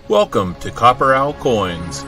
Welcome to CopperOwlCoins.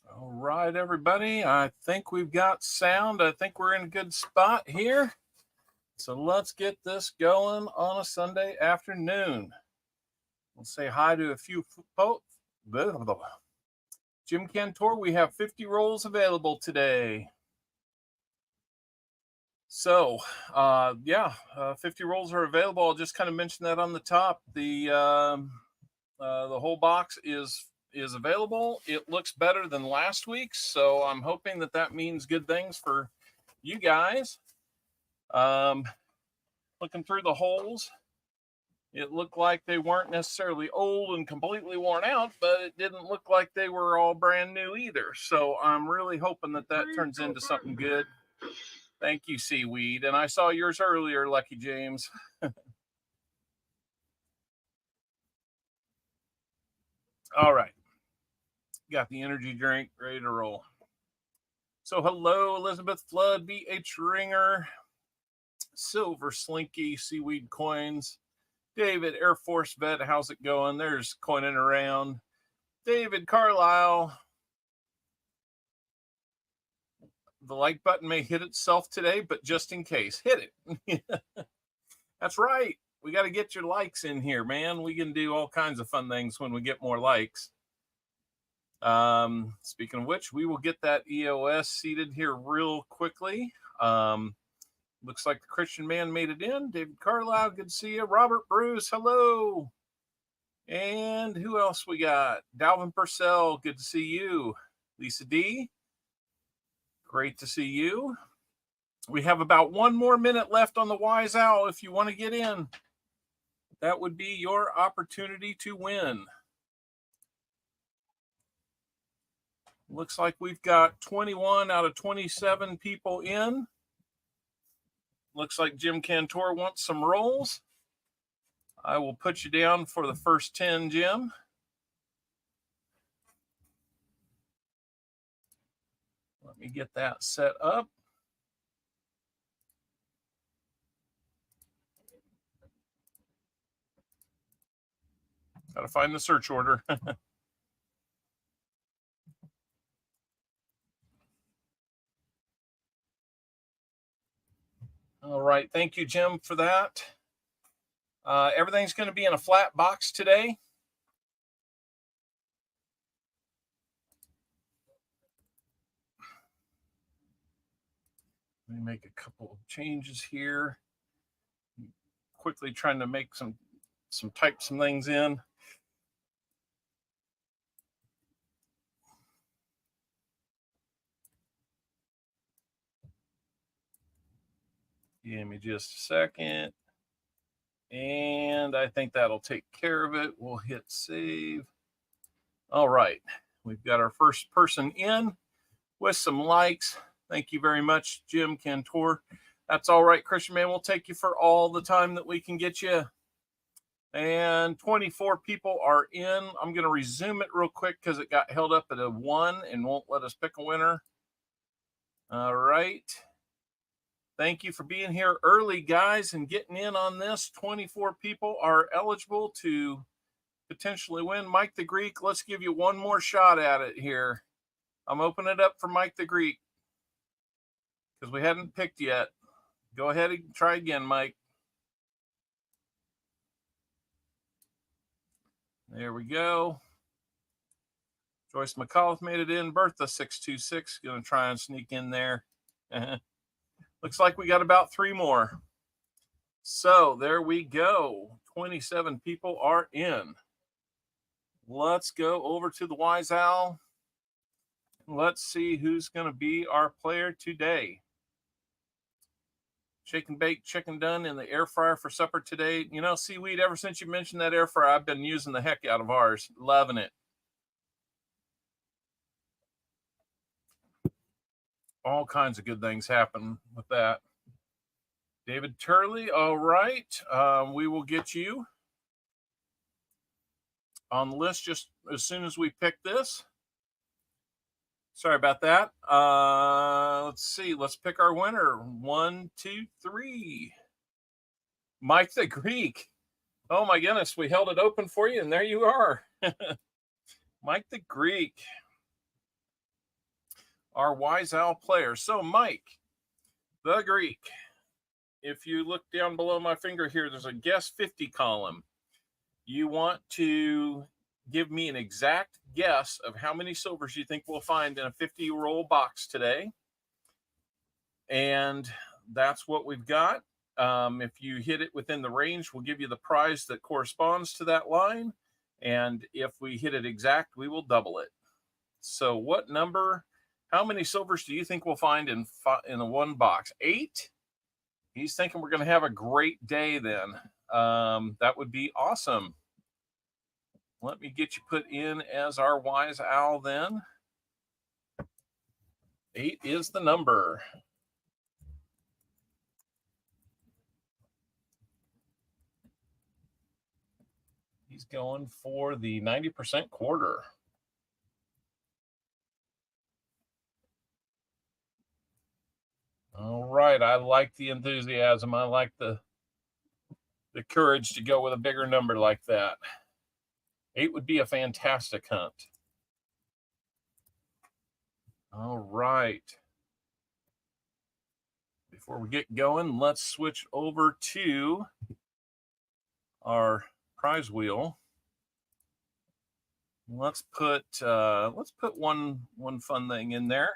All right, everybody. I think we've got sound. I think we're in a good spot here. So let's get this going on a Sunday afternoon. We'll say hi to a few folks. Jim Cantor, we have 50 rolls available today. So, 50 rolls are available. I'll just kind of mention that on the top. The whole box is available. It looks better than last week's, so I'm hoping that means good things for you guys. Looking through the holes, it looked like they weren't necessarily old and completely worn out, but it didn't look like they were all brand new either. So I'm really hoping that turns into something good. Thank you, Seaweed. And I saw yours earlier, Lucky James. All right. Got the energy drink ready to roll. So hello, Elizabeth Flood, BH Ringer, Silver Slinky, Seaweed Coins, David Air Force Vet, how's it going? There's coining around. David Carlisle. The like button may hit itself today, but just in case, hit it. That's right. We got to get your likes in here, man. We can do all kinds of fun things when we get more likes. Speaking of which, we will get that EOS seated here real quickly. Looks like the Christian man made it in. David Carlisle, good to see you. Robert Bruce, hello. And who else we got? Dalvin Purcell, good to see you. Lisa D, great to see you. We have about 1 more minute left on the Wise Owl. If you want to get in, that would be your opportunity to win. Looks like we've got 21 out of 27 people in. Looks like Jim Cantor wants some rolls. I will put you down for the first 10, Jim. Let me get that set up. Got to find the search order. All right. Thank you, Jim, for that. Everything's going to be in a flat box today. Let me make a couple of changes here. Quickly trying to make type some things in. Give me just a second. And I think that'll take care of it. We'll hit save. All right. We've got our first person in with some likes. Thank you very much, Jim Cantor. That's all right, Christian man. We'll take you for all the time that we can get you. And 24 people are in. I'm going to resume it real quick because it got held up at a 1 and won't let us pick a winner. All right. Thank you for being here early, guys, and getting in on this. 24 people are eligible to potentially win. Mike the Greek, let's give you one more shot at it here. I'm opening it up for Mike the Greek because we hadn't picked yet. Go ahead and try again, Mike. There we go. Joyce McAuliffe made it in. Bertha 626 going to try and sneak in there. Looks like we got about 3 more. So there we go. 27 people are in. Let's go over to the Wise Owl. Let's see who's going to be our player today. Shake and bake chicken done in the air fryer for supper today. You know, Seaweed, ever since you mentioned that air fryer, I've been using the heck out of ours. Loving it. All kinds of good things happen with that. David Turley, all right. We will get you on the list just as soon as we pick this. Sorry about that. Let's see. Let's pick our winner. 1, 2, 3. Mike the Greek. Oh my goodness, we held it open for you, and there you are. Mike the Greek, our Wise Owl player. So Mike the Greek, if you look down below my finger here, there's a guess 50 column. You want to give me an exact guess of how many silvers you think we'll find in a 50 roll box today. And that's what we've got. If you hit it within the range, we'll give you the prize that corresponds to that line. And if we hit it exact, we will double it. So what number, how many silvers do you think we'll find in the one box? 8? He's thinking we're going to have a great day then. That would be awesome. Let me get you put in as our Wise Owl then. 8 is the number. He's going for the 90% quarter. All right. I like the enthusiasm. I like the courage to go with a bigger number like that. 8 would be a fantastic hunt. All right. Before we get going, let's switch over to our prize wheel. Let's put one fun thing in there.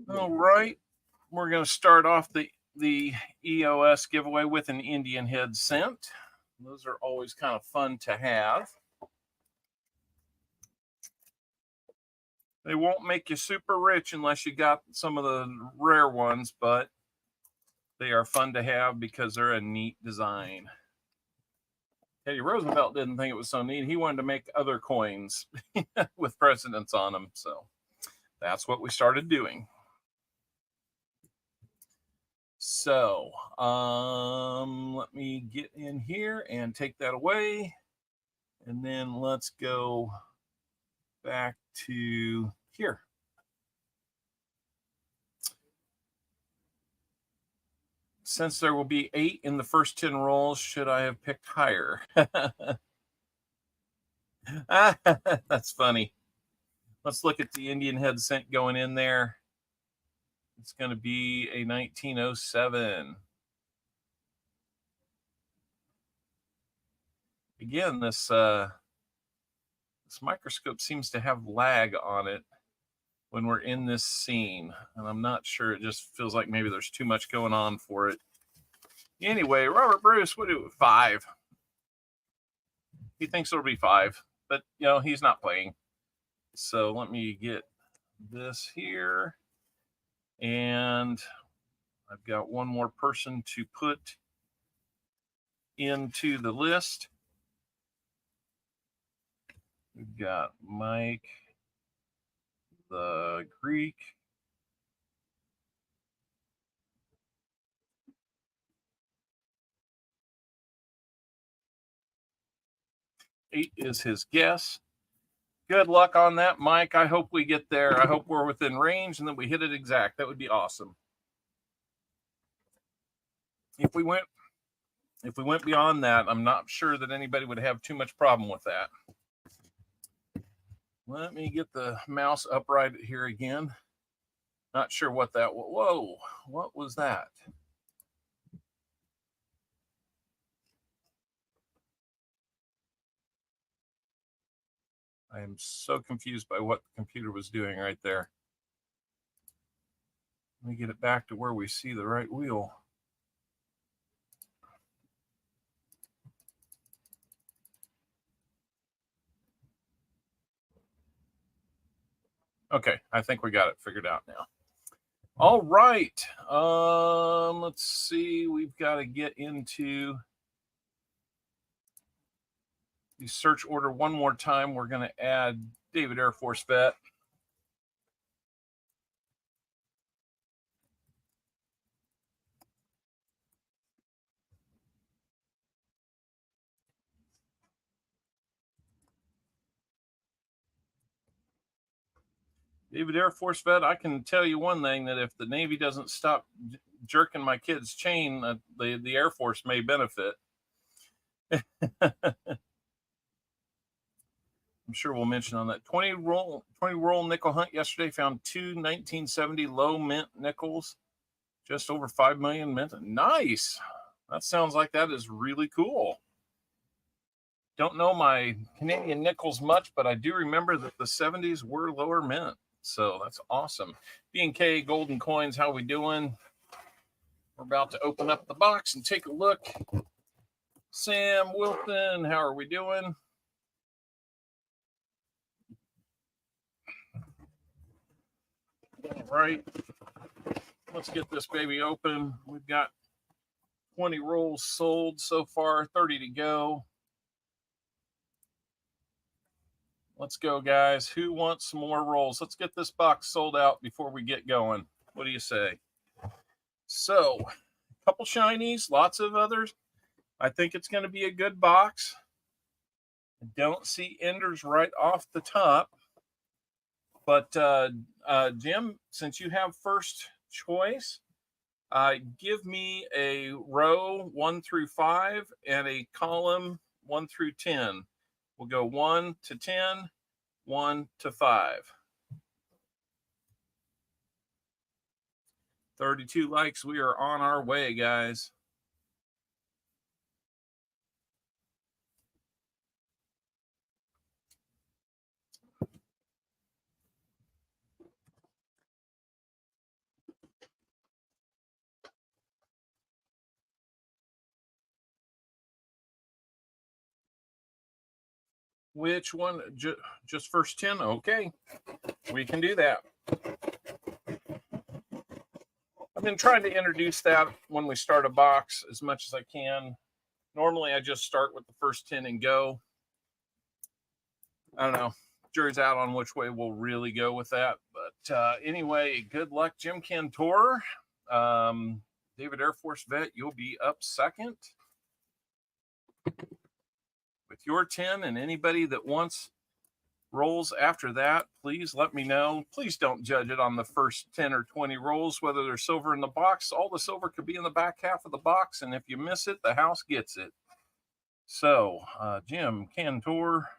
All right, we're going to start off the EOS giveaway with an Indian head scent. Those are always kind of fun to have. They won't make you super rich unless you got some of the rare ones, but they are fun to have because they're a neat design. Teddy Roosevelt didn't think it was so neat. He wanted to make other coins with presidents on them. So that's what we started doing. So let me get in here and take that away. And then let's go back to here. Since there will be 8 in the first 10 rolls, should I have picked higher? That's funny. Let's look at the Indian head scent going in there. It's going to be a 1907. Again, this microscope seems to have lag on it when we're in this scene, and I'm not sure. It just feels like maybe there's too much going on for it. Anyway, Robert Bruce, what do 5? He thinks it'll be 5, but you know he's not playing. So let me get this here, and I've got one more person to put into the list. We've got Mike the Greek. Eight is his guess. Good luck on that, Mike. I hope we get there. I hope we're within range and then we hit it exact. That would be awesome. If we went beyond that, I'm not sure that anybody would have too much problem with that. Let me get the mouse upright here again. Not sure what that was. Whoa, what was that? I am so confused by what the computer was doing right there. Let me get it back to where we see the right wheel. Okay, I think we got it figured out now. All right. Let's see. We've got to get into the search order one more time. We're going to add David Air Force Vet. David Air Force Vet, I can tell you one thing, that if the Navy doesn't stop jerking my kid's chain, the Air Force may benefit. I'm sure we'll mention on that. 20 roll nickel hunt yesterday, found 2 1970 low mint nickels, just over 5 million mint. Nice. That sounds like that is really cool. Don't know my Canadian nickels much, but I do remember that the 70s were lower mint. So that's awesome. B&K Golden Coins, how we doing? We're about to open up the box and take a look. Sam Wilton, how are we doing? All right. Let's get this baby open. We've got 20 rolls sold so far, 30 to go. Let's go, guys. Who wants some more rolls? Let's get this box sold out before we get going. What do you say? So, a couple shinies, lots of others. I think it's going to be a good box. I don't see enders right off the top. But, Jim, since you have first choice, give me a row 1 through 5 and a column 1 through 10. We'll go 1 to 10, 1 to 5. 32 likes. We are on our way, guys. Which one? Just first 10? Okay, we can do that. I've been trying to introduce that when we start a box as much as I can. Normally, I just start with the first 10 and go. I don't know. Jury's out on which way we'll really go with that. But anyway, good luck, Jim Cantor. David Air Force Vet, you'll be up second with your 10, and anybody that wants rolls after that, please let me know. Please don't judge it on the first 10 or 20 rolls, whether there's silver in the box. All the silver could be in the back half of the box, and if you miss it, the house gets it. So, Jim Cantor.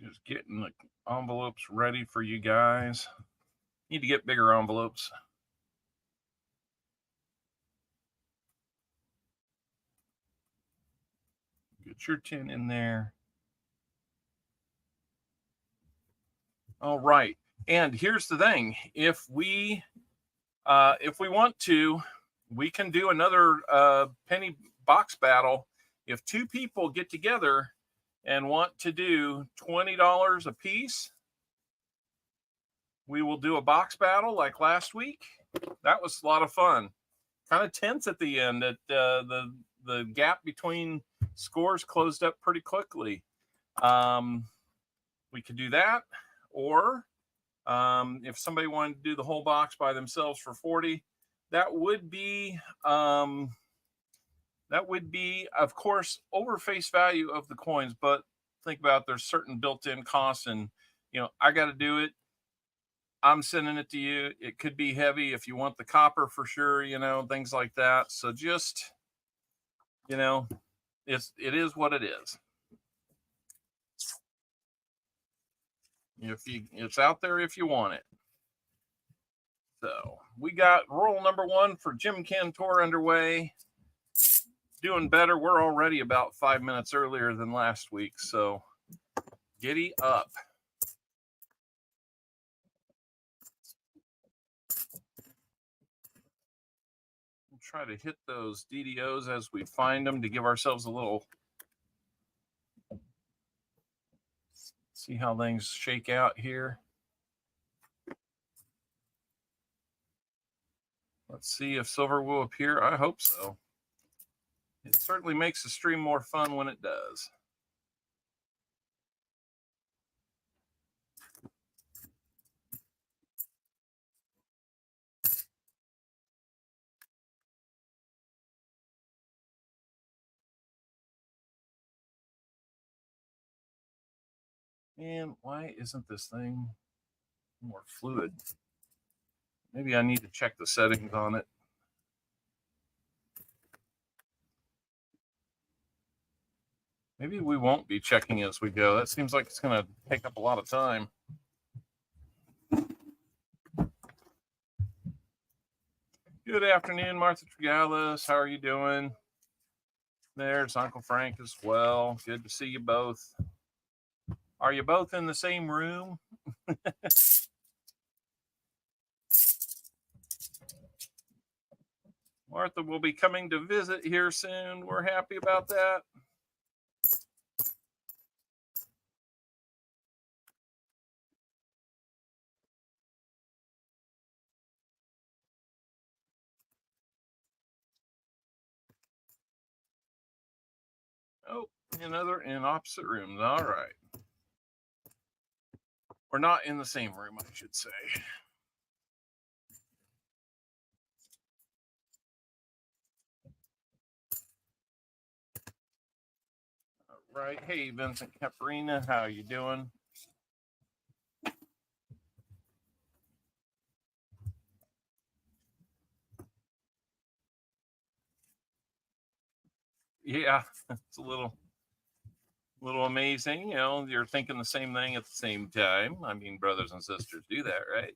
Just getting the envelopes ready for you guys. Need to get bigger envelopes. Get your 10 in there. All right. And here's the thing. If we want to, we can do another penny box battle. If 2 people get together and want to do $20 a piece, we will do a box battle like last week. That was a lot of fun. Kind of tense at the end. That the gap between scores closed up pretty quickly. We could do that, or if somebody wanted to do the whole box by themselves for 40, that would be, of course, over face value of the coins. But think about, there's certain built-in costs, and I got to do it. I'm sending it to you. It could be heavy if you want the copper for sure, things like that. So just, it is what it is. It's out there if you want it. So we got roll number 1 for Jim Cantor underway. Doing better. We're already about 5 minutes earlier than last week, so giddy up. Try to hit those DDOs as we find them to give ourselves a little, see how things shake out here. Let's see if silver will appear. I hope so. It certainly makes the stream more fun when it does. And why isn't this thing more fluid? Maybe I need to check the settings on it. Maybe we won't be checking as we go. That seems like it's going to take up a lot of time. Good afternoon, Martha Trigales. How are you doing? There's Uncle Frank as well. Good to see you both. Are you both in the same room? Martha will be coming to visit here soon. We're happy about that. Oh, in opposite rooms. All right. We're not in the same room, I should say. All right. Hey, Vincent Caprina, how you doing? Yeah, it's a little amazing. You know, you're thinking the same thing at the same time. I mean, brothers and sisters do that, right?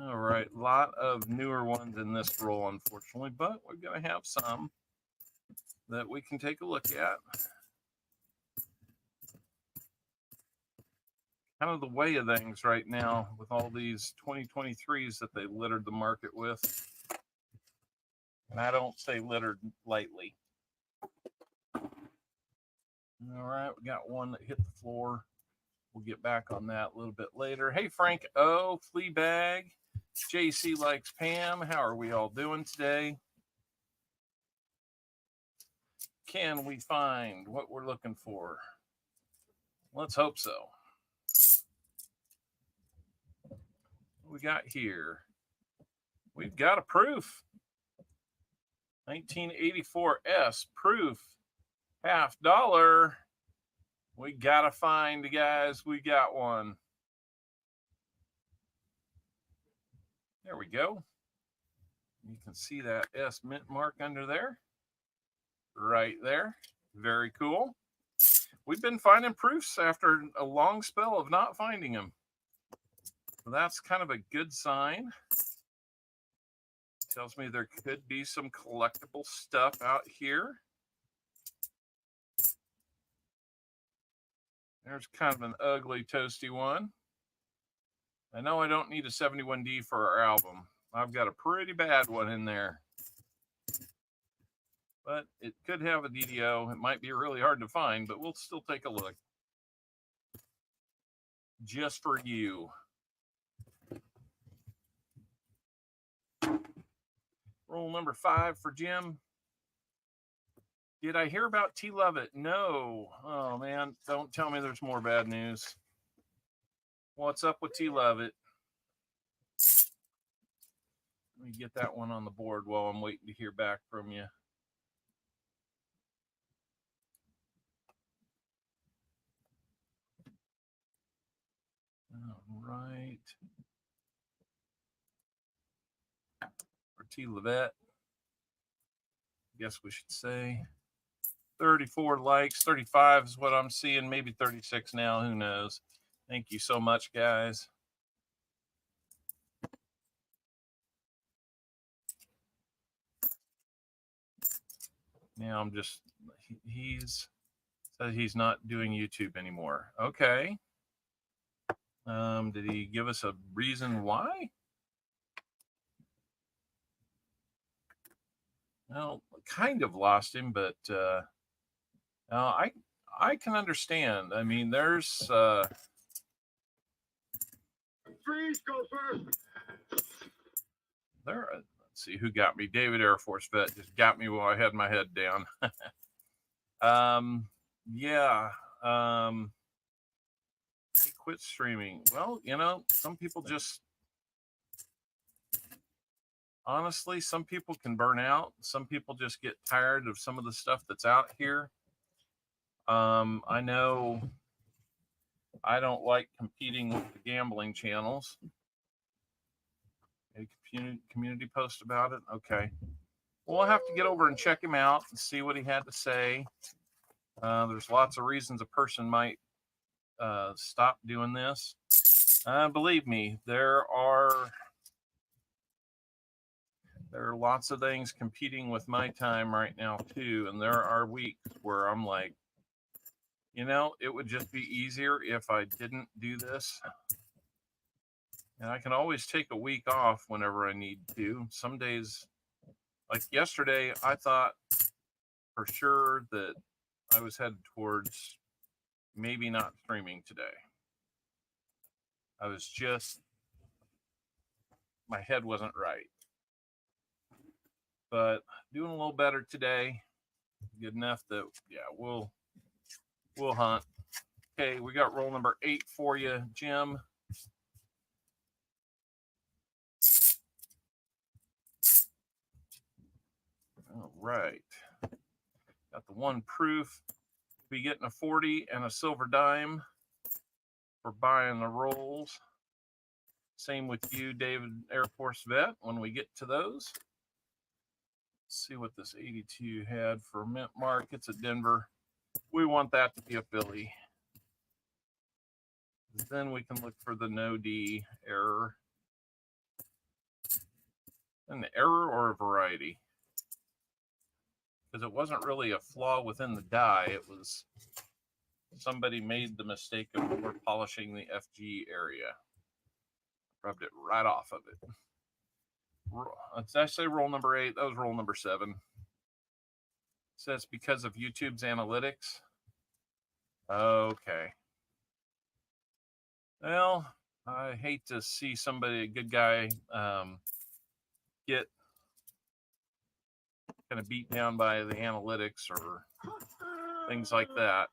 All right, a lot of newer ones in this roll, unfortunately, but we're going to have some that we can take a look at. Kind of the way of things right now with all these 2023s that they littered the market with. And I don't say littered lightly. All right, we got one that hit the floor. We'll get back on that a little bit later. Hey, Frank O, Fleabag, JC Likes Pam. How are we all doing today? Can we find what we're looking for? Let's hope so. What we got here? We've got a proof. 1984S proof. $50. We got to find, guys. We got one. There we go. You can see that S mint mark under there. Right there. Very cool. We've been finding proofs after a long spell of not finding them. So that's kind of a good sign. Tells me there could be some collectible stuff out here. There's kind of an ugly, toasty one. I know I don't need a 71D for our album. I've got a pretty bad one in there. But it could have a DDO. It might be really hard to find, but we'll still take a look. Just for you. Roll number 5 for Jim. Did I hear about T. Lovett? No. Oh, man. Don't tell me there's more bad news. What's up with T. Lovett? Let me get that one on the board while I'm waiting to hear back from you. All right. Or T. Lovett. Guess we should say. 34 likes, 35 is what I'm seeing, maybe 36 now, who knows. Thank you so much, guys. Now I'm just, he's said he's not doing YouTube anymore. Okay. Did he give us a reason why? Well, kind of lost him, but I can understand. I mean, there's Freeze, go first. Let's see who got me. David Air Force Vet just got me while I had my head down. Yeah. He quit streaming. Well, you know, some people just, honestly, some people can burn out. Some people just get tired of some of the stuff that's out here. I know I don't like competing with the gambling channels. A community post about it. Okay. Well, we'll have to get over and check him out and see what he had to say. There's lots of reasons a person might stop doing this. Believe me, there are lots of things competing with my time right now too, and there are weeks where I'm like, you know, it would just be easier if I didn't do this. And I can always take a week off whenever I need to. Some days, like yesterday, I thought for sure that I was headed towards maybe not streaming today. I was just, my head wasn't right. But doing a little better today. Good enough that, yeah, we'll hunt. Okay, we got roll number 8 for you, Jim. All right. Got the one proof. Be getting a 40 and a silver dime for buying the rolls. Same with you, David Air Force Vet, when we get to those. Let's see what this 82 had for mint markets at Denver. We want that to be a Philly. Then we can look for the no D error. An error or a variety? Because it wasn't really a flaw within the die. It was somebody made the mistake of over polishing the FG area. Rubbed it right off of it. Did I say roll number 8? That was roll number 7. It says because of YouTube's analytics. Okay. Well, I hate to see somebody, a good guy, get kind of beat down by the analytics or things like that.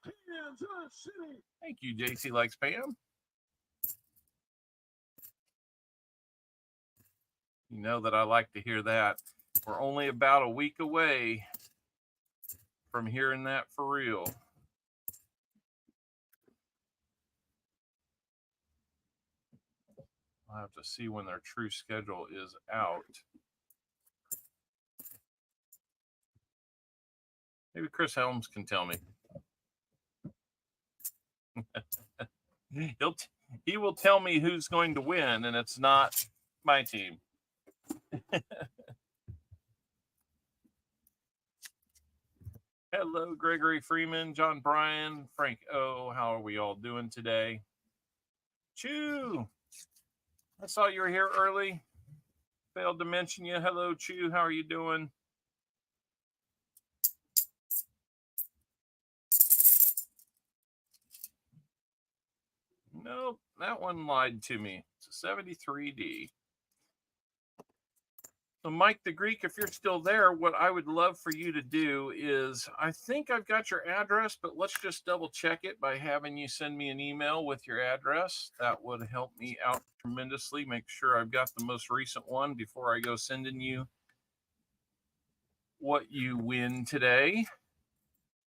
Thank you, JC Likes Pam. You know that I like to hear that. We're only about a week away from hearing that for real. I'll have to see when their true schedule is out. Maybe Chris Helms can tell me. He will tell me who's going to win, and it's not my team. Hello, Gregory Freeman, John Bryan, Frank O. How are we all doing today? Chew, I saw you were here early. Failed to mention you. Hello, Chew. How are you doing? Nope, that one lied to me. It's a 73D. So Mike the Greek, if you're still there, what I would love for you to do is, I think I've got your address, but let's just double check it by having you send me an email with your address. That would help me out tremendously. Make sure I've got the most recent one before I go sending you what you win today.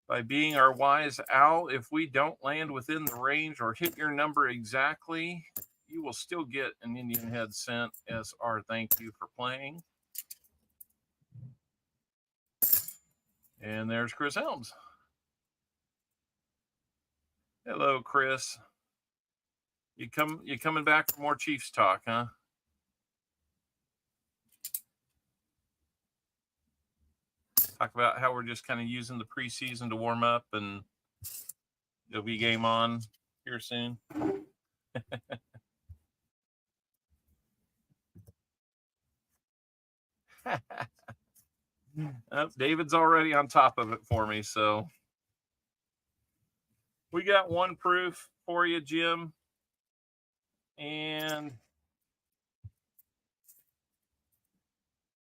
By being our wise owl, if we don't land within the range or hit your number exactly, you will still get an Indian head sent as our thank you for playing. And there's Chris Helms. Hello, Chris. You coming back for more Chiefs talk, huh? Talk about how we're just kind of using the preseason to warm up, and it'll be game on here soon. David's already on top of it for me, so we got one proof for you, Jim. And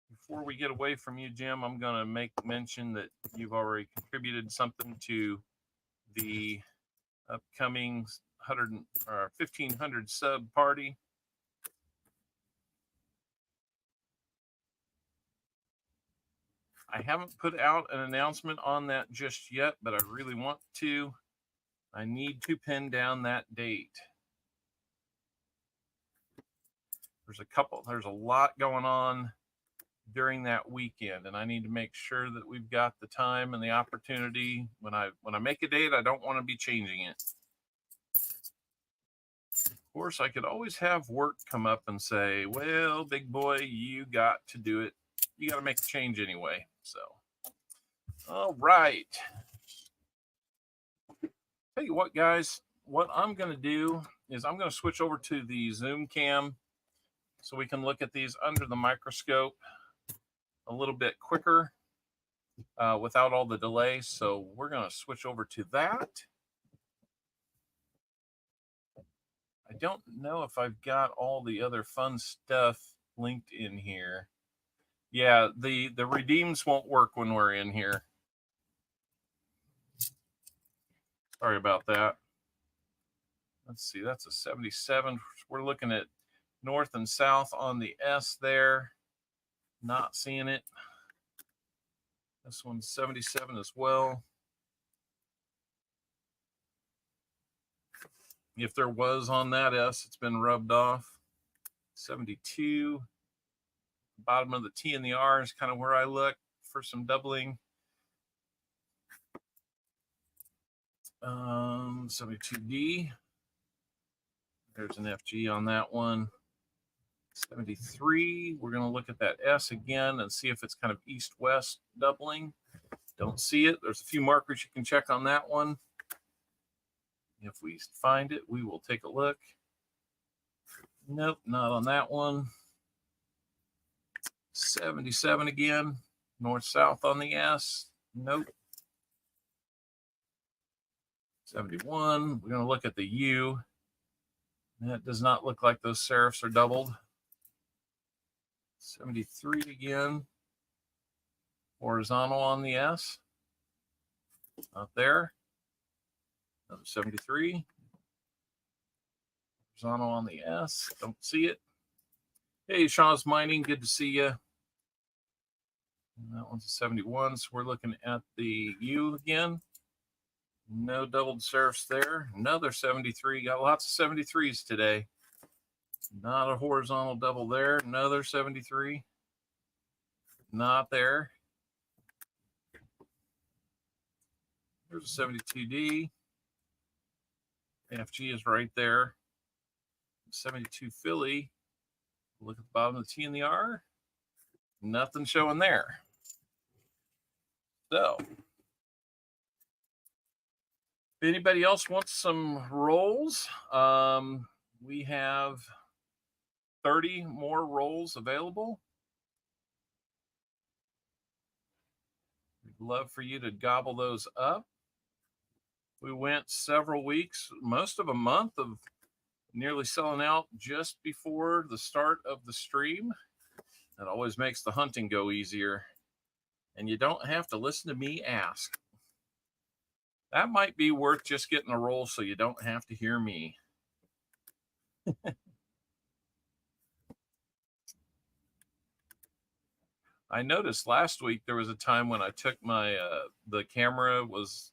before we get away from you, Jim, I'm going to make mention that you've already contributed something to the upcoming 1,500 sub party. I haven't put out an announcement on that just yet, but I really want to. I need to pin down that date. There's a lot going on during that weekend, and I need to make sure that we've got the time and the opportunity. When I make a date, I don't want to be changing it. Of course, I could always have work come up and say, well, big boy, you got to do it. You got to make a change anyway. So, all right. Tell you what, guys, what I'm going to do is I'm going to switch over to the Zoom cam so we can look at these under the microscope a little bit quicker without all the delay. So we're going to switch over to that. I don't know if I've got all the other fun stuff linked in here. Yeah, the redeems won't work when we're in here. Sorry about that. Let's see, that's a 77. We're looking at north and south on the S there. Not seeing it. This one's 77 as well. If there was on that S, it's been rubbed off. 72. Bottom of the T and the R is kind of where I look for some doubling. 72D. There's an FG on that one. 73. We're going to look at that S again and see if it's kind of east-west doubling. Don't see it. There's a few markers you can check on that one. If we find it, we will take a look. Nope, not on that one. 77 again. North-south on the S. Nope. 71. We're going to look at the U. That does not look like those serifs are doubled. 73 again. Horizontal on the S. Not there. Another 73. Horizontal on the S. Don't see it. Hey, Shaw's Mining. Good to see you. And that one's a 71. So we're looking at the U again. No doubled serifs there. Another 73. Got lots of 73s today. Not a horizontal double there. Another 73. Not there. There's a 72D. FG is right there. 72 Philly. Look at the bottom of the T and the R. Nothing showing there. So, if anybody else wants some rolls, we have 30 more rolls available. We'd love for you to gobble those up. We went several weeks, most of a month of nearly selling out just before the start of the stream. That always makes the hunting go easier. And you don't have to listen to me ask. That might be worth just getting a roll so you don't have to hear me. I noticed last week there was a time when I took my the camera was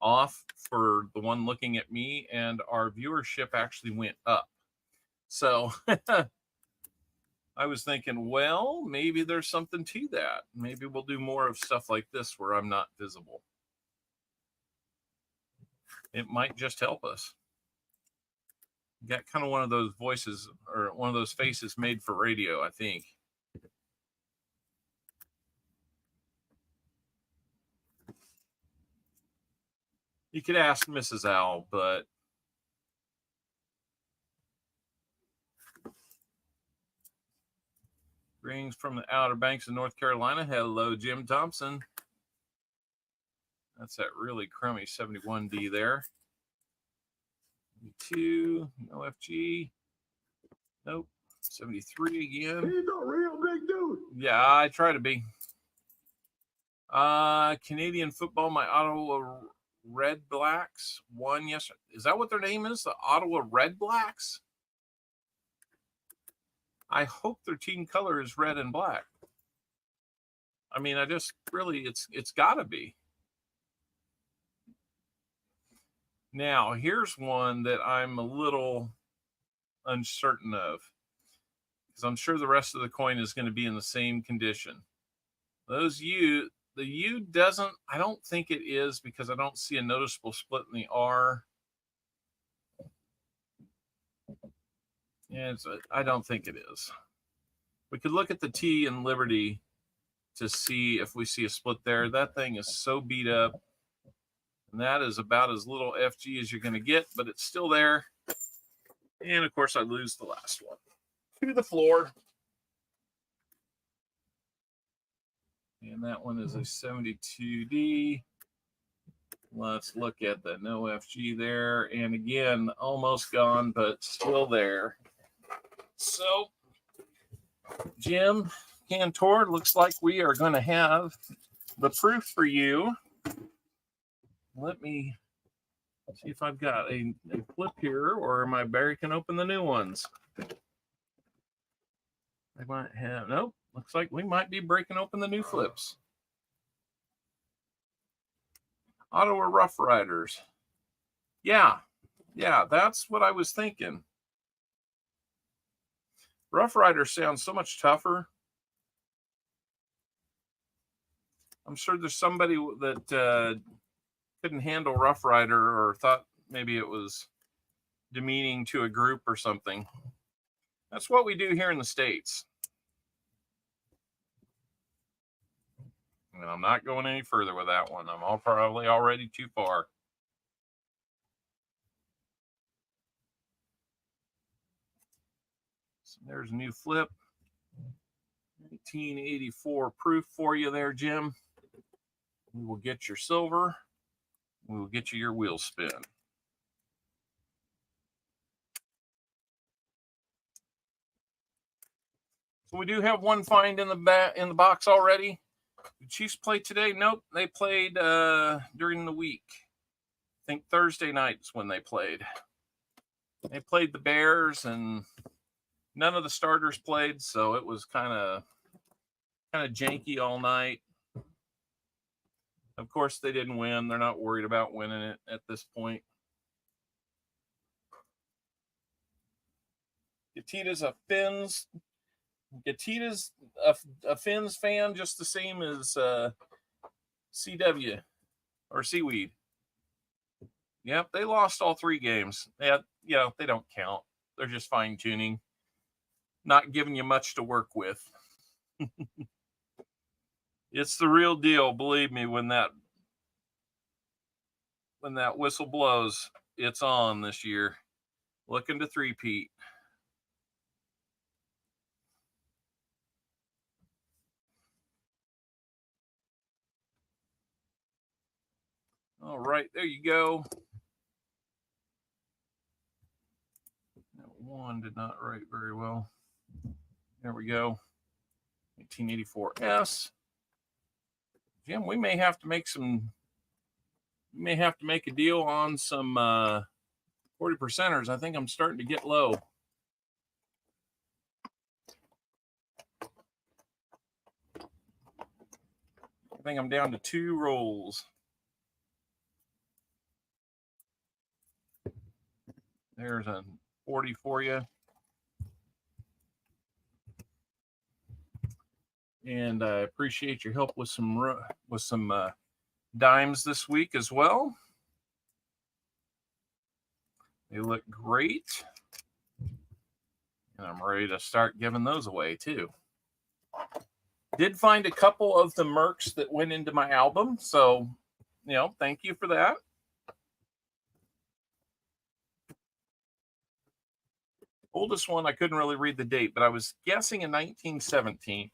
off for the one looking at me, and our viewership actually went up. So I was thinking, well, maybe there's something to that. Maybe we'll do more of stuff like this where I'm not visible. It might just help us. Got kind of one of those voices or one of those faces made for radio, I think. You could ask Mrs. Owl, but greetings from the Outer Banks of North Carolina. Hello, Jim Thompson. That's that really crummy 71D there. 2, no FG. Nope. 73 again. He's a real big dude. Yeah, I try to be. Canadian football, my Ottawa Red Blacks won yesterday. Is that what their name is? The Ottawa Red Blacks? I hope their team color is red and black. I mean, I just really, it's got to be. Now, here's one that I'm a little uncertain of, because I'm sure the rest of the coin is going to be in the same condition. The U doesn't, I don't think it is, because I don't see a noticeable split in the R. Yeah, I don't think it is. We could look at the T in Liberty to see if we see a split there. That thing is so beat up. And that is about as little FG as you're going to get, but it's still there. And, of course, I lose the last one. To the floor. And that one is a 72D. Let's look at the no FG there. And, again, almost gone, but still there. So, Jim Cantor, looks like we are going to have the proof for you. Let me see if I've got a flip here, or am I breaking open the new ones? I might have, nope, looks like we might be breaking open the new flips. Ottawa Rough Riders. Yeah, that's what I was thinking. Rough Riders sounds so much tougher. I'm sure there's somebody that couldn't handle Rough Rider, or thought maybe it was demeaning to a group or something. That's what we do here in the States. And I'm not going any further with that one. I'm probably already too far. So there's a new flip. 1984 proof for you there, Jim. We will get your silver. We will get you your wheel spin. So we do have one find in the box already. The Chiefs played today? Nope, they played during the week. I think Thursday nights when they played. They played the Bears, and none of the starters played, so it was kind of janky all night. Of course, they didn't win. They're not worried about winning it at this point. Gatita's a Fins fan, just the same as CW or Seaweed. Yep, they lost all 3 games. Yeah, they don't count. They're just fine tuning, not giving you much to work with. It's the real deal, believe me. When that whistle blows, it's on this year. Looking to three-peat. All right, there you go. That one did not write very well. There we go. 1984S. Jim, we may have to make a deal on some 40%ers. I think I'm starting to get low. I think I'm down to 2 rolls. There's a 40 for you. And I appreciate your help with some dimes this week as well. They look great. And I'm ready to start giving those away too. Did find a couple of the Mercs that went into my album. So, thank you for that. Oldest one, I couldn't really read the date, but I was guessing in 1917.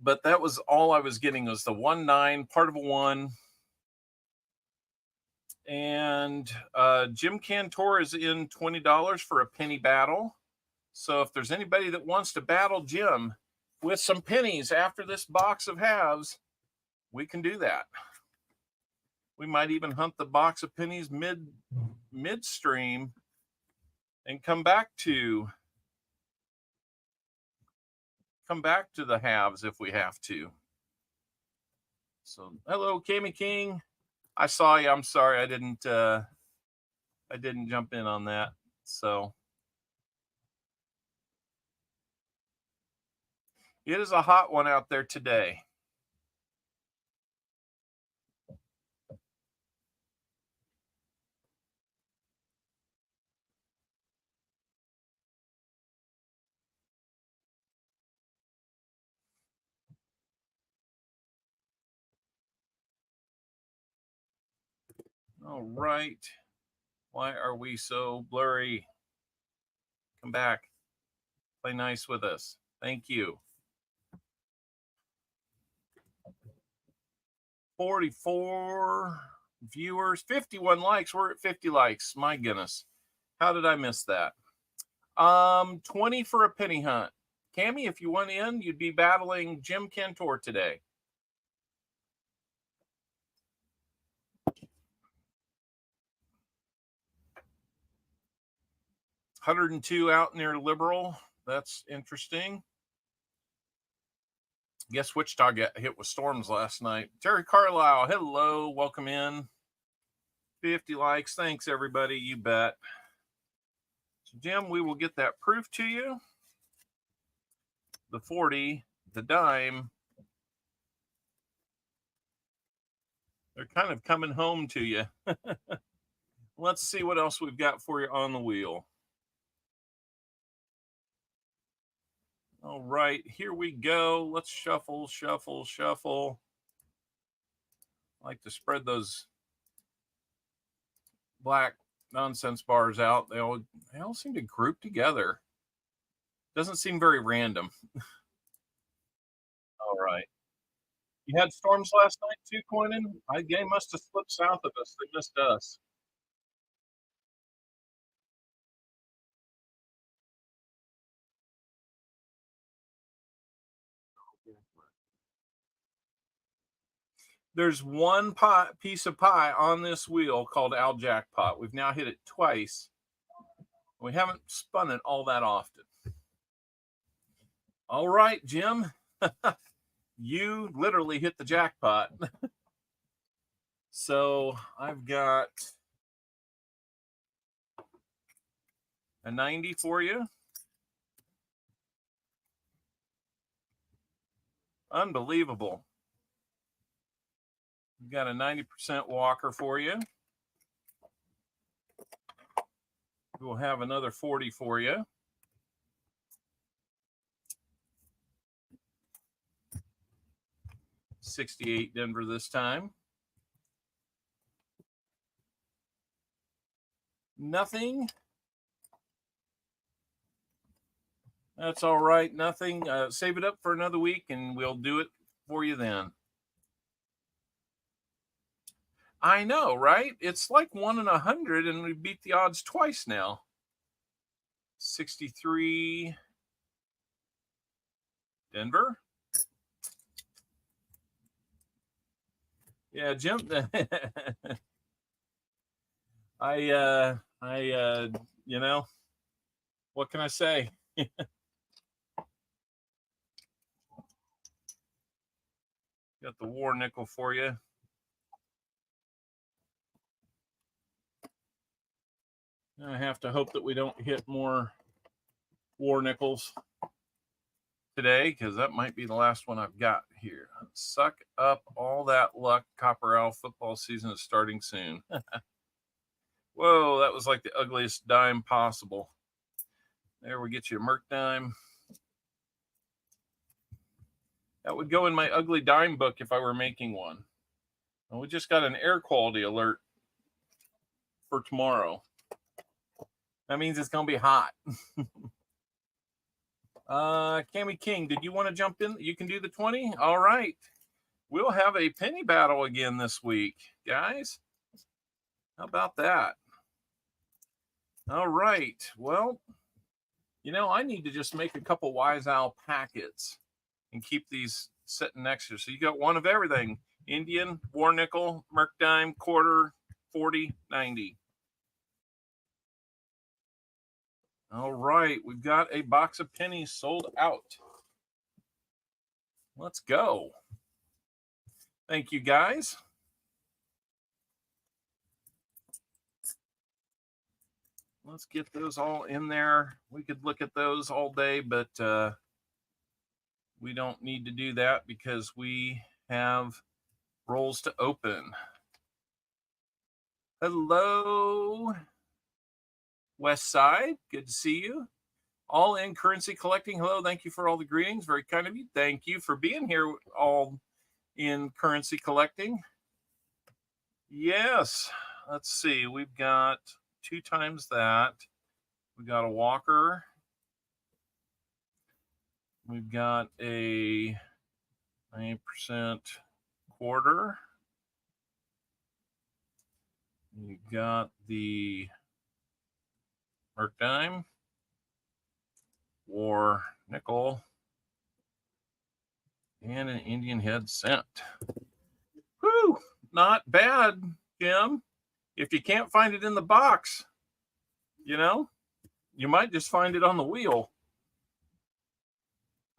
But that was all I was getting was the 1-9, part of a 1. And Jim Cantor is in $20 for a penny battle. So if there's anybody that wants to battle Jim with some pennies after this box of halves, we can do that. We might even hunt the box of pennies midstream and come back to the halves if we have to. So hello, Kami King. I saw you. I'm sorry I didn't jump in on that. So it is a hot one out there today. All right. Why are we so blurry? Come back. Play nice with us. Thank you. 44 viewers, 51 likes. We're at 50 likes. My goodness. How did I miss that? 20 for a penny hunt. Cami, if you went in, you'd be battling Jim Cantor today. $102 out near Liberal. That's interesting. Guess Wichita got hit with storms last night. Terry Carlisle, hello, welcome in. 50 likes. Thanks, everybody. You bet. So, Jim, we will get that proof to you. The 40, the dime. They're kind of coming home to you. Let's see what else we've got for you on the wheel. All right, here we go. Let's shuffle, shuffle, shuffle. I like to spread those black nonsense bars out. They all seem to group together. Doesn't seem very random. All right. You had storms last night too, Coinan? They must have slipped south of us. They missed us. There's one piece of pie on this wheel called Al Jackpot. We've now hit it twice. We haven't spun it all that often. All right, Jim. You literally hit the jackpot. So I've got a 90 for you. Unbelievable. We've got a 90% walker for you. We'll have another 40 for you. $68 Denver this time. Nothing. That's all right. Nothing. Save it up for another week and we'll do it for you then. I know, right? It's like 1 in 100 and we beat the odds twice now. 63 Denver. Yeah, Jim. You know, what can I say? Got the war nickel for you. I have to hope that we don't hit more war nickels today, because that might be the last one I've got here. Suck up all that luck. Copper Owl football season is starting soon. Whoa, that was like the ugliest dime possible. There, we get you a Merc dime. That would go in my ugly dime book if I were making one. And we just got an air quality alert for tomorrow. That means it's going to be hot. Cammy King, did you want to jump in? You can do the 20? All right. We'll have a penny battle again this week, guys. How about that? All right. Well, I need to just make a couple Wise Owl packets and keep these sitting next to you. So you got one of everything: Indian, war nickel, Merc dime, quarter, 40, 90. All right, we've got a box of pennies sold out. Let's go. Thank you, guys. Let's get those all in there. We could look at those all day, but we don't need to do that because we have rolls to open. Hello, West Side. Good to see you. All in currency collecting. Hello. Thank you for all the greetings. Very kind of you. Thank you for being here, all in currency collecting. Yes. Let's see. We've got 2 times that. We got a Walker. We've got a 9% quarter. You got the Merc dime, war nickel, and an Indian head cent. Whew, not bad, Jim. If you can't find it in the box, you might just find it on the wheel.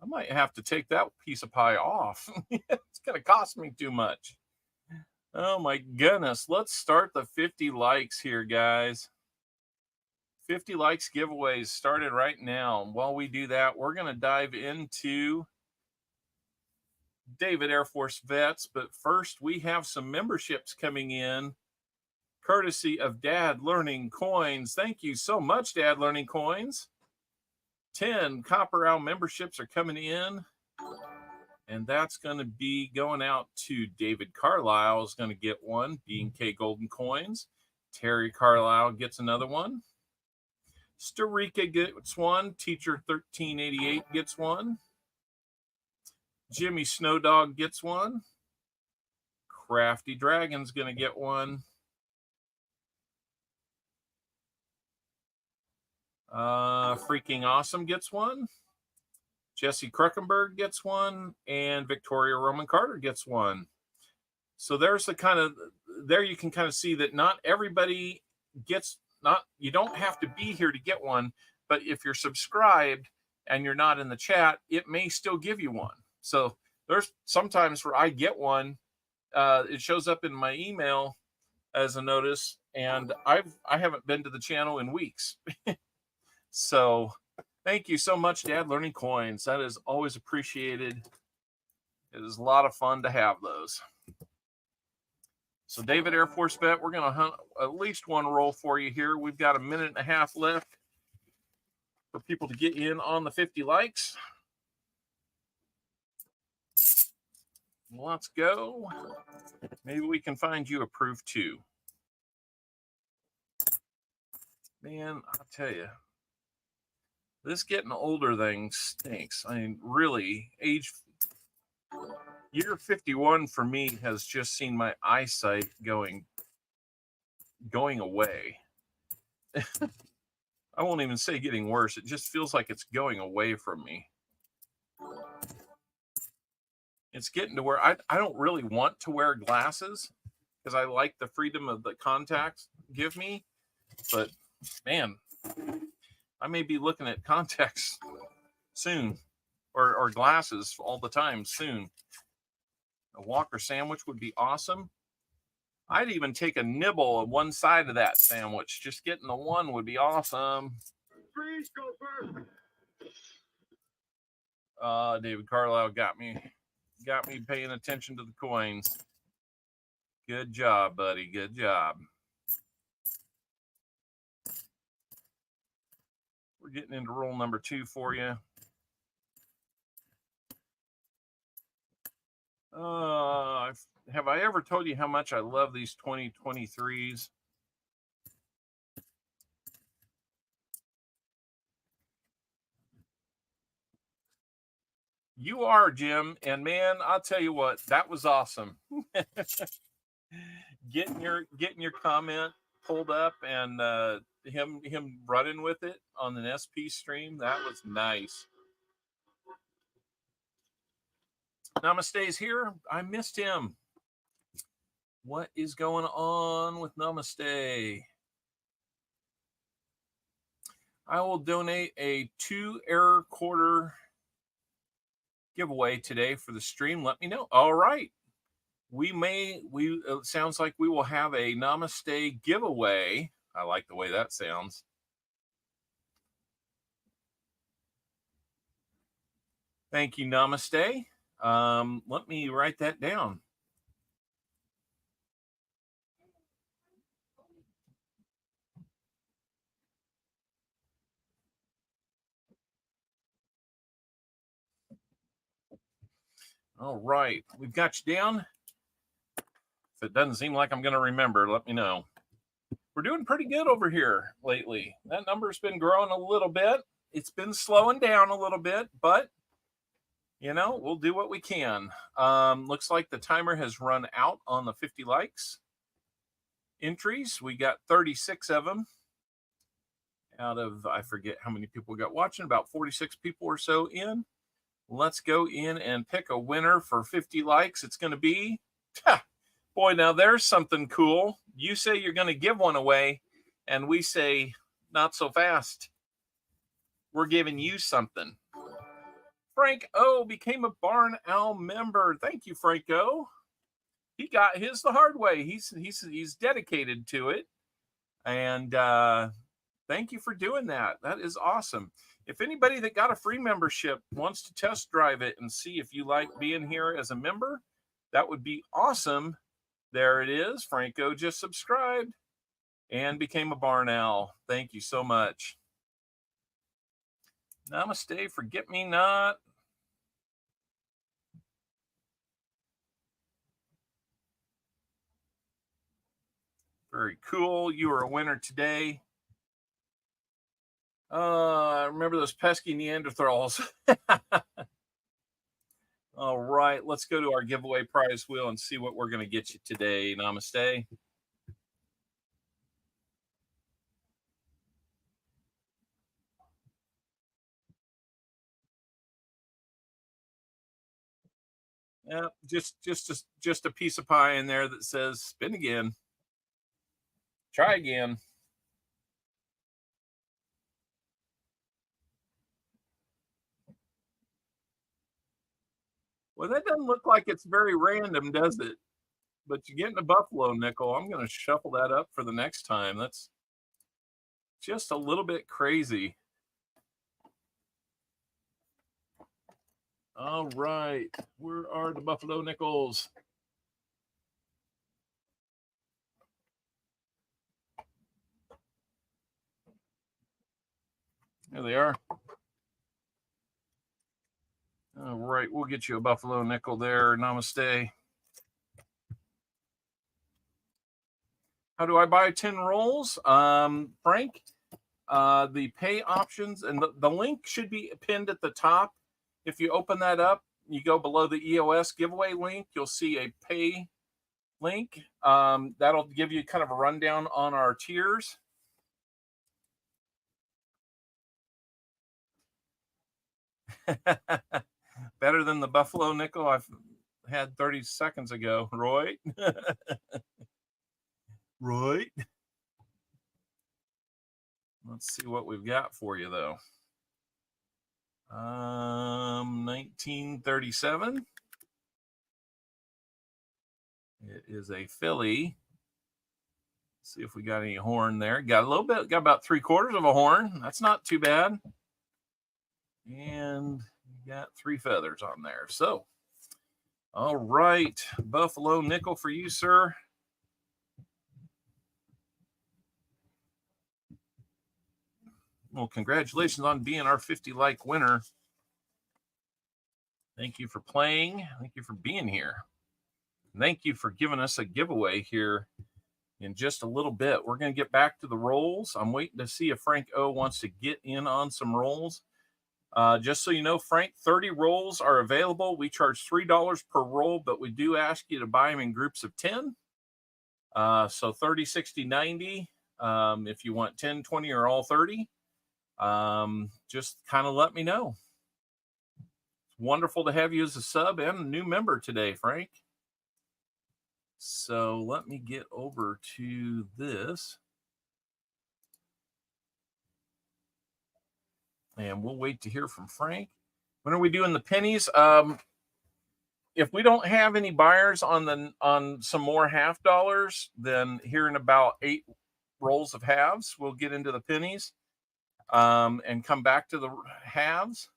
I might have to take that piece of pie off. It's going to cost me too much. Oh my goodness. Let's start the 50 likes here, guys. 50 likes giveaways started right now. While we do that, we're going to dive into David Air Force Vets. But first, we have some memberships coming in, courtesy of Dad Learning Coins. Thank you so much, Dad Learning Coins. 10 Copper Owl memberships are coming in. And that's going to be going out to David Carlisle is going to get one. B&K Golden Coins. Terry Carlisle gets another one. Starika gets one. Teacher 1388 gets one. Jimmy Snowdog gets one. Crafty Dragon's going to get one. Freaking Awesome gets one. Jesse Kruckenberg gets one, and Victoria Roman Carter gets one. So there's there you can kind of see that not everybody gets, you don't have to be here to get one, but if you're subscribed and you're not in the chat, it may still give you one. So there's sometimes where I get one, it shows up in my email as a notice, and I haven't been to the channel in weeks. So thank you so much, Dad Learning Coins. That is always appreciated. It is a lot of fun to have those. So David Air Force Vet, we're going to hunt at least one roll for you here. We've got a minute and a half left for people to get in on the 50 likes. Let's go. Maybe we can find you approved too. Man, I'll tell you, this getting older thing stinks. I mean, really, year 51 for me has just seen my eyesight going away. I won't even say getting worse. It just feels like it's going away from me. It's getting to where I don't really want to wear glasses because I like the freedom of the contacts give me. But man, I may be looking at contacts soon, or glasses all the time soon. A Walker sandwich would be awesome. I'd even take a nibble of one side of that sandwich. Just getting the one would be awesome. Freeze, go first. David Carlisle got me paying attention to the coins. Good job, buddy. Good job. getting into rule number 2 for you. Have I ever told you how much I love these 2023s? You are, Jim, and man, I'll tell you what, that was awesome. getting your comment pulled up and him running with it on an SP stream, that was nice. Namaste's here. I missed him. What is going on with Namaste? I will donate a 2 error quarter giveaway today for the stream. Let me know. All right. It sounds like we will have a Namaste giveaway. I like the way that sounds. Thank you, Namaste. Let me write that down. All right, we've got you down. If it doesn't seem like I'm going to remember, let me know. We're doing pretty good over here lately. That number's been growing a little bit. It's been slowing down a little bit, but you know, we'll do what we can. Looks like the timer has run out on the 50 likes entries. We got 36 of them out of, I forget how many people got watching, about 46 people or so in. Let's go in and pick a winner for 50 likes. It's going to be, boy, now there's something cool. You say you're going to give one away, and we say, not so fast. We're giving you something. Frank O became a Barn Owl member. Thank you, Frank O. He got his the hard way. He's dedicated to it. And thank you for doing that. That is awesome. If anybody that got a free membership wants to test drive it and see if you like being here as a member, that would be awesome. There it is. Franco just subscribed and became a Barn Owl. Thank you so much. Namaste, forget me not. Very cool. You are a winner today. I remember those pesky Neanderthals. All right, let's go to our giveaway prize wheel and see what we're going to get you today. Namaste. Yeah, just a piece of pie in there that says spin again. Try again. Well, that doesn't look like it's very random, does it? But you're getting a buffalo nickel. I'm going to shuffle that up for the next time. That's just a little bit crazy. All right. Where are the buffalo nickels? There they are. All right. We'll get you a buffalo nickel there. Namaste. How do I buy 10 rolls? Frank, the pay options and the link should be pinned at the top. If you open that up, you go below the EOS giveaway link, you'll see a pay link. That'll give you kind of a rundown on our tiers. Better than the buffalo nickel I've had 30 seconds ago, Roy. Right. Let's see what we've got for you, though. 1937. It is a filly. Let's see if we got any horn there. Got a little bit, got about 3/4 of a horn. That's not too bad. And you got 3 feathers on there. So, all right, buffalo nickel for you, sir. Well, congratulations on being our 50 like winner. Thank you for playing. Thank you for being here. Thank you for giving us a giveaway here in just a little bit. We're going to get back to the rolls. I'm waiting to see if Frank O wants to get in on some rolls. Just so you know, Frank, 30 rolls are available. We charge $3 per roll, but we do ask you to buy them in groups of 10. So 30, 60, 90. If you want 10, 20, or all 30, just kind of let me know. It's wonderful to have you as a sub and a new member today, Frank. So let me get over to this. And we'll wait to hear from Frank. When are we doing the pennies? If we don't have any buyers on some more half dollars, then here in about 8 rolls of halves, we'll get into the pennies and come back to the halves.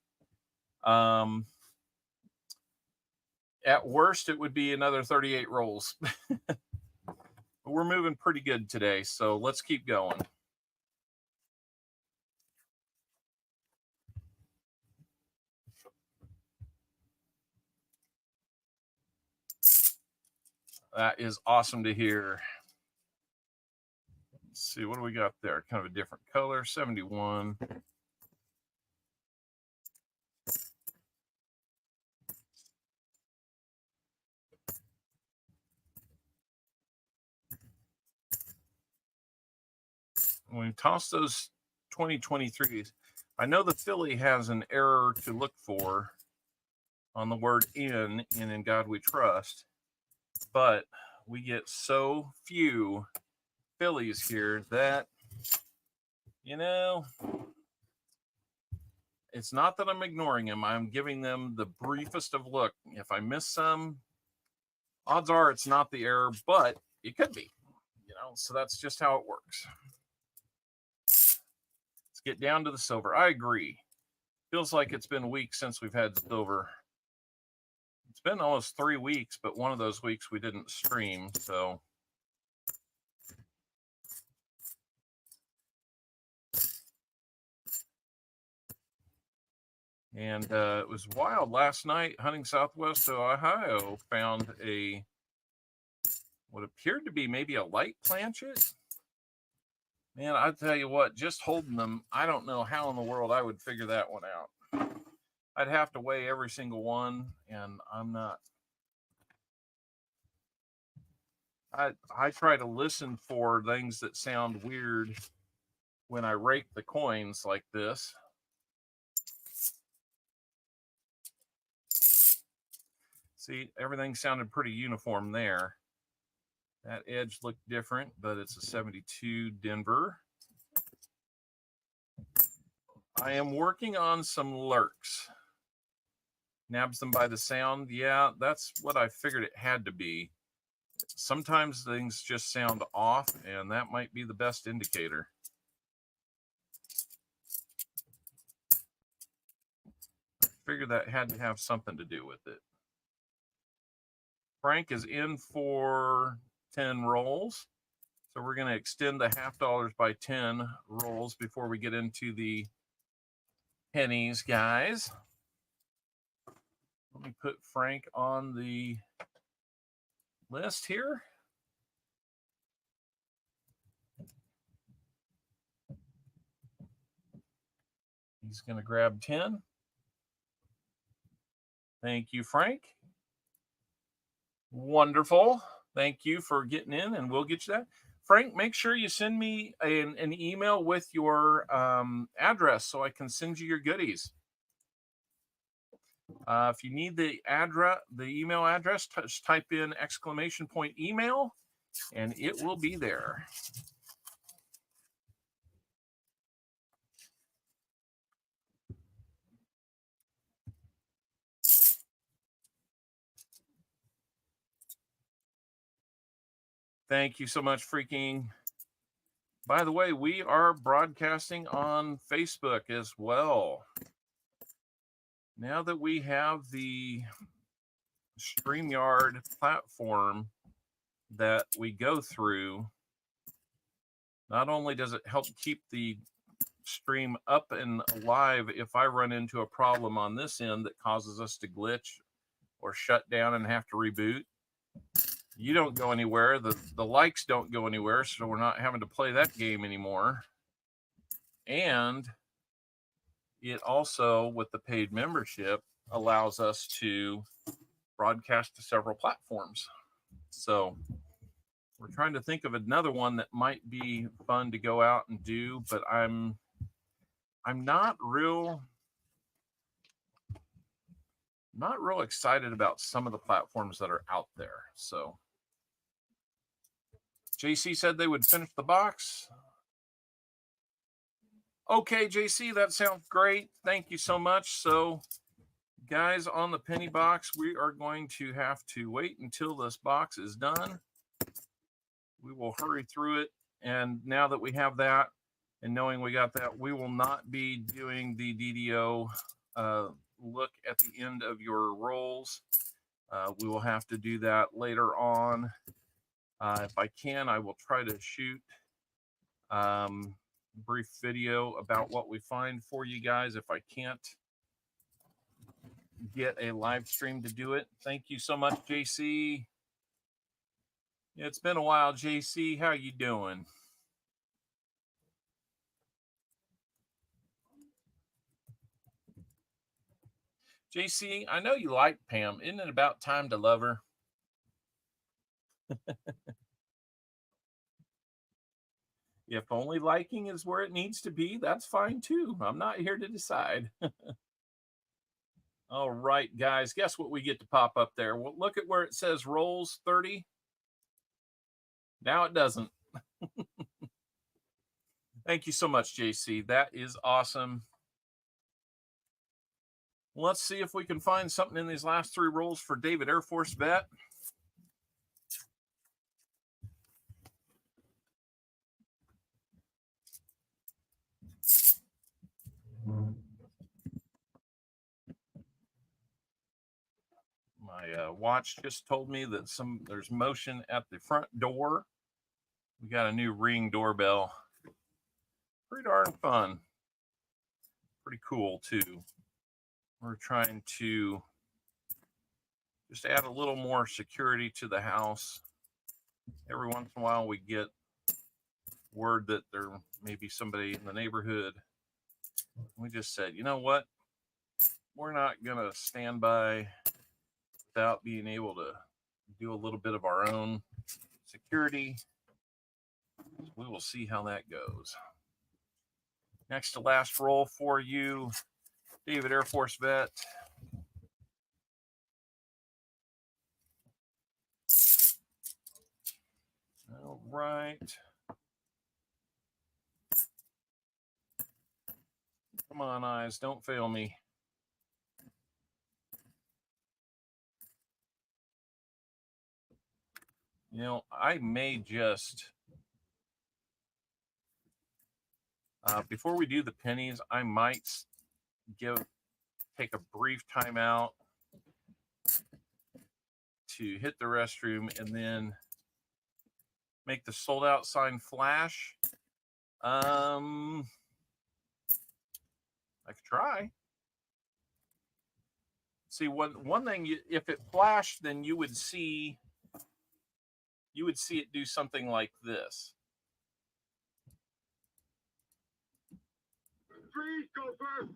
At worst, it would be another 38 rolls. But we're moving pretty good today, so let's keep going. That is awesome to hear. Let's see, what do we got there? Kind of a different color, 71. When we toss those 2023s, I know the Philly has an error to look for on the word in God We Trust, but we get so few Phillies here that, it's not that I'm ignoring them. I'm giving them the briefest of look. If I miss some, odds are it's not the error, but it could be, so that's just how it works. Let's get down to the silver. I agree. Feels like it's been weeks since we've had silver. It's been almost 3 weeks, but one of those weeks we didn't stream, so. And it was wild. Last night, hunting Southwest Ohio, found what appeared to be maybe a light planchet. Man, I tell you what, just holding them, I don't know how in the world I would figure that one out. I'd have to weigh every single one, and I'm not. I try to listen for things that sound weird when I rake the coins like this. See, everything sounded pretty uniform there. That edge looked different, but it's a 72 Denver. I am working on some lurks. Nabs them by the sound. Yeah, that's what I figured it had to be. Sometimes things just sound off, and that might be the best indicator. I figured that had to have something to do with it. Frank is in for 10 rolls. So we're going to extend the half dollars by 10 rolls before we get into the pennies, guys. Let me put Frank on the list here. He's going to grab 10. Thank you, Frank. Wonderful. Thank you for getting in, and we'll get you that. Frank, make sure you send me an email with your address so I can send you your goodies. If you need the email address, just type in !email, and it will be there. Thank you so much, Freaking. By the way, we are broadcasting on Facebook as well. Now that we have the StreamYard platform that we go through, not only does it help keep the stream up and alive if I run into a problem on this end that causes us to glitch or shut down and have to reboot. You don't go anywhere. The likes don't go anywhere, so we're not having to play that game anymore. And it also, with the paid membership, allows us to broadcast to several platforms. So we're trying to think of another one that might be fun to go out and do, but I'm not real excited about some of the platforms that are out there. So JC said they would finish the box. Okay, JC, that sounds great. Thank you so much. So guys, on the penny box, we are going to have to wait until this box is done. We will hurry through it. And now that we have that, and knowing we got that, we will not be doing the DDO look at the end of your rolls. We will have to do that later on. If I can, I will try to shoot a brief video about what we find for you guys if I can't get a live stream to do it. Thank you so much, JC. It's been a while, JC. How you doing? JC, I know you like Pam. Isn't it about time to love her? If only liking is where it needs to be, that's fine too. I'm not here to decide. All right, guys, guess what we get to pop up there? Well, look at where it says rolls 30. Now it doesn't. Thank you so much, JC. That is awesome. Let's see if we can find something in these last 3 rolls for David Air Force Vet. My watch just told me that there's motion at the front door. We got a new Ring doorbell. Pretty darn fun. Pretty cool too. We're trying to just add a little more security to the house. Every once in a while we get word that there may be somebody in the neighborhood. We just said, you know what? We're not going to stand by without being able to do a little bit of our own security. We will see how that goes. Next to last roll for you, David Air Force Vet. All right. Come on, eyes, don't fail me. You know, I may just, before we do the pennies, I might take a brief timeout to hit the restroom and then make the sold out sign flash. I could try. See, one thing, if it flashed, then you would see it do something like this. Freeze, go first.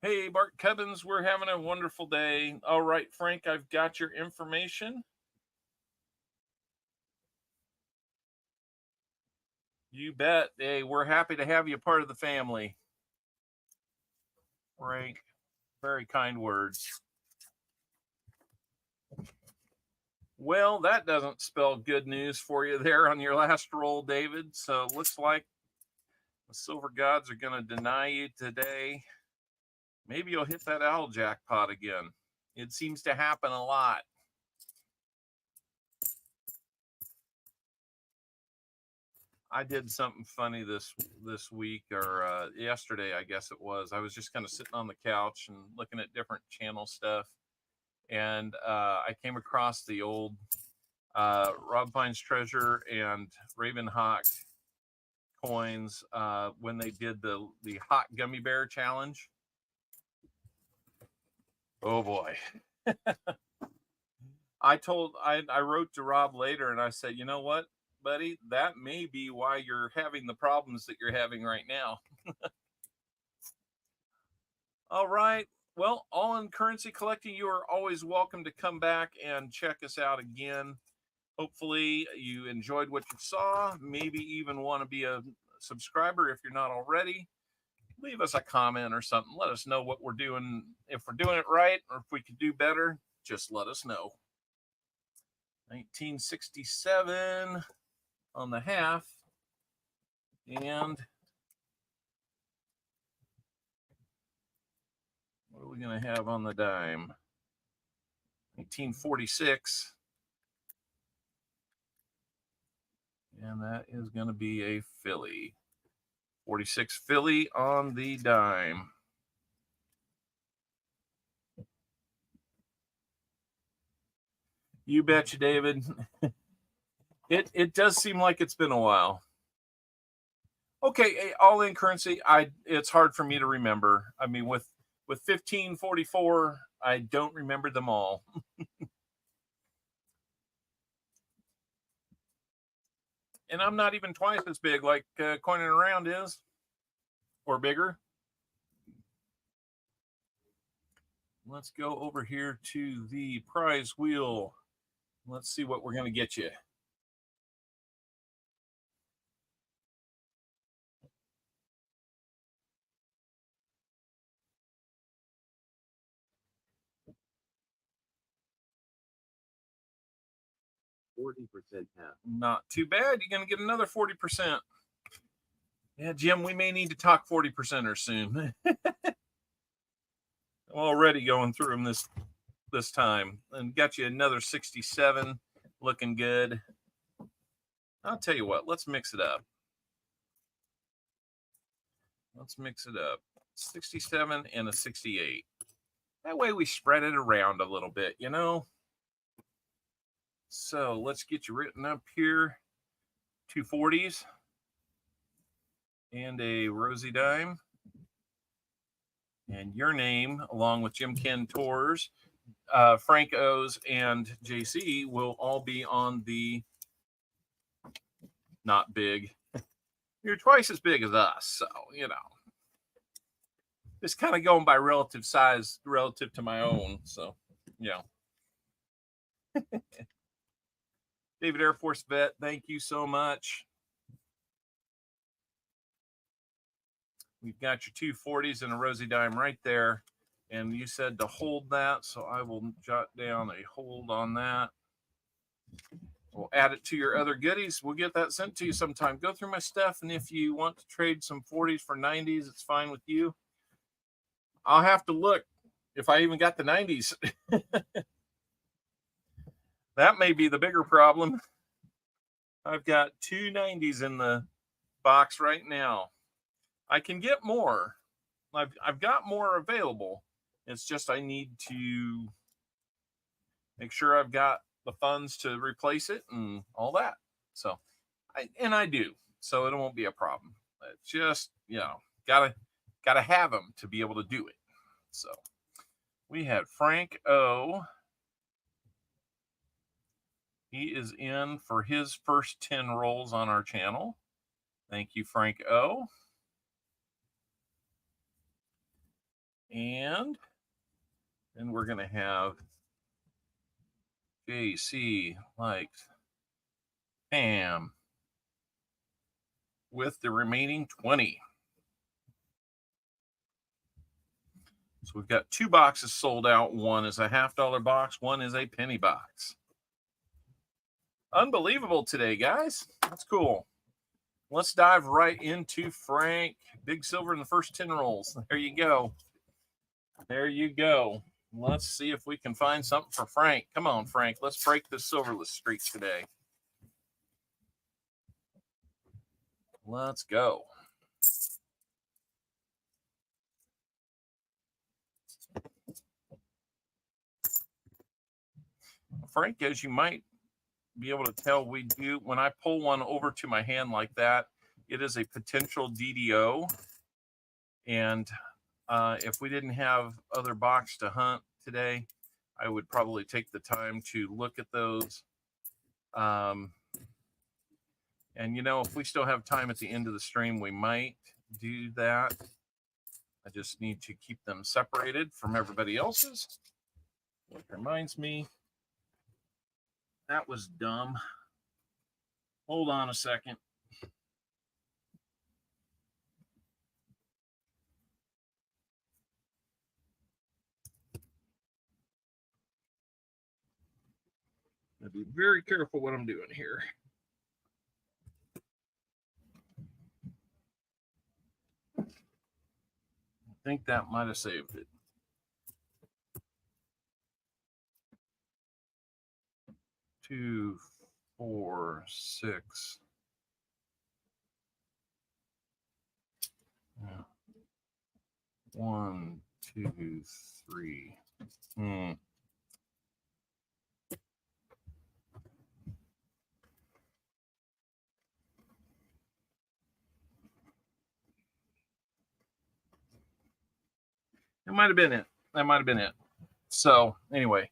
Hey, Bart Cubbins, we're having a wonderful day. All right, Frank, I've got your information. You bet. Hey, we're happy to have you part of the family. Frank, very kind words. Well, that doesn't spell good news for you there on your last roll, David. So it looks like the Silver Gods are going to deny you today. Maybe you'll hit that owl jackpot again. It seems to happen a lot. I did something funny this week, or yesterday, I guess it was. I was just kind of sitting on the couch and looking at different channel stuff. And I came across the old Rob Fine's Treasure and Ravenhawk coins when they did the hot gummy bear challenge. Oh boy. I wrote to Rob later and I said, you know what, buddy, that may be why you're having the problems that you're having right now. All right. Well, All In Currency Collecting, you are always welcome to come back and check us out again. Hopefully you enjoyed what you saw, maybe even want to be a subscriber if you're not already. Leave us a comment or something. Let us know what we're doing. If we're doing it right or if we could do better, just let us know. 1967 on the half. And what are we going to have on the dime? 1946. And that is going to be a Philly. 46 Philly on the dime. You betcha, David. It does seem like it's been a while. Okay, All In Currency. It's hard for me to remember. I mean, with 1544, I don't remember them all. And I'm not even twice as big like Coining Around is, or bigger. Let's go over here to the prize wheel. Let's see what we're going to get you. $40 half. Not too bad. You're going to get another 40%. Yeah, Jim, we may need to talk 40%er soon. I'm already going through them this time. And got you another 67. Looking good. I'll tell you what. Let's mix it up. Let's mix it up. 67 and a 68. That way we spread it around a little bit, you know? So let's get you written up here. 240s and a rosy dime. And your name, along with Jim Ken Tours, Frank O's, and JC will all be on the not big. You're twice as big as us, so, you know. Just kind of going by relative size relative to my own, so, yeah. David Air Force Vet, thank you so much. We've got your 240s and a rosy dime right there. And you said to hold that, so I will jot down a hold on that. We'll add it to your other goodies. We'll get that sent to you sometime. Go through my stuff, and if you want to trade some 40s for 90s, it's fine with you. I'll have to look if I even got the 90s. That may be the bigger problem. I've got 2 90s in the box right now. I can get more. I've got more available. It's just I need to make sure I've got the funds to replace it and all that. So, I do. So it won't be a problem. It's just, you know, gotta have them to be able to do it. So we had Frank O. He is in for his first 10 rolls on our channel. Thank you, Frank O. And then we're going to have JC likes Pam with the remaining 20. So we've got 2 boxes sold out. One is a $50 box. One is a penny box. Unbelievable today, guys. That's cool. Let's dive right into Frank. Big silver in the first 10 rolls. There you go. There you go. Let's see if we can find something for Frank. Come on, Frank. Let's break this silverless streak today. Let's go. Frank, as you might be able to tell, we do, when I pull one over to my hand like that, it is a potential DDO. And if we didn't have other bucks to hunt today, I would probably take the time to look at those. And, you know, if we still have time at the end of the stream, we might do that. I just need to keep them separated from everybody else's. Which reminds me, that was dumb. Hold on a second. I'll be very careful what I'm doing here. I think that might have saved it. 2, 4, 6. Yeah. 1, 2, 3. It might have been it. That might have been it. So anyway,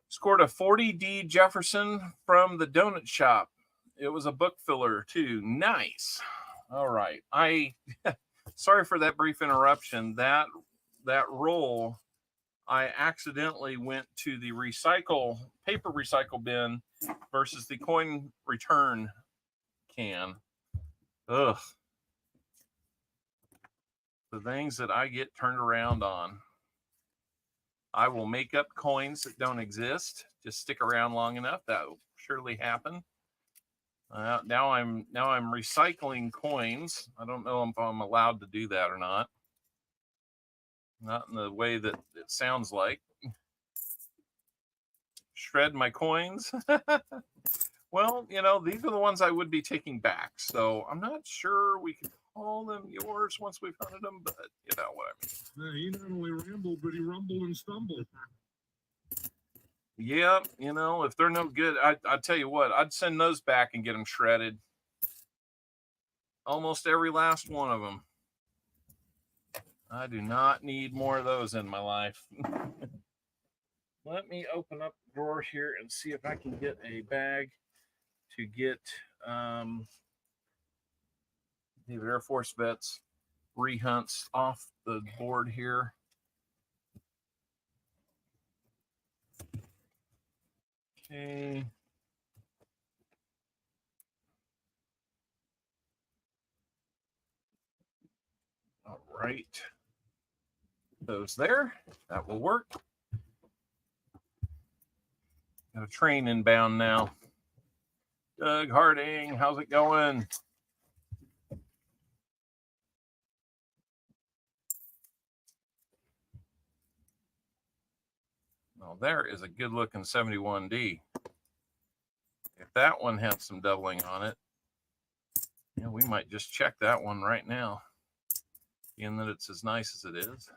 scored a 40D Jefferson from the donut shop. It was a book filler too. Nice. All right. Sorry for that brief interruption. That roll, I accidentally went to the paper recycle bin versus the coin return can. Ugh. The things that I get turned around on. I will make up coins that don't exist. Just stick around long enough. That will surely happen. Now I'm recycling coins. I don't know if I'm allowed to do that or not. Not in the way that it sounds like. Shred my coins. Well, you know, these are the ones I would be taking back. So I'm not sure we can call them yours once we've hunted them, but you know what I mean. He not only rambled, but he rumbled and stumbled. Yeah, you know, if they're no good, I tell you what, I'd send those back and get them shredded. Almost every last one of them. I do not need more of those in my life. Let me open up the drawer here and see if I can get a bag to get the Air Force Vets rehunts off the board here. Okay. All right. Those there. That will work. Got a train inbound now. Doug Harding, how's it going? Well, there is a good looking 71D. If that one had some doubling on it, yeah, we might just check that one right now. Being that it's as nice as it is.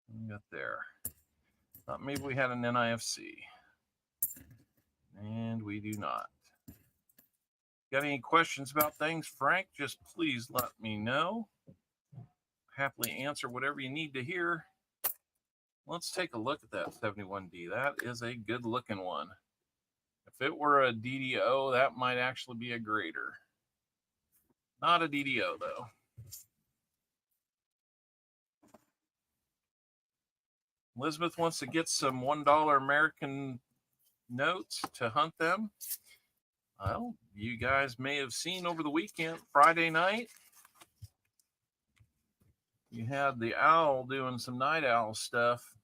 We got there. Thought maybe we had an NIFC. And we do not. Got any questions about things, Frank? Just please let me know. Happily answer whatever you need to hear. Let's take a look at that 71D. That is a good looking one. If it were a DDO, that might actually be a grader. Not a DDO though. Elizabeth wants to get some $1 American notes to hunt them. Well, you guys may have seen over the weekend, Friday night, you had the owl doing some night owl stuff,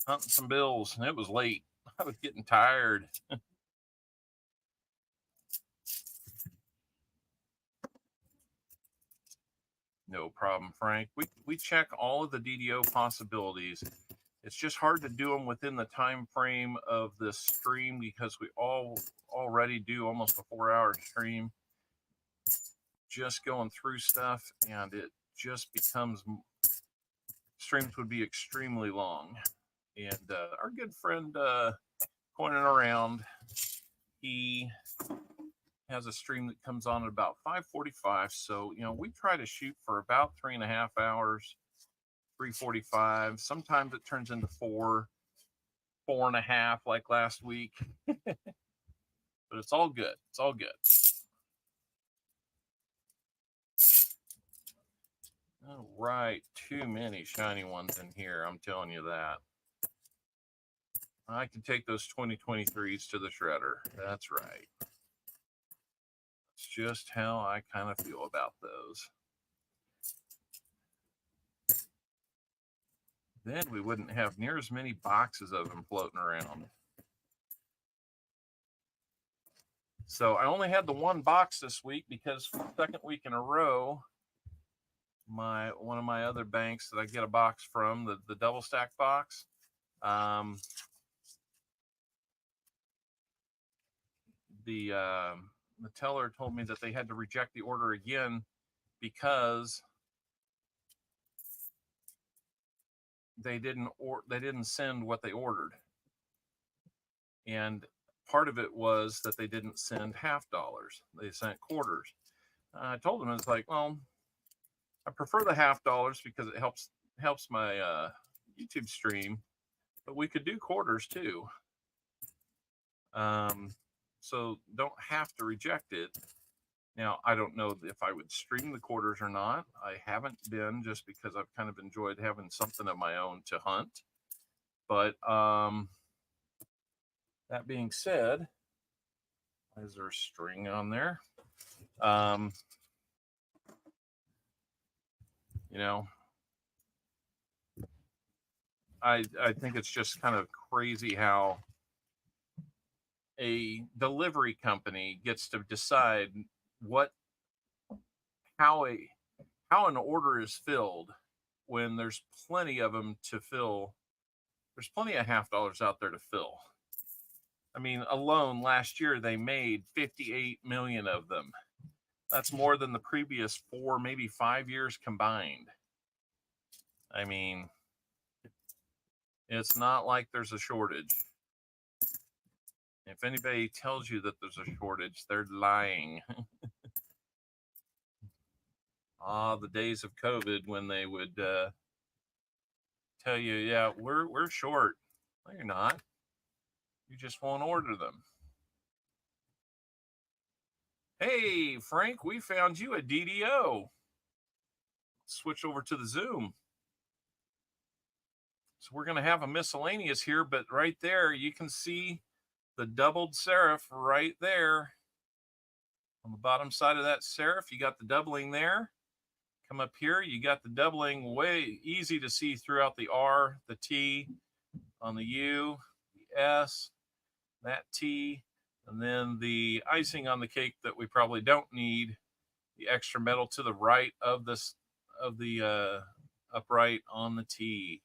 hunting some bills, and it was late. I was getting tired. No problem, Frank. We check all of the DDO possibilities. It's just hard to do them within the time frame of this stream because we already do almost a 4-hour stream just going through stuff, and it just becomes, streams would be extremely long. And our good friend coining around. He has a stream that comes on at about 5:45. So, you know, we try to shoot for about 3.5 hours, 3:45. Sometimes it turns into 4.5 like last week. But it's all good. It's all good. All right. Too many shiny ones in here. I'm telling you that. I can take those 2023s to the shredder. That's right. It's just how I kind of feel about those. Then we wouldn't have near as many boxes of them floating around. So I only had the one box this week because for the second week in a row, one of my other banks that I get a box from, the double stack box, the teller told me that they had to reject the order again because they didn't send what they ordered. And part of it was that they didn't send $half. They sent quarters. I told them, it's like, well, I prefer the $half because it helps my YouTube stream, but we could do quarters too. So don't have to reject it. Now, I don't know if I would stream the quarters or not. I haven't been, just because I've kind of enjoyed having something of my own to hunt. But that being said, is there a string on there? You know, I think it's just kind of crazy how a delivery company gets to decide how an order is filled when there's plenty of them to fill. There's plenty of $half out there to fill. I mean, alone last year they made 58 million of them. That's more than the previous 4, maybe 5 years combined. I mean, it's not like there's a shortage. If anybody tells you that there's a shortage, they're lying. The days of COVID when they would tell you, yeah, we're short. No, you're not. You just won't order them. Hey, Frank, we found you a DDO. Switch over to the Zoom. So we're going to have a miscellaneous here, but right there, you can see the doubled serif right there. On the bottom side of that serif, you got the doubling there. Come up here, you got the doubling way easy to see throughout the R, the T, on the U, the S, that T, and then the icing on the cake that we probably don't need, the extra metal to the right of the upright on the T.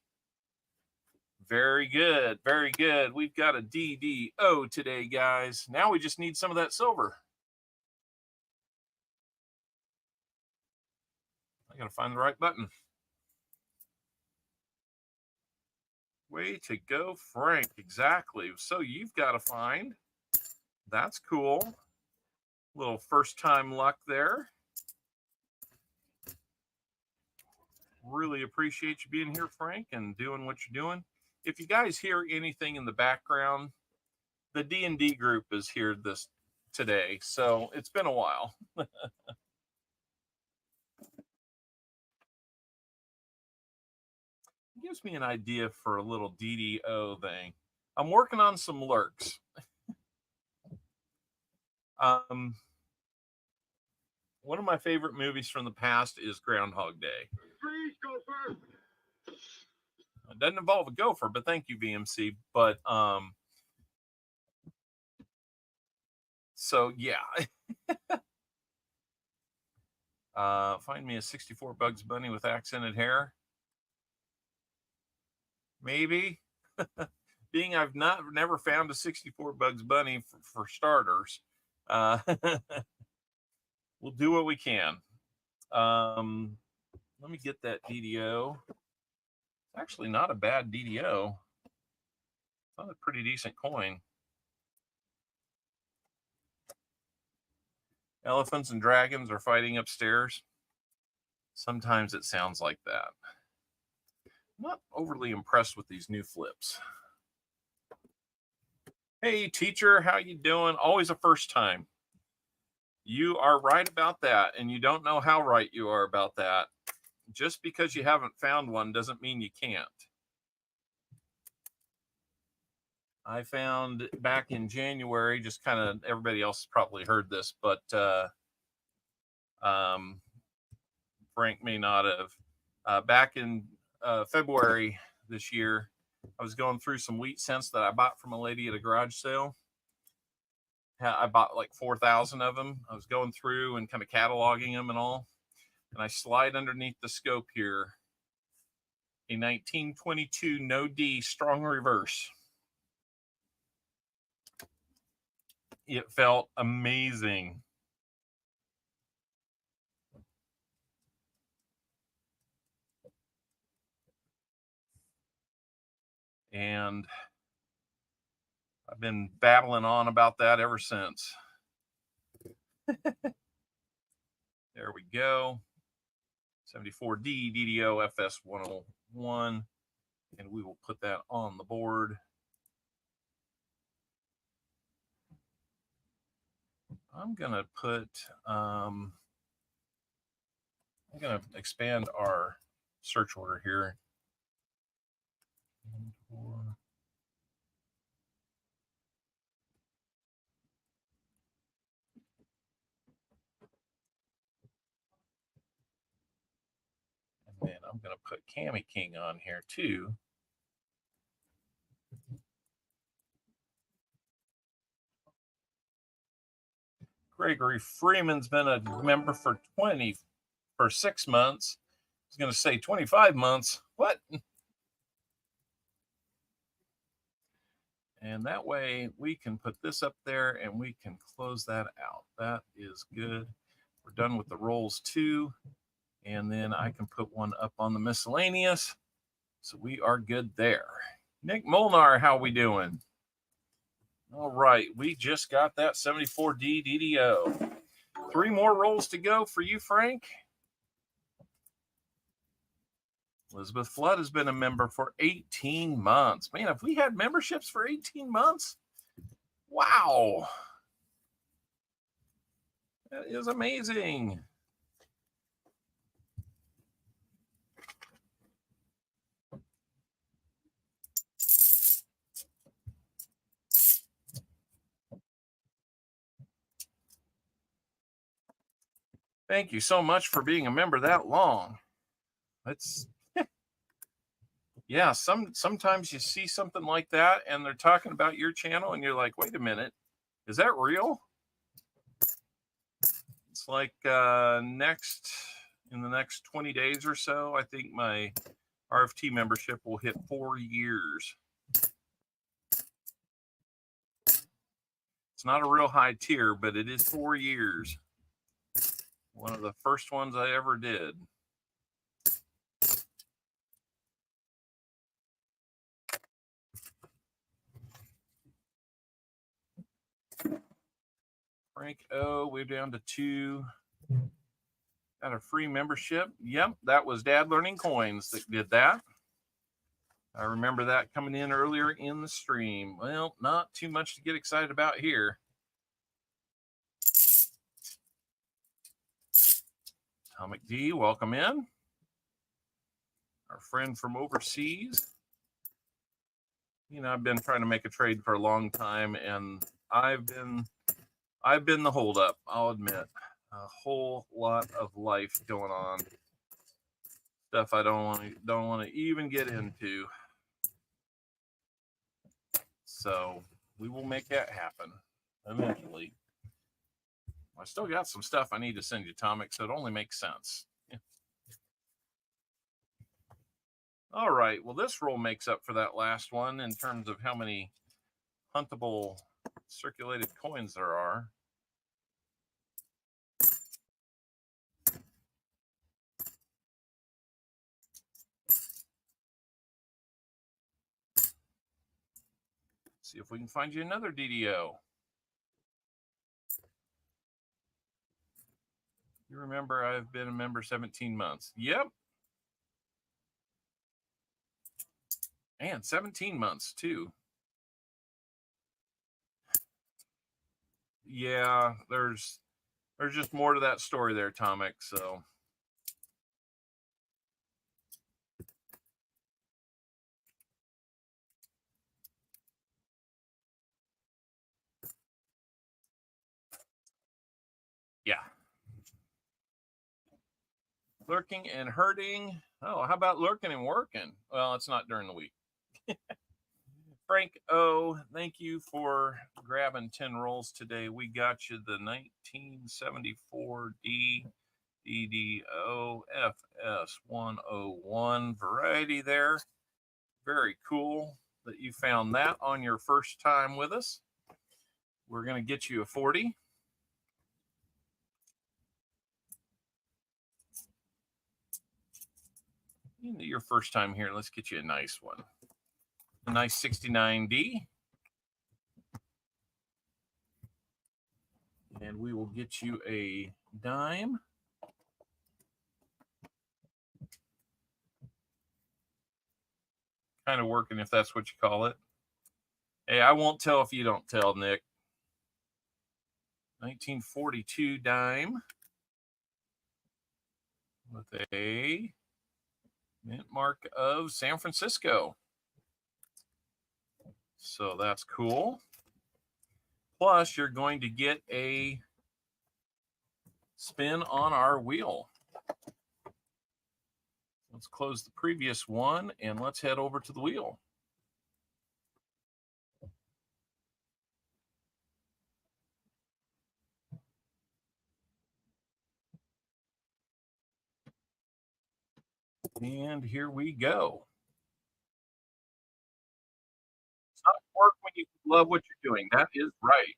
Very good, very good. We've got a DDO today, guys. Now we just need some of that silver. I gotta find the right button. Way to go, Frank. Exactly. So you've got to find. That's cool. Little first time luck there. Really appreciate you being here, Frank, and doing what you're doing. If you guys hear anything in the background, the D&D group is here today, so it's been a while. Gives me an idea for a little DDO thing. I'm working on some lurks. One of my favorite movies from the past is Groundhog Day. Freeze, gopher! It doesn't involve a gopher, but thank you, VMC. But so yeah. Find me a 64 Bugs Bunny with accented hair. Maybe. Being I've never found a 64 Bugs Bunny for starters. We'll do what we can. Let me get that DDO. It's actually not a bad DDO. It's not a pretty decent coin. Elephants and dragons are fighting upstairs. Sometimes it sounds like that. I'm not overly impressed with these new flips. Hey, teacher, how you doing? Always a first time. You are right about that, and you don't know how right you are about that. Just because you haven't found one doesn't mean you can't. I found back in January, just kind of, everybody else has probably heard this, but Frank may not have. Back in February this year, I was going through some wheat cents that I bought from a lady at a garage sale. I bought like 4,000 of them. I was going through and kind of cataloging them and all. And I slide underneath the scope here a 1922 no D strong reverse. It felt amazing. And I've been babbling on about that ever since. There we go. 74D DDO FS 101. And we will put that on the board. I'm going to put, I'm going to expand our search order here. And then I'm going to put Cami King on here too. Gregory Freeman's been a member for 6 months. I was going to say 25 months. What? And that way we can put this up there and we can close that out. That is good. We're done with the rolls too. And then I can put one up on the miscellaneous. So we are good there. Nick Molnar, how we doing? All right, we just got that 74D DDO. 3 more rolls to go for you, Frank. Elizabeth Flood has been a member for 18 months. Man, have we had memberships for 18 months? Wow. That is amazing. Thank you so much for being a member that long. It's yeah, sometimes you see something like that and they're talking about your channel and you're like, wait a minute, is that real? It's like in the next 20 days or so, I think my RFT membership will hit 4 years. It's not a real high tier, but it is 4 years. One of the first ones I ever did. Frank O, we're down to 2. Got a free membership. Yep, that was Dad Learning Coins that did that. I remember that coming in earlier in the stream. Well, not too much to get excited about here. Atomic D, welcome in. Our friend from overseas. You know, I've been trying to make a trade for a long time, and I've been the holdup, I'll admit. A whole lot of life going on. Stuff I don't want to even get into. So we will make that happen eventually. I still got some stuff I need to send you, Atomic, so it only makes sense. Yeah. All right. Well, this roll makes up for that last one in terms of how many huntable circulated coins there are. See if we can find you another DDO. You remember I've been a member 17 months. Yep. And 17 months too. Yeah, there's just more to that story there, Tomic. So yeah. Lurking and hurting. Oh, how about lurking and working? Well, it's not during the week. Frank O, thank you for grabbing 10 rolls today. We got you the 1974 DDO FS101 variety there. Very cool that you found that on your first time with us. We're going to get you a 40. Your first time here, let's get you a nice one. A nice 69D. And we will get you a dime. Kind of working, if that's what you call it. Hey, I won't tell if you don't tell, Nick. 1942 dime with a mint mark of San Francisco. So that's cool. Plus, you're going to get a spin on our wheel. Let's close the previous one and let's head over to the wheel. And here we go. It's not work when you love what you're doing. That is right.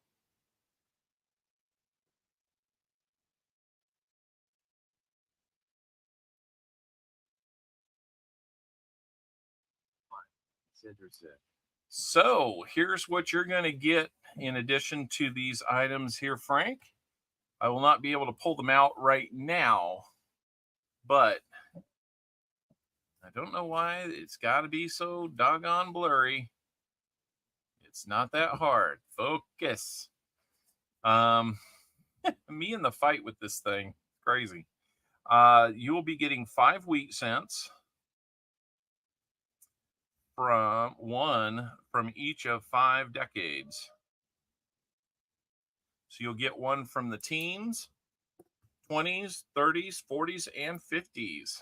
So here's what you're going to get in addition to these items here, Frank. I will not be able to pull them out right now, but I don't know why it's got to be so doggone blurry. It's not that hard. Focus. Me in the fight with this thing. Crazy. You will be getting 5 wheat cents from each of 5 decades. So you'll get one from the teens, 20s, 30s, 40s, and 50s.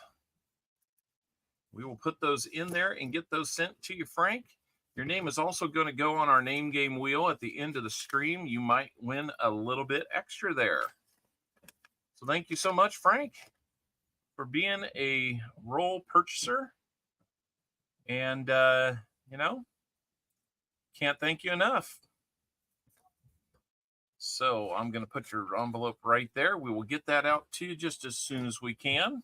We will put those in there and get those sent to you, Frank. Your name is also going to go on our name game wheel at the end of the stream. You might win a little bit extra there. So thank you so much, Frank, for being a roll purchaser. And, can't thank you enough. So I'm going to put your envelope right there. We will get that out to you just as soon as we can.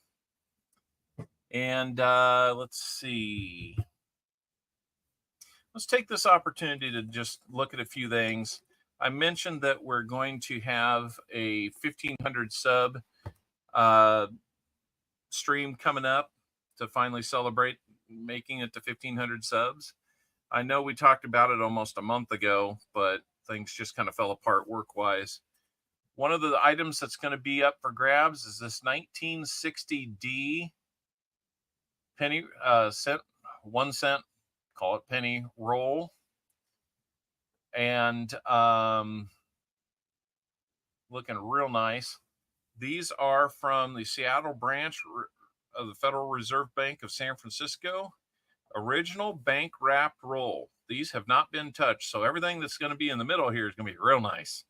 And let's see. Let's take this opportunity to just look at a few things. I mentioned that we're going to have a 1,500 sub stream coming up to finally celebrate making it to 1,500 subs. I know we talked about it almost a month ago, but things just kind of fell apart work-wise. One of the items that's going to be up for grabs is this 1960D penny cent, 1 cent, call it penny roll. And looking real nice. These are from the Seattle branch of the Federal Reserve Bank of San Francisco. Original bank wrapped roll. These have not been touched. So everything that's going to be in the middle here is going to be real nice.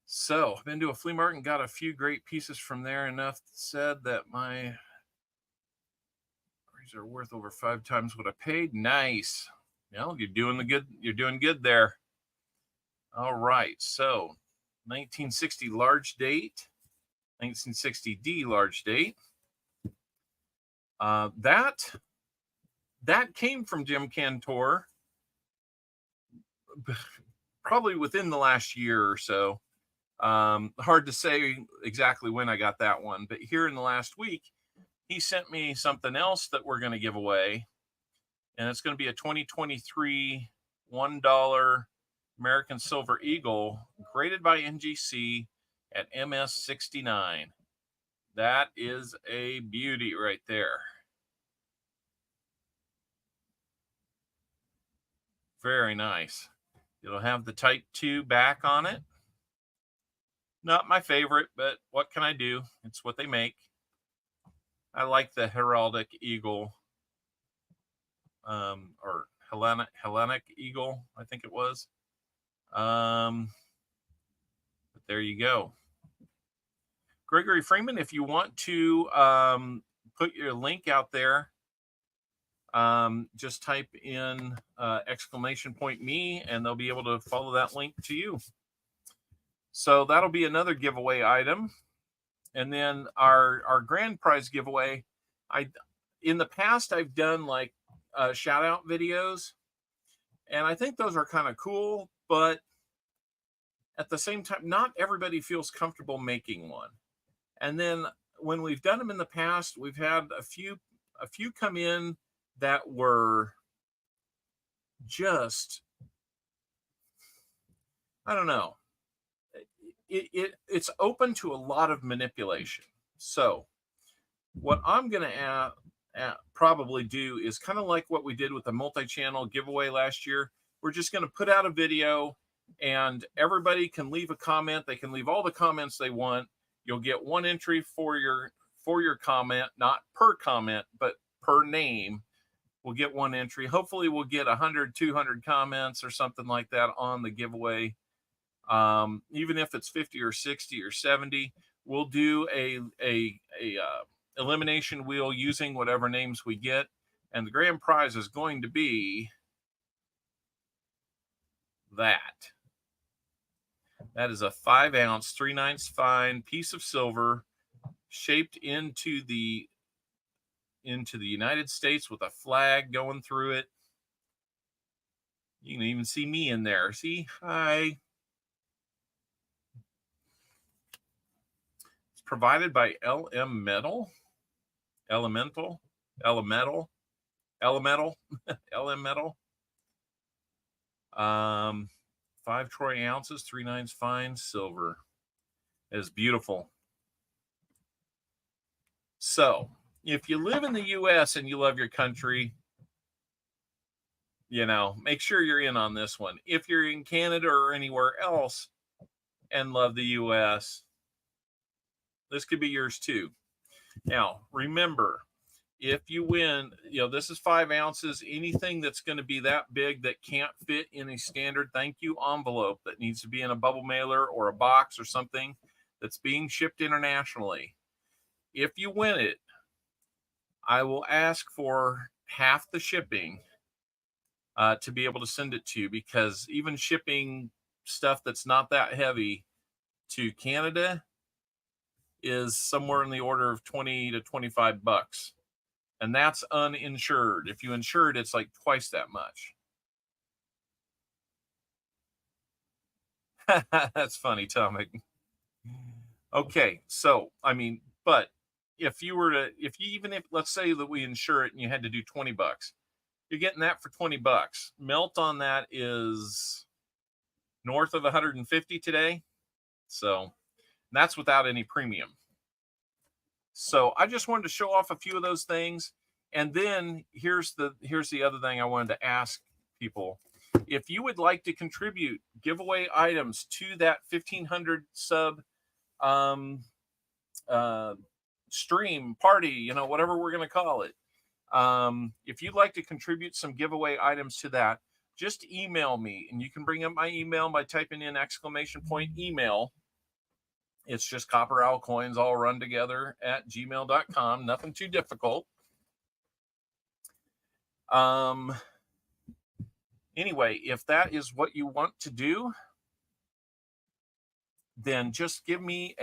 So I've been to a flea market and got a few great pieces from there. Enough said that my are worth over 5 times what I paid. Nice. Well, you're doing good there. All right. So 1960 large date, 1960D large date. That came from Jim Cantor probably within the last year or so. Hard to say exactly when I got that one, but here in the last week, he sent me something else that we're going to give away. And it's going to be a 2023 $1 American Silver Eagle graded by NGC at MS69. That is a beauty right there. Very nice. It'll have the Type 2 back on it. Not my favorite, but what can I do? It's what they make. I like the heraldic eagle, or Hellenic eagle, I think it was. But there you go. Gregory Freeman, if you want to put your link out there, just type in !me, and they'll be able to follow that link to you. So that'll be another giveaway item. And then our grand prize giveaway, in the past I've done like shout out videos, and I think those are kind of cool, but at the same time, not everybody feels comfortable making one. And then when we've done them in the past, we've had a few come in that were just, I don't know. It's open to a lot of manipulation. So what I'm going to probably do is kind of like what we did with the multi-channel giveaway last year. We're just going to put out a video, and everybody can leave a comment. They can leave all the comments they want. You'll get one entry for your comment, not per comment, but per name. We'll get one entry. Hopefully we'll get 100, 200 comments or something like that on the giveaway. Even if it's 50 or 60 or 70, we'll do a elimination wheel using whatever names we get, and the grand prize is going to be that. That is a 5-ounce 3/9 fine piece of silver shaped into the United States with a flag going through it. You can even see me in there. See? Hi. It's provided by LM Metal. Elemental. 5 troy ounces, 3/9 fine silver. It is beautiful. So if you live in the US and you love your country, make sure you're in on this one. If you're in Canada or anywhere else and love the US, this could be yours too. Now, remember, if you win, this is 5 ounces. Anything that's going to be that big that can't fit in a standard thank you envelope that needs to be in a bubble mailer or a box or something that's being shipped internationally, if you win it, I will ask for half the shipping to be able to send it to you, because even shipping stuff that's not that heavy to Canada is somewhere in the order of $20 to $25. And that's uninsured. If you insure it, it's like twice that much. That's funny, Tomic. Okay, so but if let's say that we insure it and you had to do $20, you're getting that for $20. Melt on that is north of 150 today. So that's without any premium. So I just wanted to show off a few of those things. And then here's the other thing I wanted to ask people. If you would like to contribute giveaway items to that 1,500 sub stream party, whatever we're going to call it. If you'd like to contribute some giveaway items to that, just email me, and you can bring up my email by typing in !email. It's just CopperOwlCoins all run together at gmail.com. Nothing too difficult. Anyway, if that is what you want to do, then just give me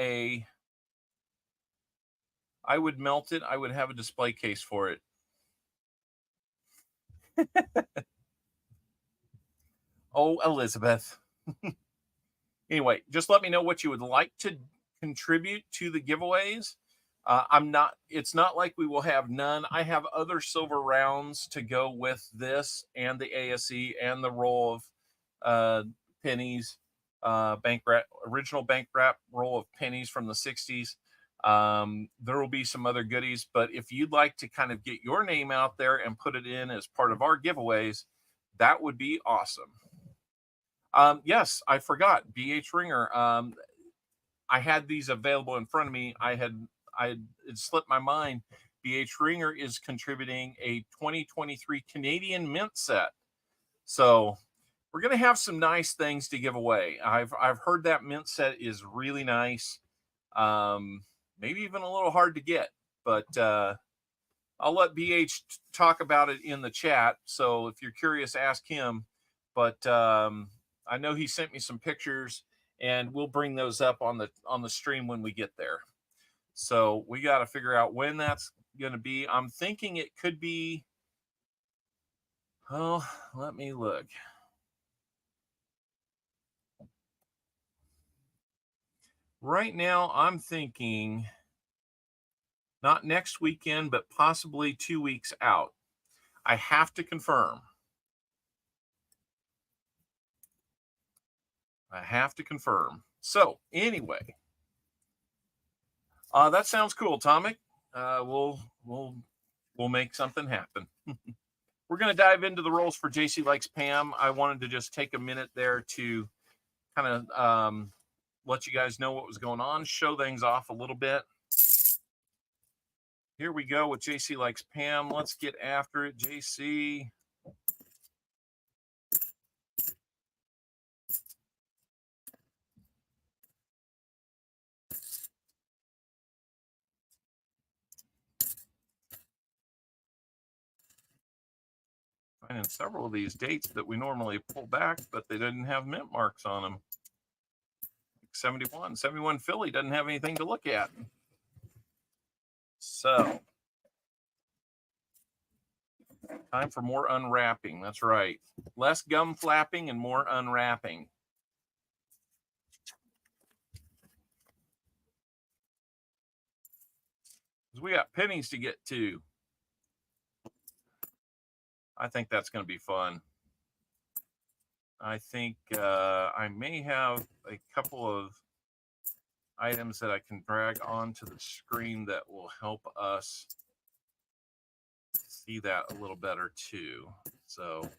I would melt it. I would have a display case for it. Oh, Elizabeth. Anyway, just let me know what you would like to contribute to the giveaways. It's not like we will have none. I have other silver rounds to go with this and the ASE and the roll of pennies, original bank wrap roll of pennies from the 60s. There will be some other goodies, but if you'd like to kind of get your name out there and put it in as part of our giveaways, that would be awesome. Yes, I forgot BH Ringer. I had these available in front of me. It slipped my mind. BH Ringer is contributing a 2023 Canadian Mint set. So we're going to have some nice things to give away. I've heard that mint set is really nice. Maybe even a little hard to get, but I'll let BH talk about it in the chat. So if you're curious, ask him. But I know he sent me some pictures, and we'll bring those up on the stream when we get there. So we got to figure out when that's going to be. I'm thinking it could be. Oh, let me look. Right now, I'm thinking not next weekend, but possibly 2 weeks out. I have to confirm. So anyway, that sounds cool, Tomic. We'll make something happen. We're going to dive into the rolls for JC Likes Pam. I wanted to just take a minute there to kind of let you guys know what was going on, show things off a little bit. Here we go with JC Likes Pam. Let's get after it, JC. Finding several of these dates that we normally pull back, but they didn't have mint marks on them. 71 Philly doesn't have anything to look at. So time for more unwrapping. That's right. Less gum flapping and more unwrapping. Because we got pennies to get to. I think that's going to be fun. I think I may have a couple of items that I can drag onto the screen that will help us see that a little better too. So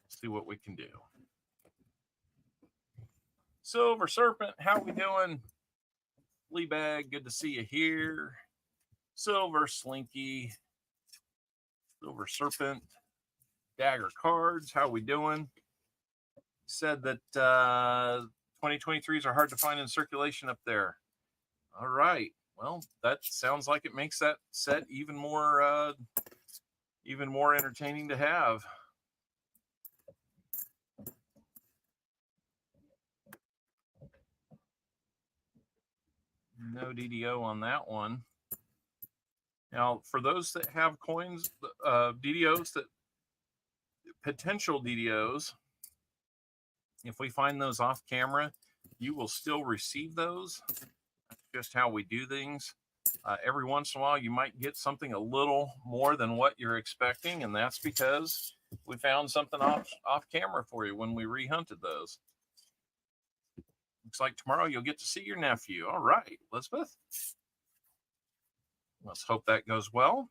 see what we can do. Silver Serpent, how we doing? Fleabag, good to see you here. Silver Slinky, Silver Serpent, Dagger Cards, how we doing? Said that 2023s are hard to find in circulation up there. All right. Well, that sounds like it makes that set even more entertaining to have. No DDO on that one. Now, for those that have coins, DDOs, that potential DDOs, if we find those off camera, you will still receive those. That's just how we do things. Every once in a while, you might get something a little more than what you're expecting, and that's because we found something off camera for you when we rehunted those. Looks like tomorrow you'll get to see your nephew. All right, Elizabeth. Let's hope that goes well.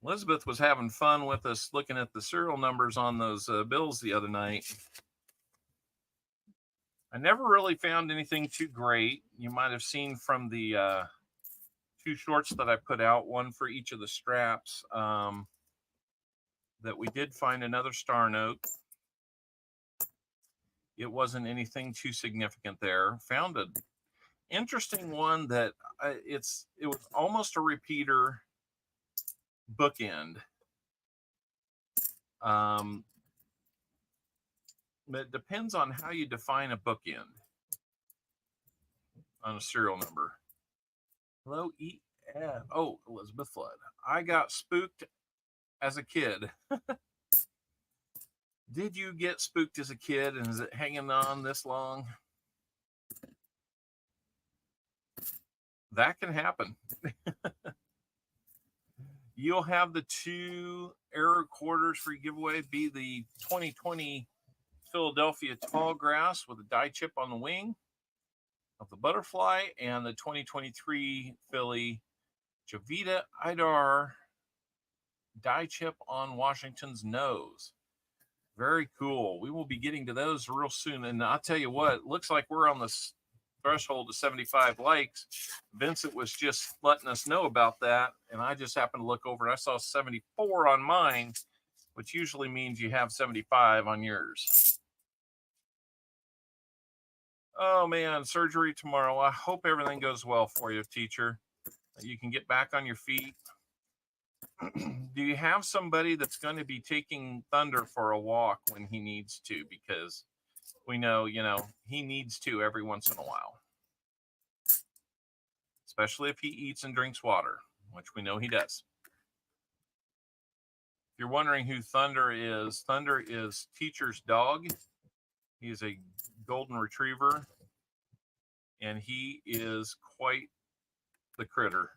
Elizabeth was having fun with us looking at the serial numbers on those bills the other night. I never really found anything too great. You might have seen from the two shorts that I put out, one for each of the straps, that we did find another star note. It wasn't anything too significant there. Found an interesting one that it was almost a repeater bookend. But it depends on how you define a bookend on a serial number. Hello, EF. Oh, Elizabeth Flood. I got spooked as a kid. Did you get spooked as a kid, and is it hanging on this long? That can happen. You'll have the 2 error quarters for your giveaway be the 2020 Philadelphia tall grass with a die chip on the wing of the butterfly, and the 2023 Philly Jovita Idar die chip on Washington's nose. Very cool. We will be getting to those real soon. And I'll tell you what, it looks like we're on the threshold of 75 likes. Vincent was just letting us know about that. And I just happened to look over and I saw 74 on mine, which usually means you have 75 on yours. Oh man, surgery tomorrow. I hope everything goes well for you, teacher. You can get back on your feet. Do you have somebody that's going to be taking Thunder for a walk when he needs to? Because we know, he needs to every once in a while. Especially if he eats and drinks water, which we know he does. If you're wondering who Thunder is teacher's dog. He's a golden retriever, and he is quite the critter.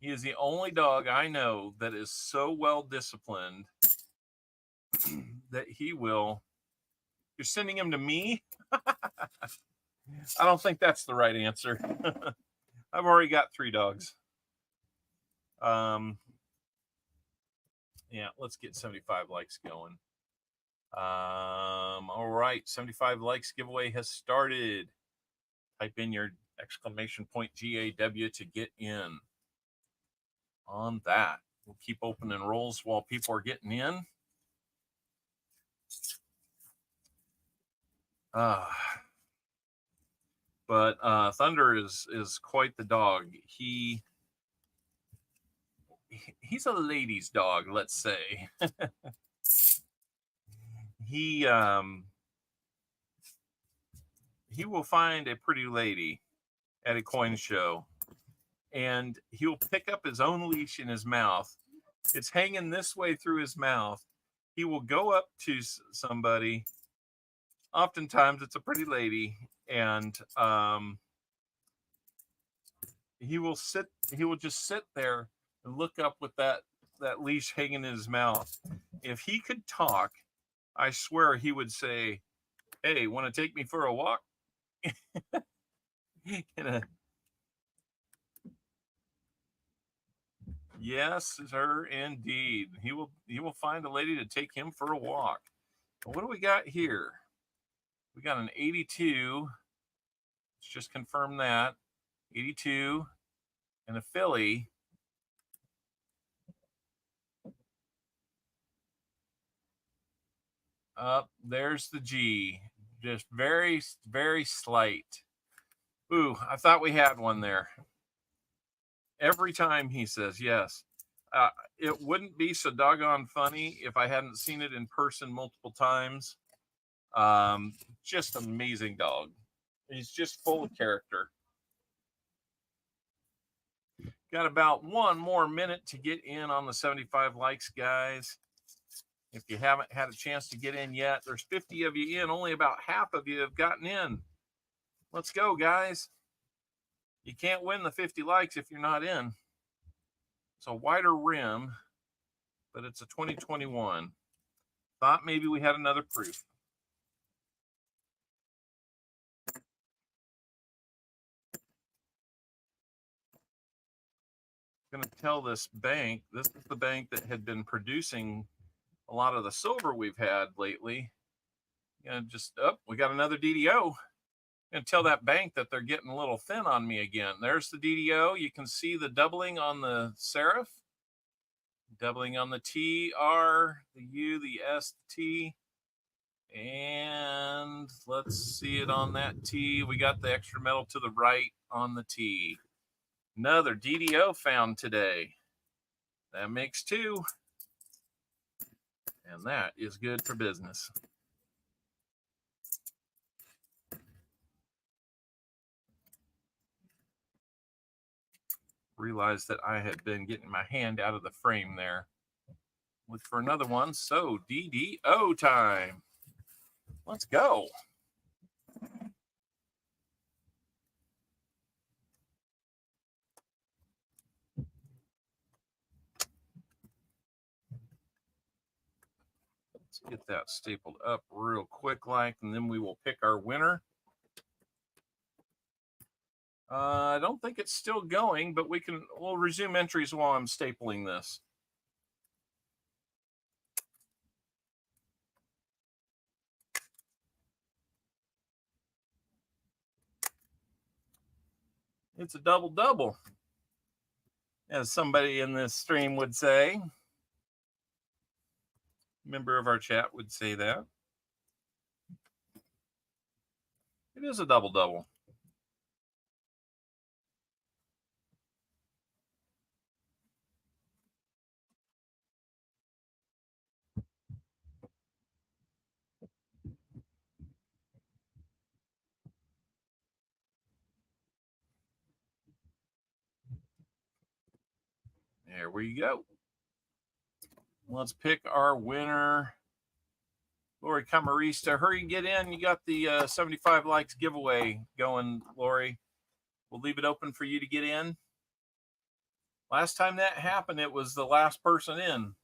He is the only dog I know that is so well disciplined that he will. You're sending him to me? I don't think that's the right answer. I've already got 3 dogs. Yeah, let's get 75 likes going. All right, 75 likes giveaway has started. Type in your exclamation point GAW to get in on that. We'll keep opening rolls while people are getting in. But Thunder is quite the dog. He's a lady's dog, let's say. He will find a pretty lady at a coin show, and he'll pick up his own leash in his mouth. It's hanging this way through his mouth. He will go up to somebody. Oftentimes it's a pretty lady, and he will just sit there and look up with that leash hanging in his mouth. If he could talk, I swear he would say, "Hey, want to take me for a walk?" Yes, sir, indeed. He will find a lady to take him for a walk. But what do we got here? We got an 82. Let's just confirm that. 82 and a Philly. There's the G. Just very, very slight. Ooh, I thought we had one there. Every time he says yes. It wouldn't be so doggone funny if I hadn't seen it in person multiple times. Just amazing dog. He's just full of character. Got about 1 more minute to get in on the 75 likes, guys. If you haven't had a chance to get in yet, there's 50 of you in. Only about half of you have gotten in. Let's go, guys. You can't win the 50 likes if you're not in. It's a wider rim, but it's a 2021. Thought maybe we had another proof. Going to tell this bank, this is the bank that had been producing a lot of the silver we've had lately. We got another DDO. Going to tell that bank that they're getting a little thin on me again. There's the DDO. You can see the doubling on the serif, doubling on the T, R, the U, the S, the T. And let's see it on that T. We got the extra metal to the right on the T. Another DDO found today. That makes 2. And that is good for business. Realized that I had been getting my hand out of the frame there. with for another one. So DDO time. Let's go. Let's get that stapled up real quick like, and then we will pick our winner. I don't think it's still going, but we'll resume entries while I'm stapling this. It's a double-double, as somebody in this stream would say. Member of our chat would say that. It is a double-double. There we go. Let's pick our winner. Lori Camarista, hurry and get in. You got the 75 likes giveaway going, Lori. We'll leave it open for you to get in. Last time that happened, it was the last person in.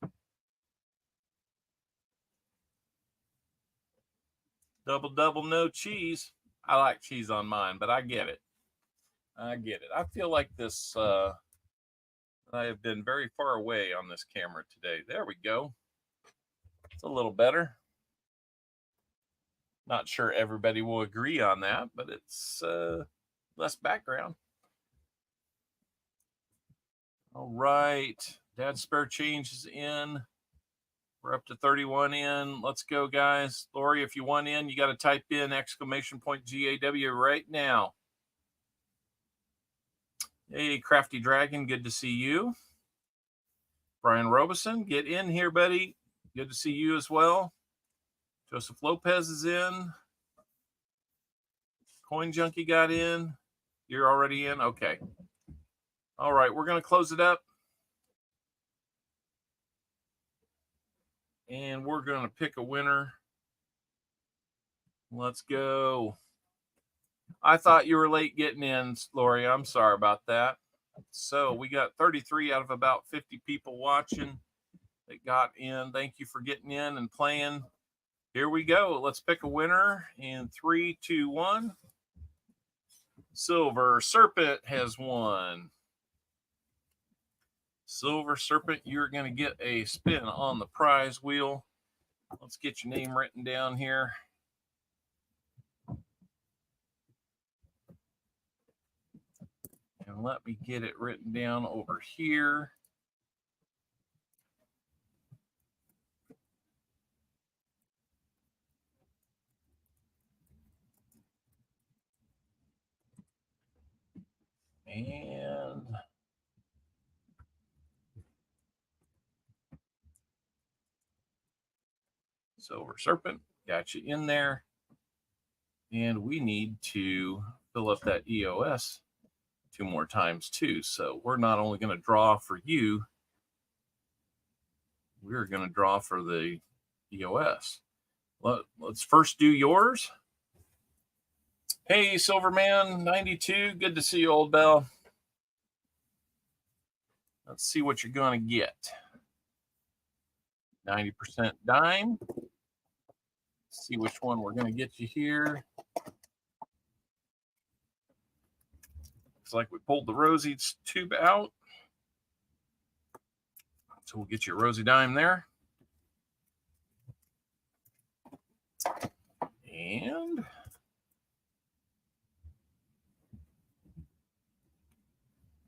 Double-double, no cheese. I like cheese on mine, but I get it. I get it. I feel like this, I have been very far away on this camera today. There we go. It's a little better. Not sure everybody will agree on that, but it's less background. All right. Dad's Spare Change is in. We're up to 31 in. Let's go, guys. Lori, if you want in, you got to type in !GAW right now. Hey, Crafty Dragon, good to see you. Brian Robeson, get in here, buddy. Good to see you as well. Joseph Lopez is in. Coin Junkie got in. You're already in? Okay. All right, we're going to close it up. And we're going to pick a winner. Let's go. I thought you were late getting in, Lori. I'm sorry about that. So we got 33 out of about 50 people watching that got in. Thank you for getting in and playing. Here we go. Let's pick a winner in 3, 2, 1. Silver Serpent has won. Silver Serpent, you're going to get a spin on the prize wheel. Let's get your name written down here. And let me get it written down over here. And Silver Serpent, got you in there. And we need to fill up that EOS 2 more times too. So we're not only going to draw for you, we're going to draw for the EOS. Let's first do yours. Hey, Silverman 92, good to see you, old Bell. Let's see what you're going to get. 90% dime. Let's see which one we're going to get you here. Looks like we pulled the Rosie tube out. So we'll get you a Rosie dime there. And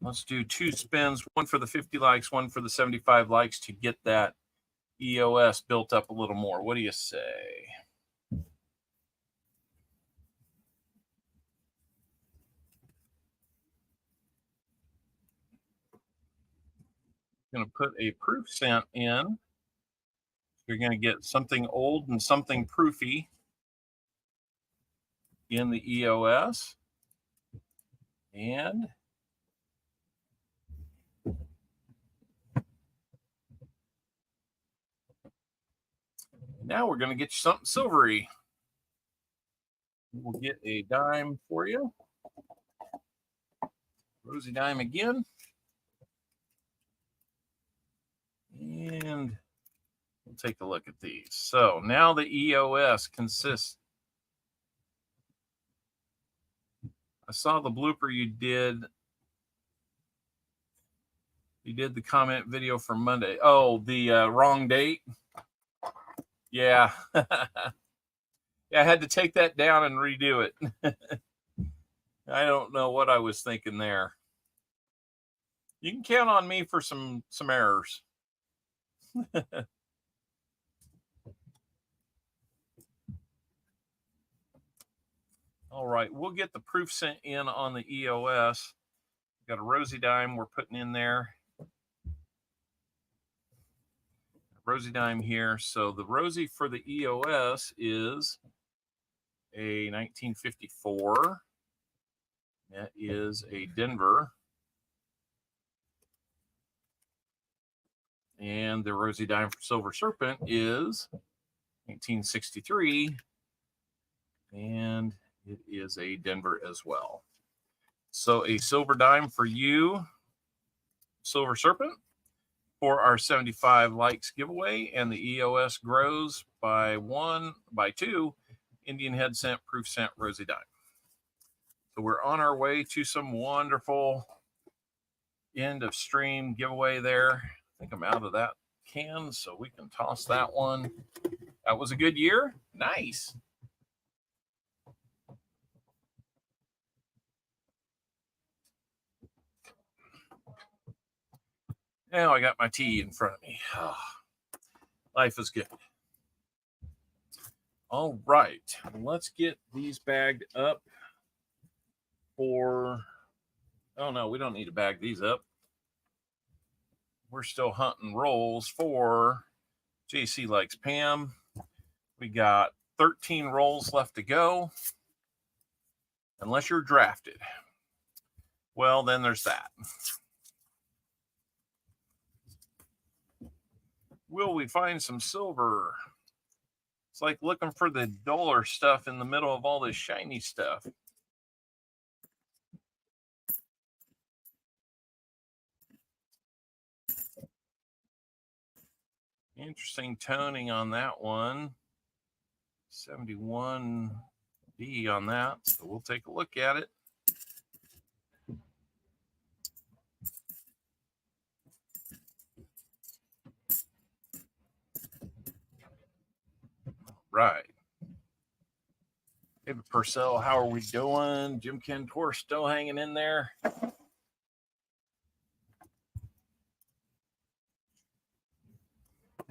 let's do 2 spins, one for the 50 likes, one for the 75 likes to get that EOS built up a little more. What do you say? I'm going to put a proof cent in. You're going to get something old and something proofy in the EOS. And Now we're going to get you something silvery. We'll get a dime for you. Rosy dime again. And we'll take a look at these. So now the EOS consists. I saw the blooper you did. You did the comment video for Monday. Oh, the wrong date. Yeah. Yeah, I had to take that down and redo it. I don't know what I was thinking there. You can count on me for some errors. All right, we'll get the proof sent in on the EOS. Got a rosy dime we're putting in there. Rosy dime here. So the rosy for the EOS is a 1954. That is a Denver. And the rosy dime for Silver Serpent is 1963. And it is a Denver as well. So a silver dime for you, Silver Serpent, for our 75 likes giveaway. And the EOS grows by 2 Indian head cent, proof cent, rosy dime. So we're on our way to some wonderful end of stream giveaway there. I think I'm out of that can, so we can toss that one. That was a good year. Nice. Now I got my tea in front of me. Oh, life is good. All right, let's get these bagged up for, oh no, we don't need to bag these up. We're still hunting rolls for JC Likes Pam. We got 13 rolls left to go. Unless you're drafted. Well, then there's that. Will we find some silver? It's like looking for the duller stuff in the middle of all this shiny stuff. Interesting toning on that one. 71D on that. So we'll take a look at it. Right. David Purcell, how are we doing? Jim Cantor still hanging in there. I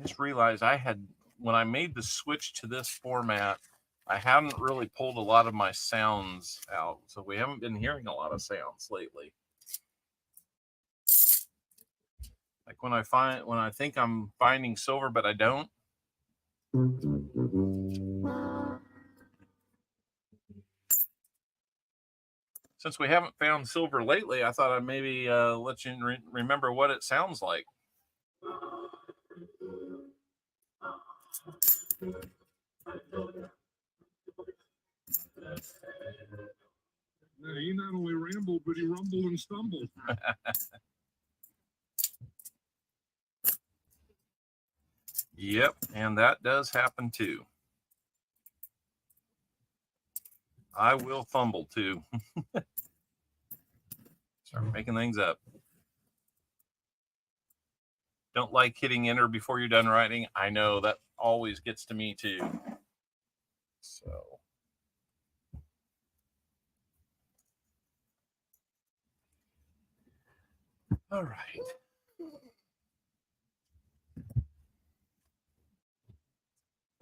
just realized when I made the switch to this format, I hadn't really pulled a lot of my sounds out. So we haven't been hearing a lot of sounds lately. Like when I think I'm finding silver, but I don't. Since we haven't found silver lately, I thought I'd maybe let you remember what it sounds like. Yeah, he not only rambled, but he rumbled and stumbled. Yep, and that does happen too. I will fumble too. Start making things up. Don't like hitting enter before you're done writing. I know that always gets to me too. So. All right.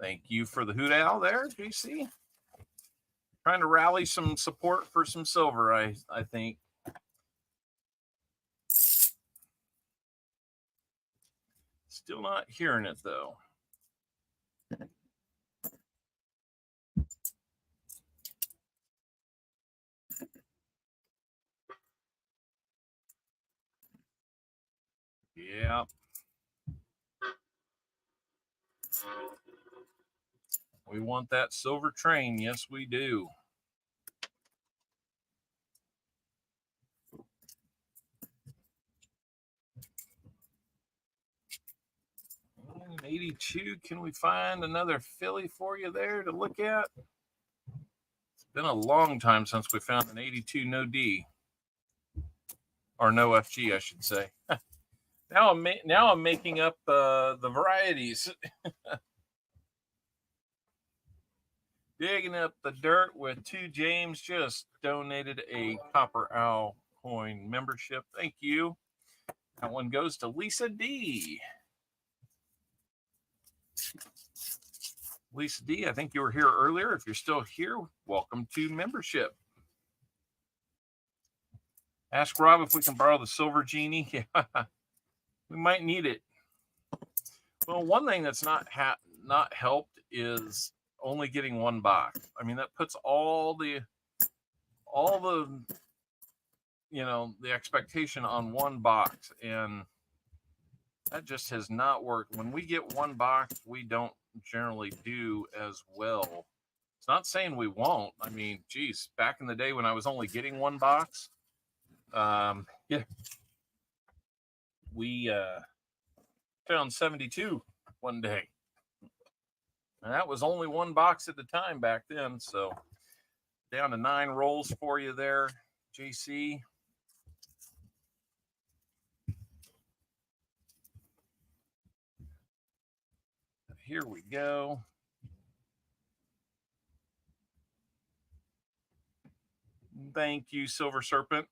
Thank you for the hoot owl there, JC. Trying to rally some support for some silver, I think. Still not hearing it though. Yeah. We want that silver train. Yes, we do. And 82, can we find another Philly for you there to look at? It's been a long time since we found an 82 no D. Or no FG, I should say. Now I'm making up the varieties. Digging up the dirt with 2 James just donated a Copper Owl coin membership. Thank you. That one goes to Lisa D. Lisa D, I think you were here earlier. If you're still here, welcome to membership. Ask Rob if we can borrow the silver genie. Yeah, we might need it. Well, one thing that's not helped is only getting 1 box. I mean, that puts all the the expectation on 1 box, and that just has not worked. When we get 1 box, we don't generally do as well. It's not saying we won't. I mean, geez, back in the day when I was only getting 1 box, yeah, we found 72 one day, and that was only 1 box at the time back then. So down to 9 rolls for you there, JC. Here we go. Thank you, Silver Serpent,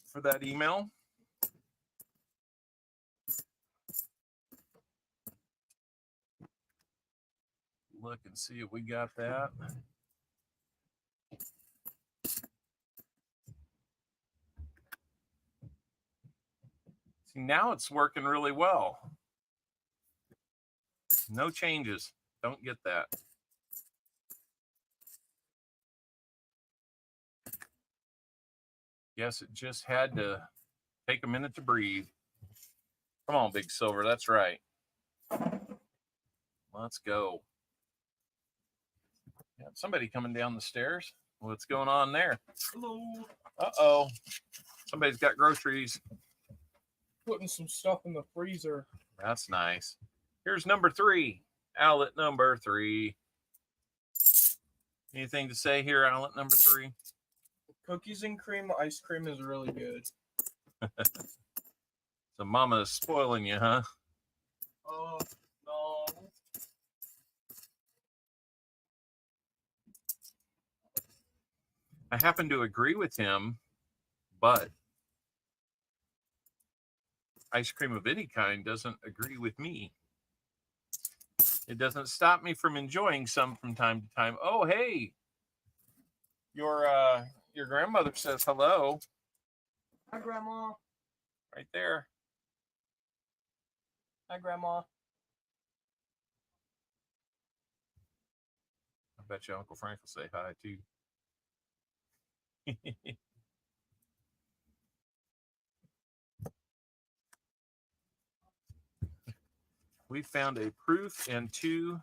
for that email. Look and see if we got that. See, now it's working really well. No changes. Don't get that. Yes, it just had to take a minute to breathe. Come on, Big Silver. That's right. Let's go. Got somebody coming down the stairs. What's going on there? Hello. Uh-oh. Somebody's got groceries. Putting some stuff in the freezer. That's nice. Here's number 3. Outlet number 3. Anything to say here, outlet number 3? Cookies and cream ice cream is really good. So mama is spoiling you, huh? Oh, no. I happen to agree with him, but ice cream of any kind doesn't agree with me. It doesn't stop me from enjoying some from time to time. Oh, hey, your grandmother says hello. Hi, Grandma. Right there. Hi, Grandma. I bet you Uncle Frank will say hi too. We found a proof and 2.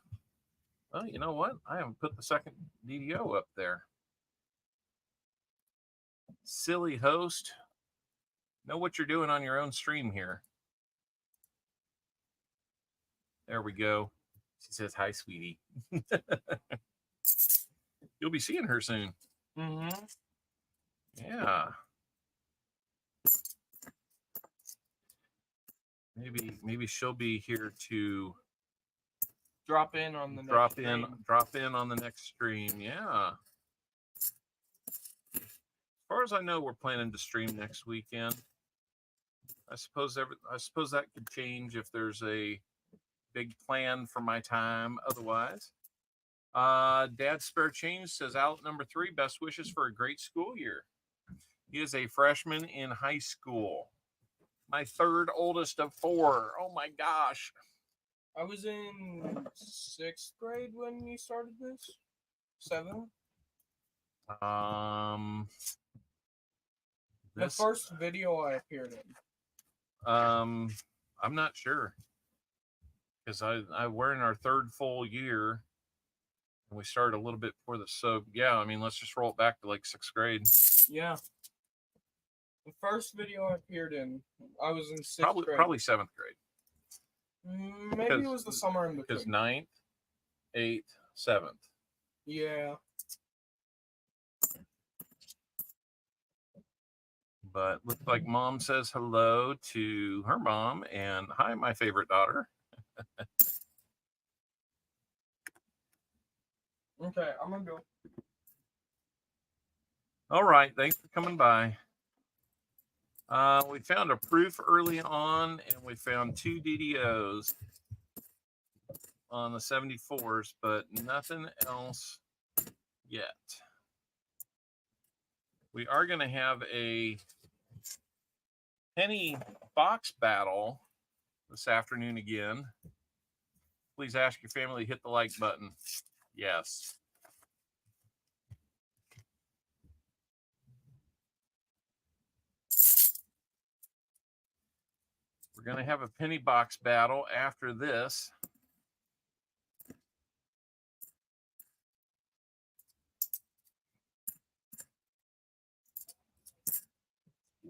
Well, you know what? I haven't put the second DDO up there. Silly host. Know what you're doing on your own stream here. There we go. She says, hi, sweetie. You'll be seeing her soon. Mm-hmm. Yeah. Maybe she'll be here to Drop in on the next drop stream. in on the next stream. Yeah. As far as I know, we're planning to stream next weekend. I suppose that could change if there's a big plan for my time. Otherwise, Dad's Spare Change says out number 3. Best wishes for a great school year. He is a freshman in high school. My 3rd oldest of 4. Oh my gosh. I was in 6th grade when you started this. 7th. The first video I appeared in. I'm not sure. because we're in our third full year, and we started a little bit before this. So yeah, I mean, let's just roll it back to like 6th grade. Yeah. The first video I appeared in, I was in 6th grade. Probably 7th grade. Maybe it was the summer in Because between. 9th, 8th, 7th. Yeah. But looks like Mom says hello to her mom, and hi, my favorite daughter. Okay, I'm gonna go. All right, thanks for coming by. We found a proof early on, and we found 2 DDOs on the 74s, but nothing else yet. We are going to have a penny box battle this afternoon again. Please ask your family to hit the like button. Yes. We're going to have a penny box battle after this.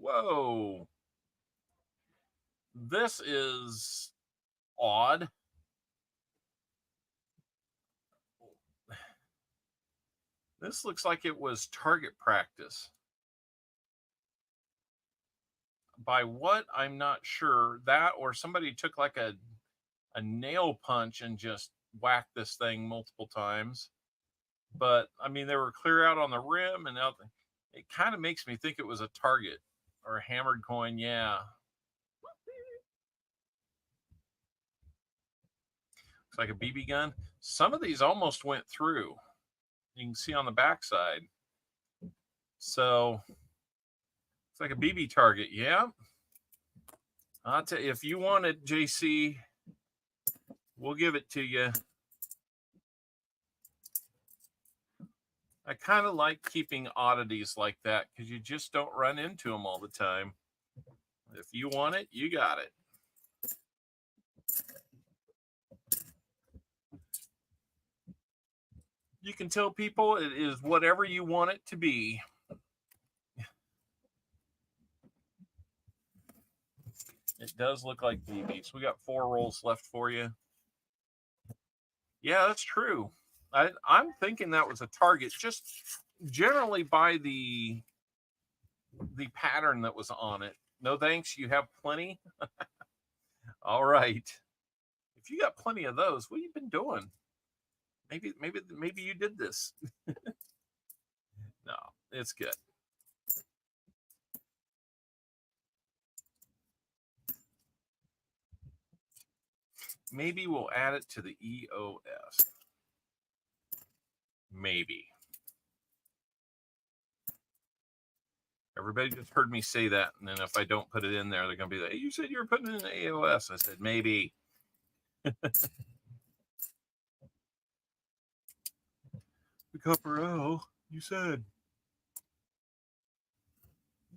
Whoa. This is odd. This looks like it was target practice. By what, I'm not sure. That or somebody took like a nail punch and just whacked this thing multiple times. But I mean, they were clear out on the rim, and out. It kind of makes me think it was a target or a hammered coin. Yeah. Looks like a BB gun. Some of these almost went through. You can see on the backside. So it's like a BB target. Yeah. I'll tell you, if you want it, JC, we'll give it to you. I kind of like keeping oddities like that because you just don't run into them all the time. If you want it, you got it. You can tell people it is whatever you want it to be. It does look like BBs. We got 4 rolls left for you. Yeah, that's true. I'm thinking that was a target, just generally by the pattern that was on it. No thanks, you have plenty. All right. If you got plenty of those, what have you been doing? Maybe you did this. No, it's good. Maybe we'll add it to the EOS. Maybe. Everybody just heard me say that, and then if I don't put it in there, they're going to be like, hey, you said you were putting it in the EOS. I said, maybe. The CopperOwl, you said.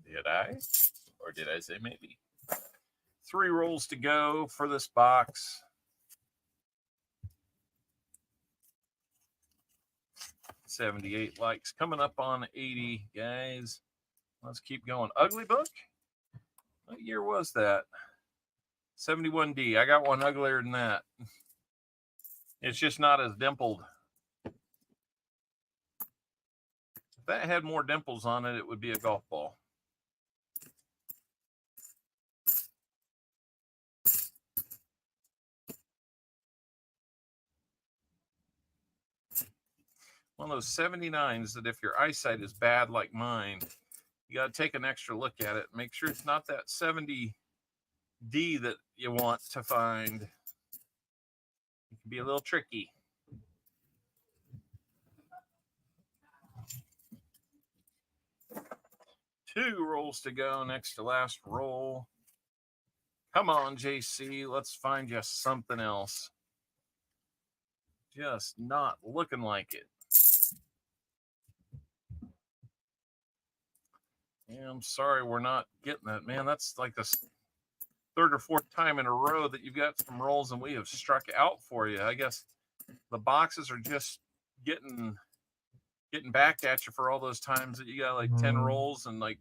Did I? Or did I say maybe? 3 rolls to go for this box. 78 likes. Coming up on 80, guys. Let's keep going. Ugly book? What year was that? 71D. I got one uglier than that. It's just not as dimpled. If that had more dimples on it, it would be a golf ball. One of those 79s that if your eyesight is bad like mine, you got to take an extra look at it. Make sure it's not that 70D that you want to find. It can be a little tricky. Two rolls to go, next to last roll. Come on, JC, let's find you something else. Just not looking like it. Yeah, I'm sorry we're not getting that, man. That's like this. third or fourth time in a row that you've got some rolls and we have struck out for you. I guess the boxes are just getting back at you for all those times that you got like 10 rolls and like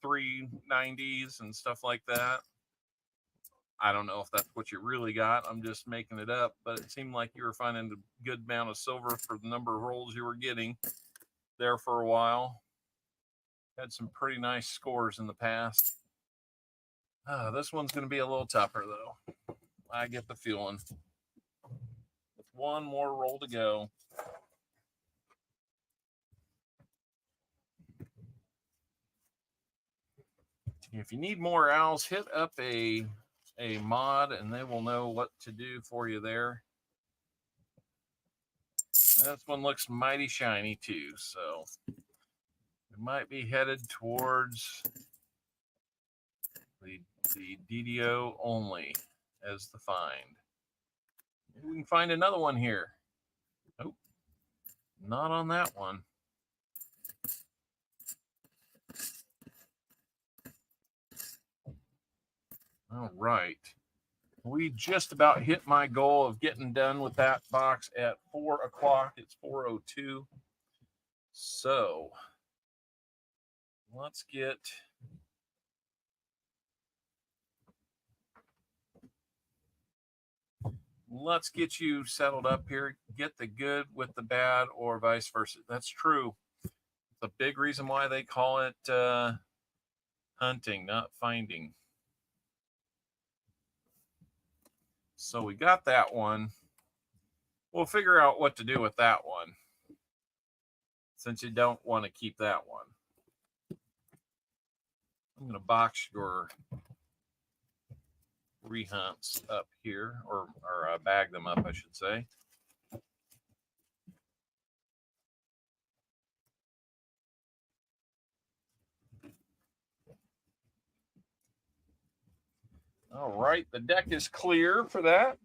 3 90s and stuff like that. I don't know if that's what you really got. I'm just making it up, but it seemed like you were finding a good amount of silver for the number of rolls you were getting there for a while. Had some pretty nice scores in the past. This one's going to be a little tougher, though. I get the feeling. With one more roll to go. If you need more owls, hit up a mod and they will know what to do for you there. This one looks mighty shiny too, so we might be headed towards the DDO only as the find. Maybe we can find another one here. Nope, not on that one. All right. We just about hit my goal of getting done with that box at 4 o'clock. It's 4:02. So let's get you settled up here. Get the good with the bad or vice versa. That's true. It's a big reason why they call it hunting, not finding. So we got that one. We'll figure out what to do with that one, since you don't want to keep that one. I'm going to box your rehunts up here, or bag them up, I should say. All right, the deck is clear for that.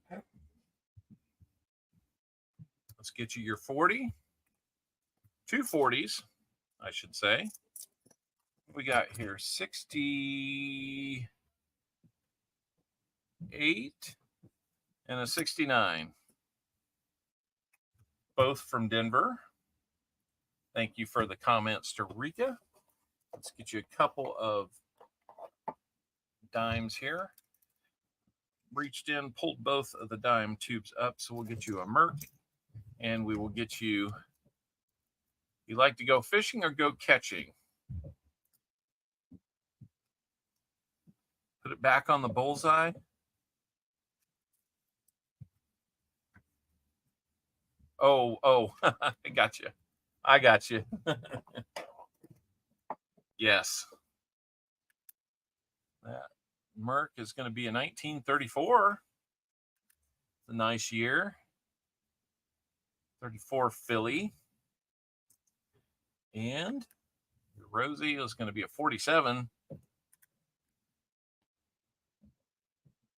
Let's get you your 40. 2 40s, I should say. We got here 68 and a 69. Both from Denver. Thank you for the comments to Rika. Let's get you a couple of dimes here. Reached in, pulled both of the dime tubes up, so we'll get you a Merc, and we will get you. You like to go fishing or go catching? Put it back on the bullseye. Oh, I got you. Yes. That Merc is going to be a 1934. It's a nice year. 34 Philly. And Rosie is going to be a 47.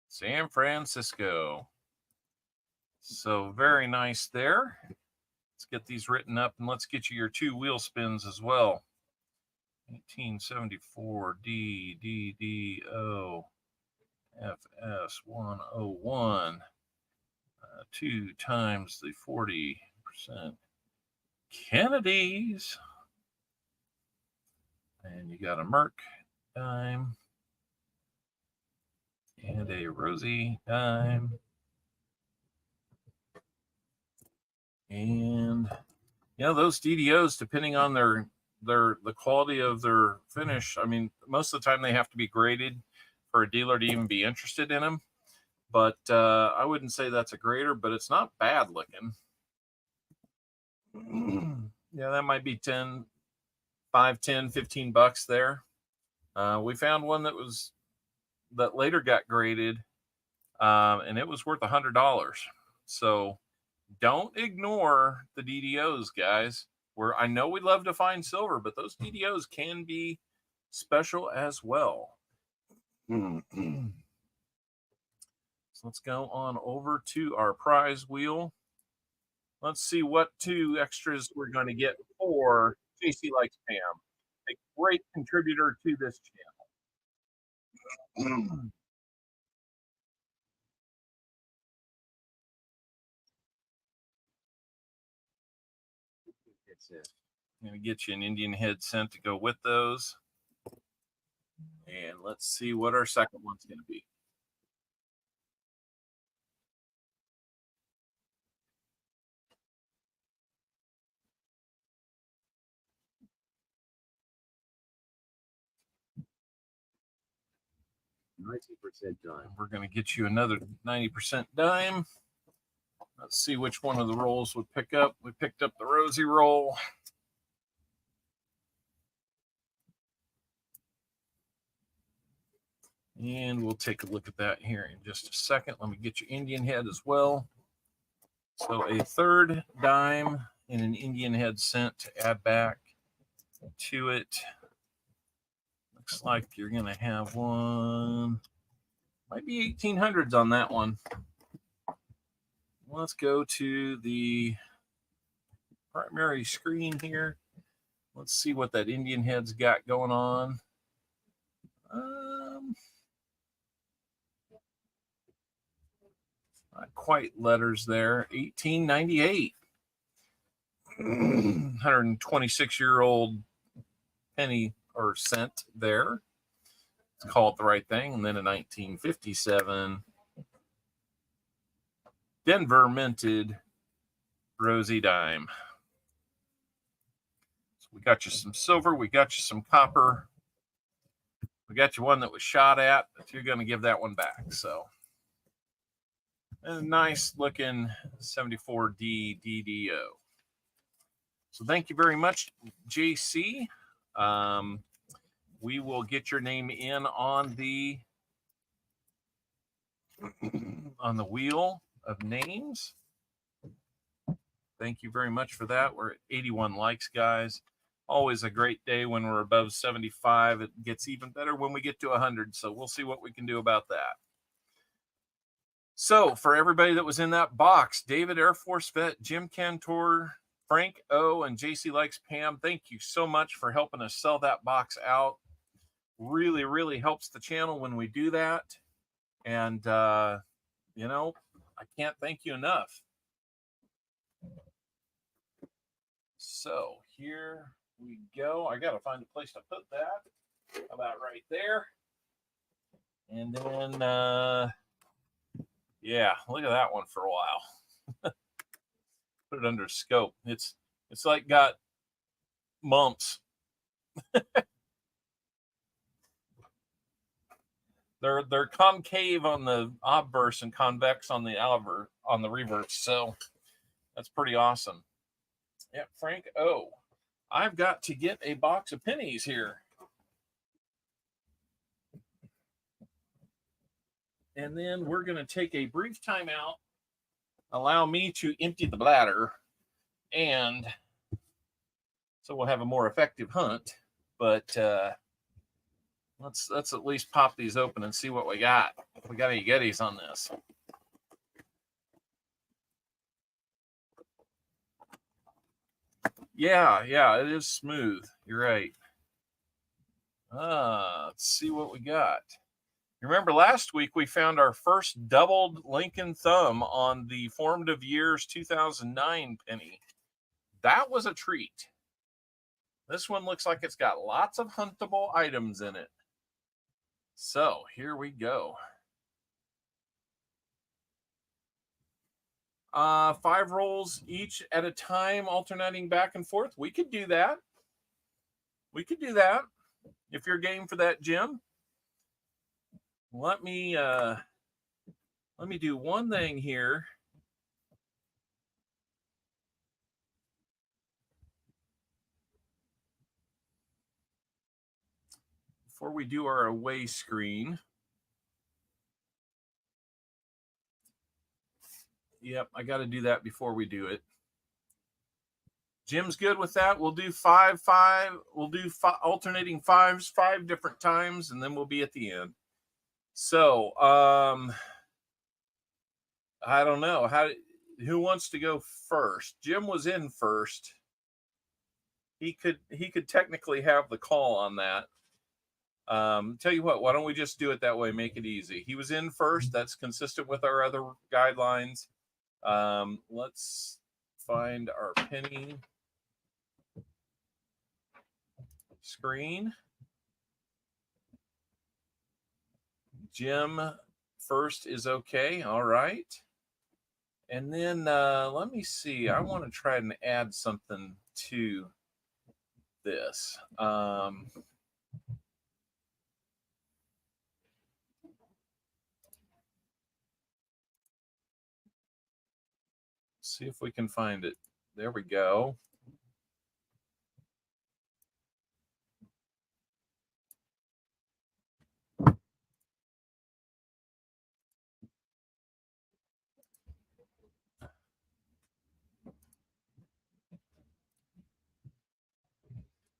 San Francisco. So very nice there. Let's get these written up and let's get you your 2 wheel spins as well. 1874 DDO FS 101. 2 times the 40% Kennedys. And you got a Merc dime and a Rosie dime. And those DDOs, depending on the quality of their finish, I mean, most of the time they have to be graded for a dealer to even be interested in them. But I wouldn't say that's a grader, but it's not bad looking. Yeah, that might be 10, 5, 10, 15 bucks there. We found one that later got graded, and it was worth $100. So don't ignore the DDOs, guys. I know we love to find silver, but those DDOs can be special as well. So let's go on over to our prize wheel. Let's see what 2 extras we're going to get for JC Likes Pam, a great contributor to this channel. I'm going to get you an Indian head cent to go with those. And let's see what our second one's going to be. dime. We're going to get you another 90% dime. Let's see which one of the rolls would pick up. We picked up the rosy roll. And we'll take a look at that here in just a second. Let me get your Indian head as well. So a third dime and an Indian head cent to add back to it. Looks like you're going to have one. Might be 1800s on that one. Let's go to the primary screen here. Let's see what that Indian head's got going on. Not quite letters there. 1898. 126-year-old penny or cent there. Let's call it the right thing. And then in 1957, Denver minted rosy dime. So we got you some silver. We got you some copper. We got you one that was shot at, but you're going to give that one back. So a nice looking 74D DDO. So thank you very much, JC. We will get your name in on the wheel of names. Thank you very much for that. We're at 81 likes, guys. Always a great day when we're above 75. It gets even better when we get to 100. So we'll see what we can do about that. So for everybody that was in that box, David Air Force Vet, Jim Cantor, Frank O, and JC Likes Pam, thank you so much for helping us sell that box out. Really, really helps the channel when we do that. And, you know, I can't thank you enough. So here we go. I got to find a place to put that. How about right there? And then, yeah, look at that one for a while. Put it under scope. It's like got mumps. They're concave on the obverse and convex on the reverse. So that's pretty awesome. Yeah, Frank O. I've got to get a box of pennies here. And then we're going to take a brief time out. Allow me to empty the bladder. And so we'll have a more effective hunt. But let's at least pop these open and see what we got. If we got any goodies on this. Yeah, it is smooth. You're right. Let's see what we got. Remember last week we found our first doubled Lincoln thumb on the formative years 2009 penny. That was a treat. This one looks like it's got lots of huntable items in it. So here we go. 5 rolls each at a time, alternating back and forth. We could do that. If you're game for that, Jim. Let me do one thing here. Before we do our away screen. Yep, I got to do that before we do it. Jim's good with that. We'll do 5. We'll do alternating 5s 5 different times, and then we'll be at the end. So, I don't know who wants to go first. Jim was in first. He could technically have the call on that. Tell you what, why don't we just do it that way? Make it easy. He was in first. That's consistent with our other guidelines. Let's find our penny. screen. Jim first is okay. All right. And then let me see. I want to try and add something to this. See if we can find it. There we go.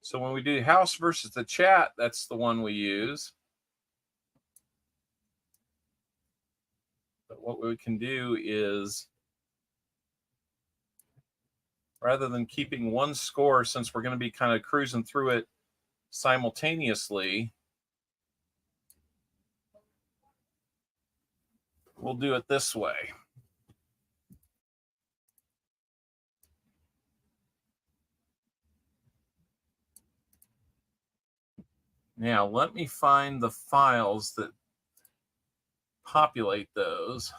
So when we do house versus the chat, that's the one we use. But what we can do is, rather than keeping one score, since we're going to be kind of cruising through it simultaneously, we'll do it this way. Now, let me find the files that populate those.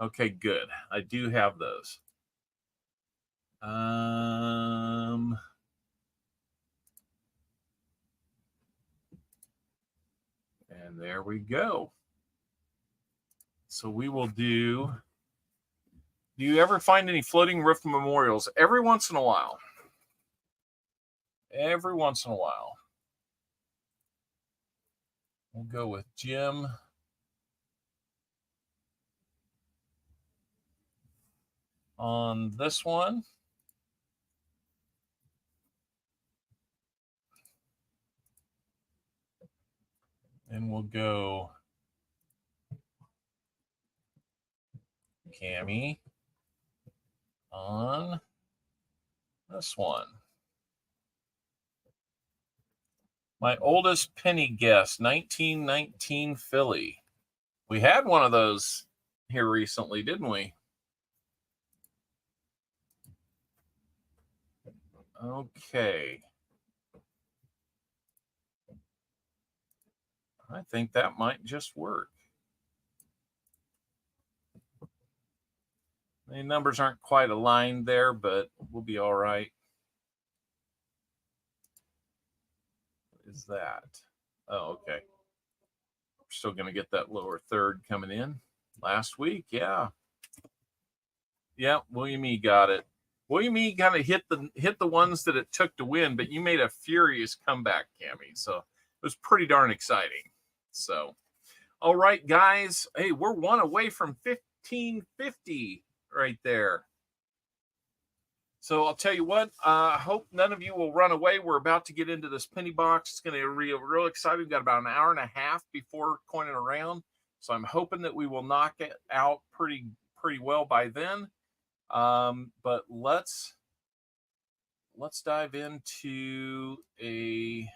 Okay, good. I do have those. And there we go. So we will do you ever find any floating roof memorials? Every once in a while. Every once in a while. We'll go with Jim. On this one. And we'll go Cammy on this one. My oldest penny guess, 1919 Philly. We had one of those here recently, didn't we? Okay. I think that might just work. The numbers aren't quite aligned there, but we'll be all right. What is that? Oh, okay. We're still going to get that lower third coming in. Last week, yeah. Yeah, William E. got it. William E. kind of hit the ones that it took to win, but you made a furious comeback, Cammy. So it was pretty darn exciting. So, all right, guys. Hey, we're one away from 1550 right there. So I'll tell you what, I hope none of you will run away. We're about to get into this penny box. It's going to be real exciting. We've got about an hour and a half before coining around. So I'm hoping that we will knock it out pretty well by then. But let's dive into a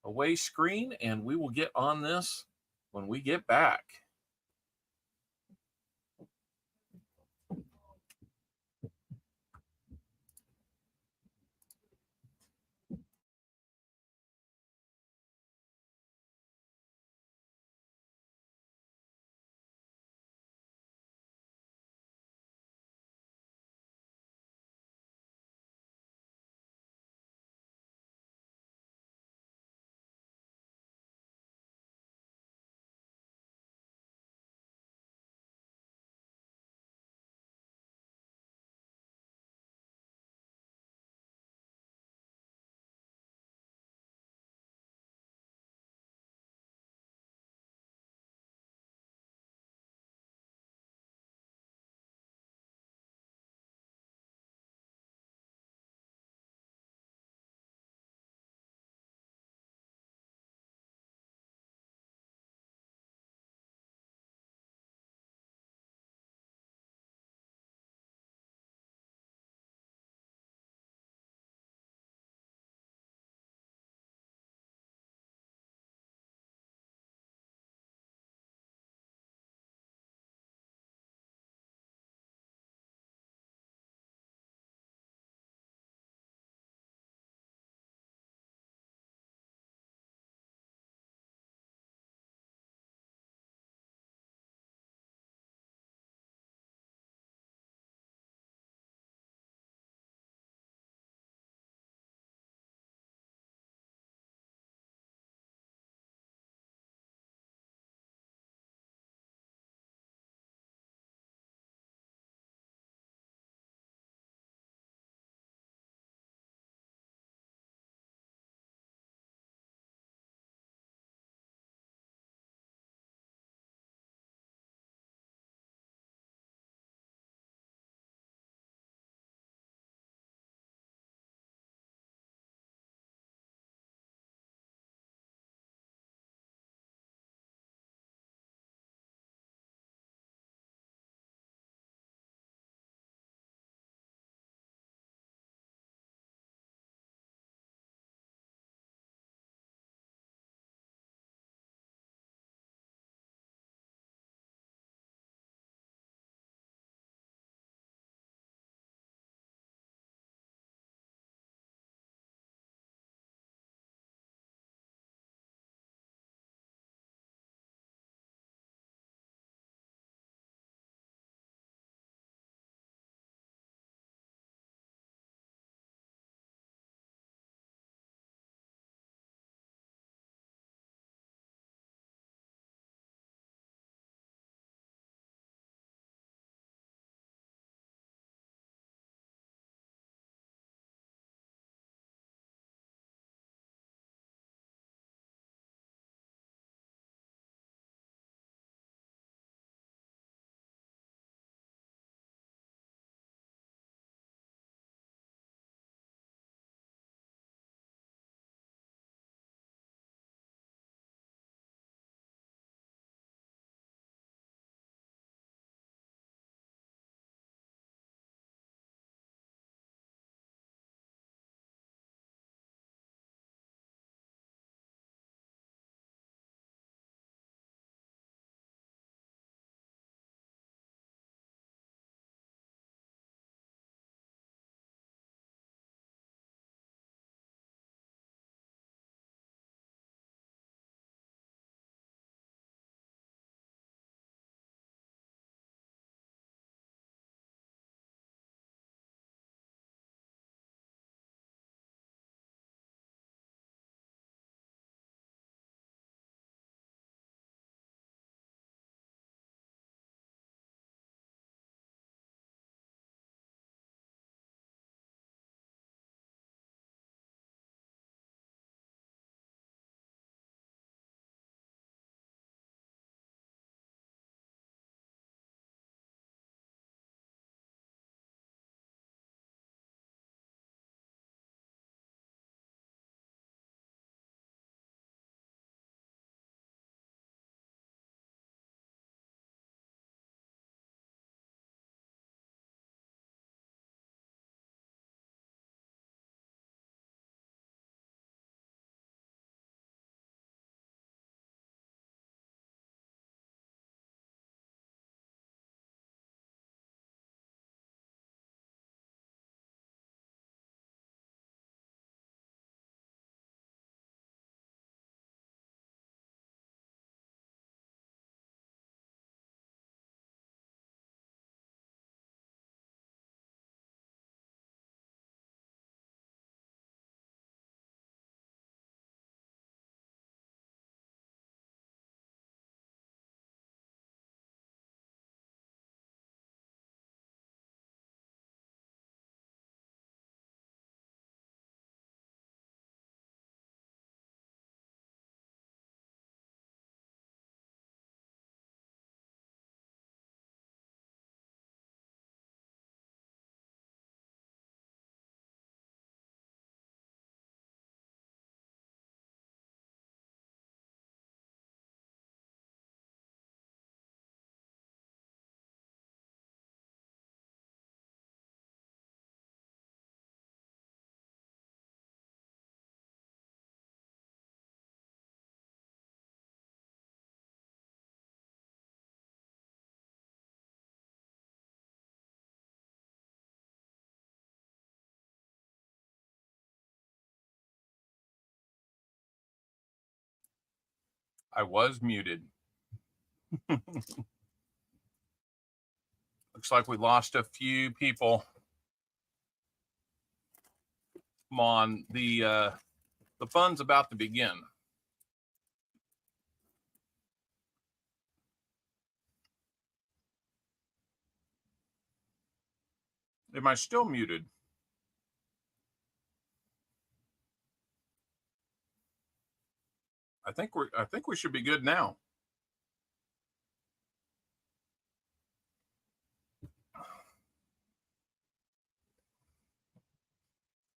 away screen, and we will get on this when we get back. I was muted. Looks like we lost a few people. Come on, the fun's about to begin. Am I still muted? I think we should be good now.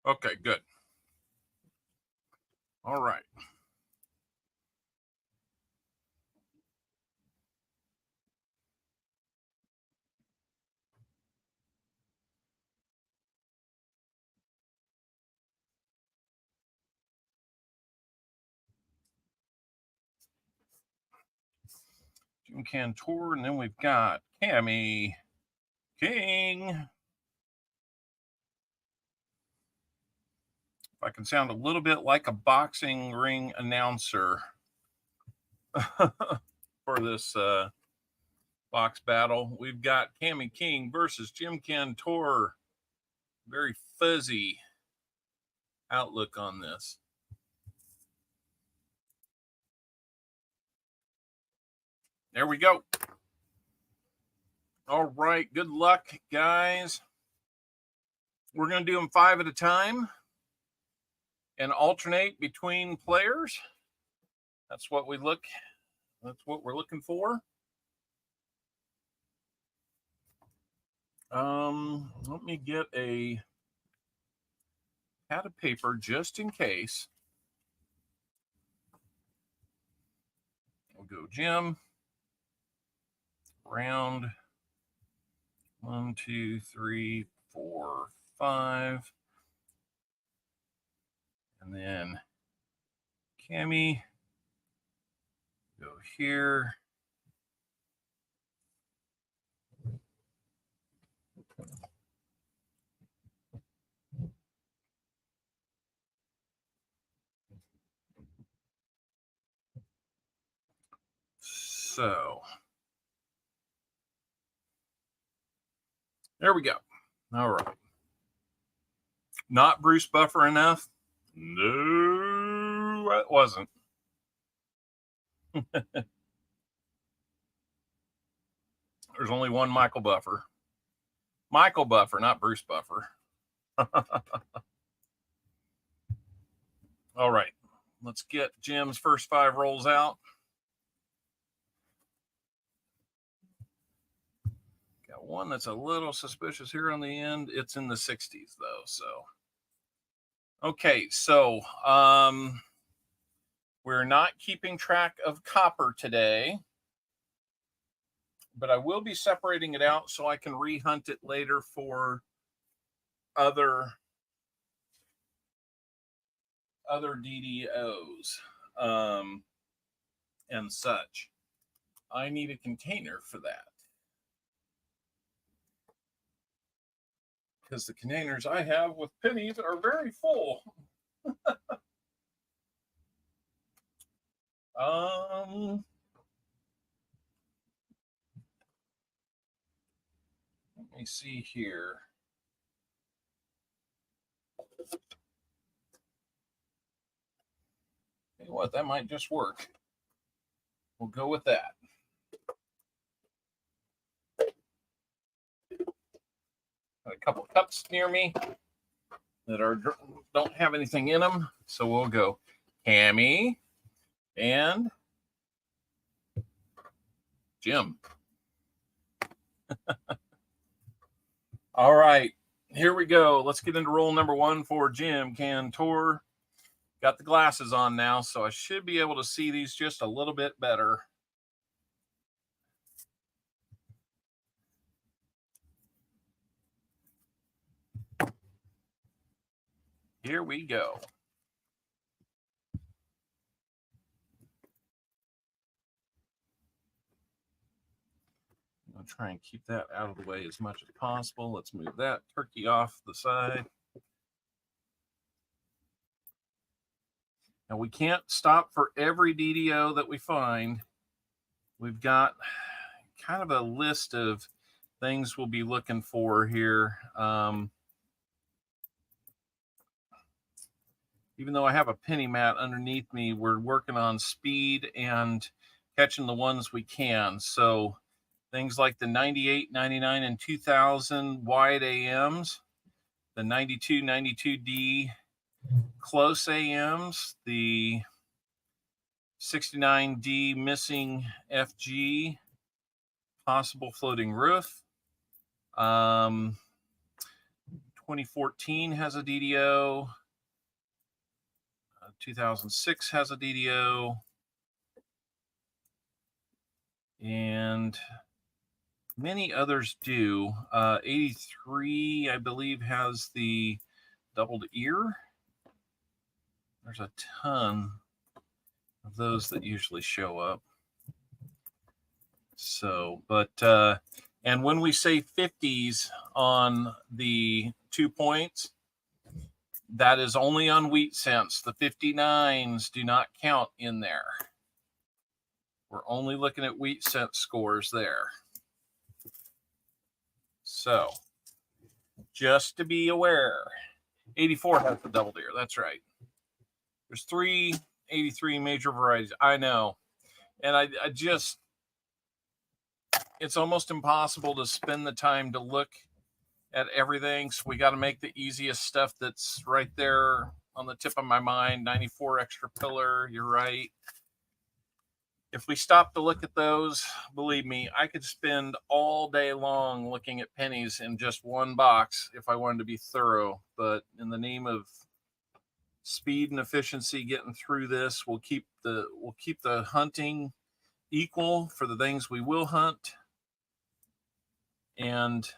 Okay, good. All right. Jim Cantor, and then we've got Cammy King. If I can sound a little bit like a boxing ring announcer for this box battle, we've got Cammy King versus Jim Cantor. Very fuzzy outlook on this. There we go. All right. Good luck, guys. We're going to do them 5 at a time and alternate between players. That's what we're looking for. Let me get a pad of paper just in case. We'll go Jim. Round 1, 2, 3, 4, 5. And then Cammy, go here. So there we go. All right. Not Bruce Buffer enough? No, it wasn't. There's only one Michael Buffer. Michael Buffer, not Bruce Buffer. All right. Let's get Jim's first 5 rolls out. Got one that's a little suspicious here on the end. It's in the 60s, though. So, okay. So, we're not keeping track of copper today, but I will be separating it out so I can rehunt it later for other DDOs and such. I need a container for that, because the containers I have with pennies are very full. Let me see here. You know what? That might just work. We'll go with that. Got a couple cups near me that don't have anything in them, so we'll go Cammy and Jim. All right, here we go. Let's get into roll number 1 for Jim Cantor. Got the glasses on now, so I should be able to see these just a little bit better. Here we go. I'll try and keep that out of the way as much as possible. Let's move that turkey off the side. Now, we can't stop for every DDO that we find. We've got kind of a list of things we'll be looking for here. Even though I have a penny mat underneath me, we're working on speed and catching the ones we can. So things like the 98, 99, and 2000 wide AMs, the 92, 92D close AMs, the 69D missing FG, possible floating roof. 2014 has a DDO. 2006 has a DDO. And many others do. 83, I believe, has the doubled ear. There's a ton of those that usually show up. So, but, and when we say 50s on the 2 points, that is only on wheat cents. The 59s do not count in there. We're only looking at wheat cent scores there. So, just to be aware, 84 has the double deer. That's right. There's 383 major varieties. I know. And I just, it's almost impossible to spend the time to look at everything. So we got to make the easiest stuff that's right there on the tip of my mind. 94 extra pillar. You're right. If we stop to look at those, believe me, I could spend all day long looking at pennies in just one box if I wanted to be thorough. But in the name of speed and efficiency, getting through this, we'll keep the hunting equal for the things we will hunt, and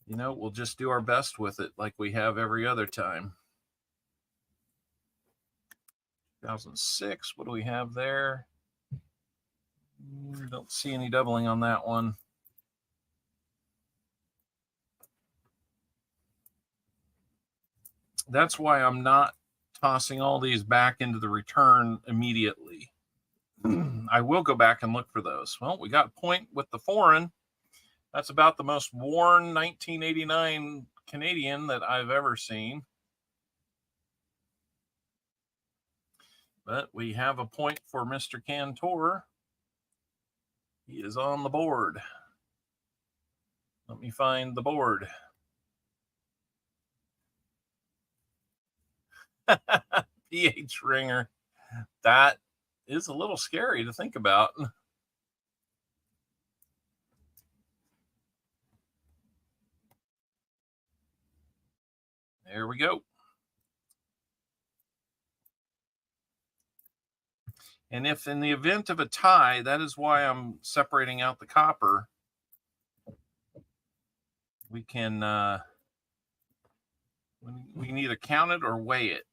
we'll just do our best with it like we have every other time. 2006, what do we have there? Don't see any doubling on that one. That's why I'm not tossing all these back into the return immediately. I will go back and look for those. Well, we got a point with the foreign. That's about the most worn 1989 Canadian that I've ever seen. But we have a point for Mr. Cantor. He is on the board. Let me find the board. PH Ringer. That is a little scary to think about. There we go. And if in the event of a tie, that is why I'm separating out the copper. We can we can either count it or weigh it.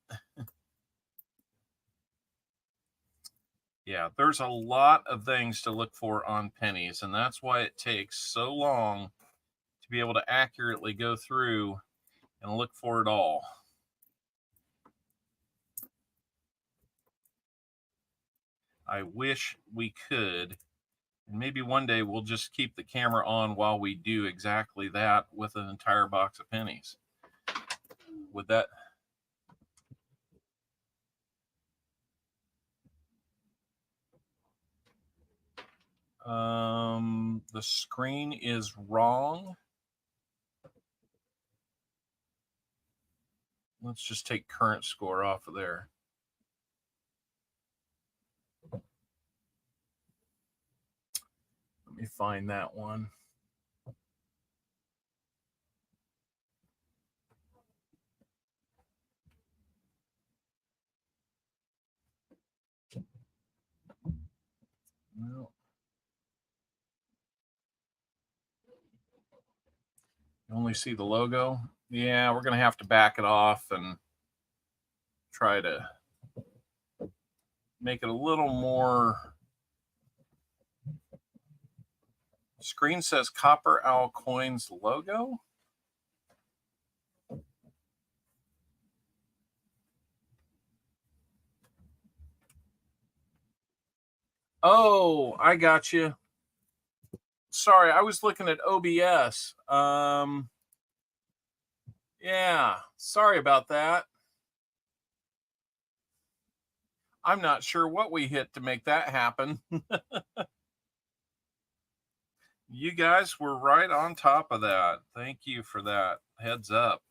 Yeah, there's a lot of things to look for on pennies, and that's why it takes so long to be able to accurately go through and look for it all. I wish we could, and maybe one day we'll just keep the camera on while we do exactly that with an entire box of pennies. Would that... the screen is wrong. Let's just take current score off of there. Let me find that one. Well, you only see the logo. Yeah, we're going to have to back it off and try to make it a little more. Screen says CopperOwlCoins logo. Oh, I got you. Sorry, I was looking at OBS. Yeah, sorry about that. I'm not sure what we hit to make that happen. You guys were right on top of that. Thank you for that. Heads up.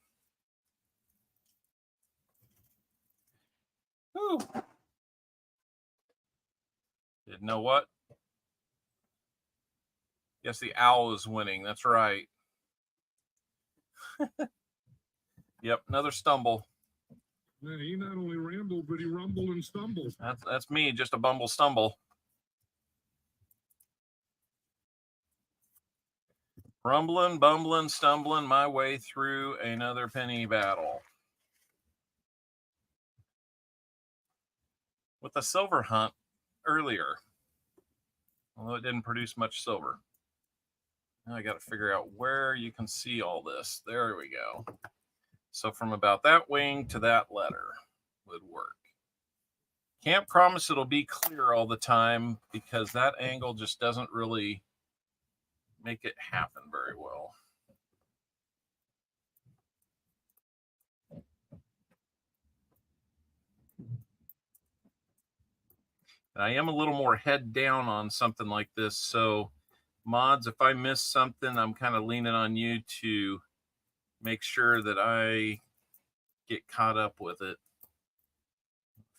Whew. Didn't know what? Yes, the owl is winning. That's right. Yep, another stumble. Yeah, he not only rambled, but he rumbled and stumbled. That's me, just a bumble stumble. Rumbling, bumbling, stumbling my way through another penny battle. With the silver hunt earlier, although it didn't produce much silver. Now I got to figure out where you can see all this. There we go. So from about that wing to that letter would work. Can't promise it'll be clear all the time because that angle just doesn't really make it happen very well. I am a little more head down on something like this. So mods, if I miss something, I'm kind of leaning on you to make sure that I get caught up with it.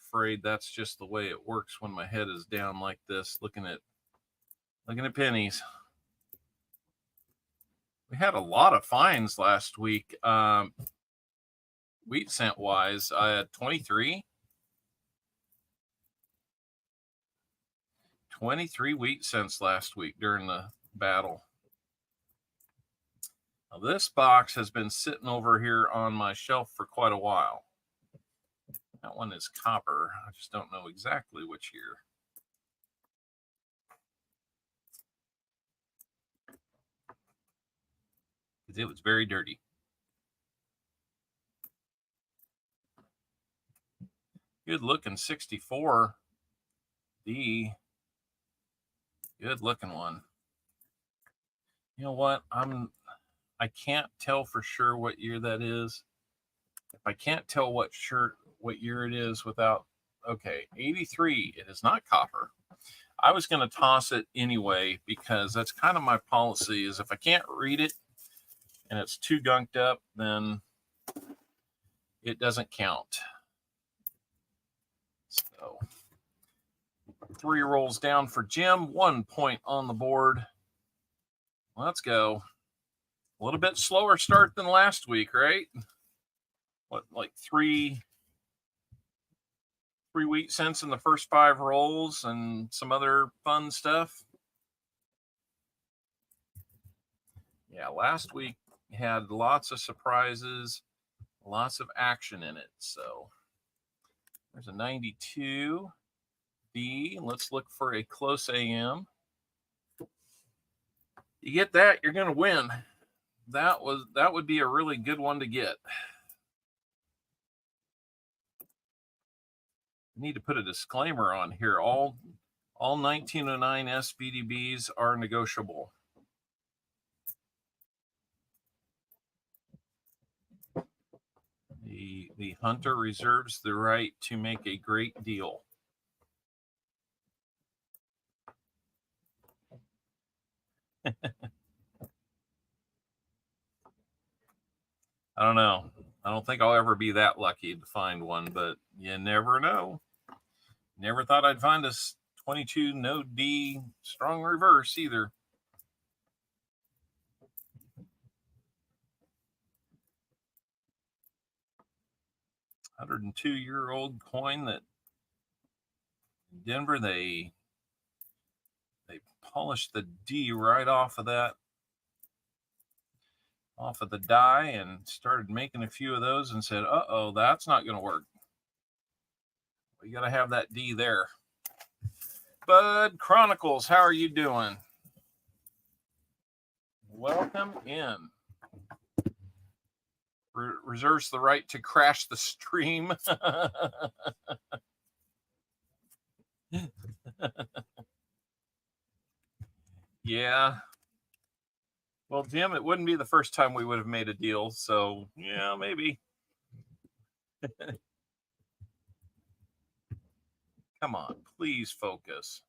Afraid that's just the way it works when my head is down like this, looking at pennies. We had a lot of finds last week. Wheat cent wise, I had 23 wheat cents last week during the battle. Now, this box has been sitting over here on my shelf for quite a while. That one is copper. I just don't know exactly which year. Because it was very dirty. Good looking 64. The good looking one. You know what? I can't tell for sure what year that is. If I can't tell what year it is without, okay, 83. It is not copper. I was going to toss it anyway because that's kind of my policy is if I can't read it and it's too gunked up, then it doesn't count. So 3 rolls down for Jim, 1 point on the board. Let's go. A little bit slower start than last week, right? What, like three wheat cents in the first 5 rolls and some other fun stuff. Yeah, last week had lots of surprises, lots of action in it. So there's a 92 B. Let's look for a close AM. You get that, you're going to win. That would be a really good one to get. I need to put a disclaimer on here. All 1909 SBDBs are negotiable. The hunter reserves the right to make a great deal. I don't know. I don't think I'll ever be that lucky to find one, but you never know. Never thought I'd find a 22 no D strong reverse either. $102-year-old coin that in Denver they polished the D right off of that, off of the die, and started making a few of those and said, uh-oh, that's not going to work. We got to have that D there. Bud Chronicles, how are you doing? Welcome in. Reserves the right to crash the stream. Yeah. Well, Jim, it wouldn't be the first time we would have made a deal. So, yeah, maybe. Come on, please focus.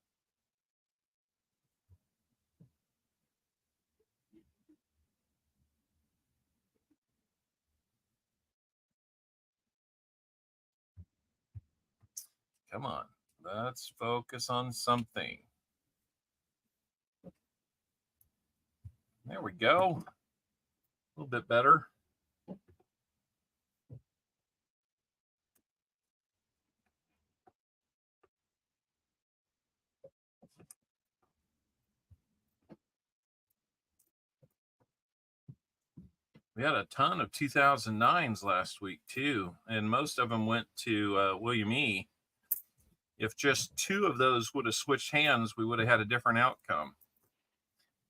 Come on, let's focus on something. There we go. A little bit better. We had a ton of 2009s last week too, and most of them went to William E. If just 2 of those would have switched hands, we would have had a different outcome.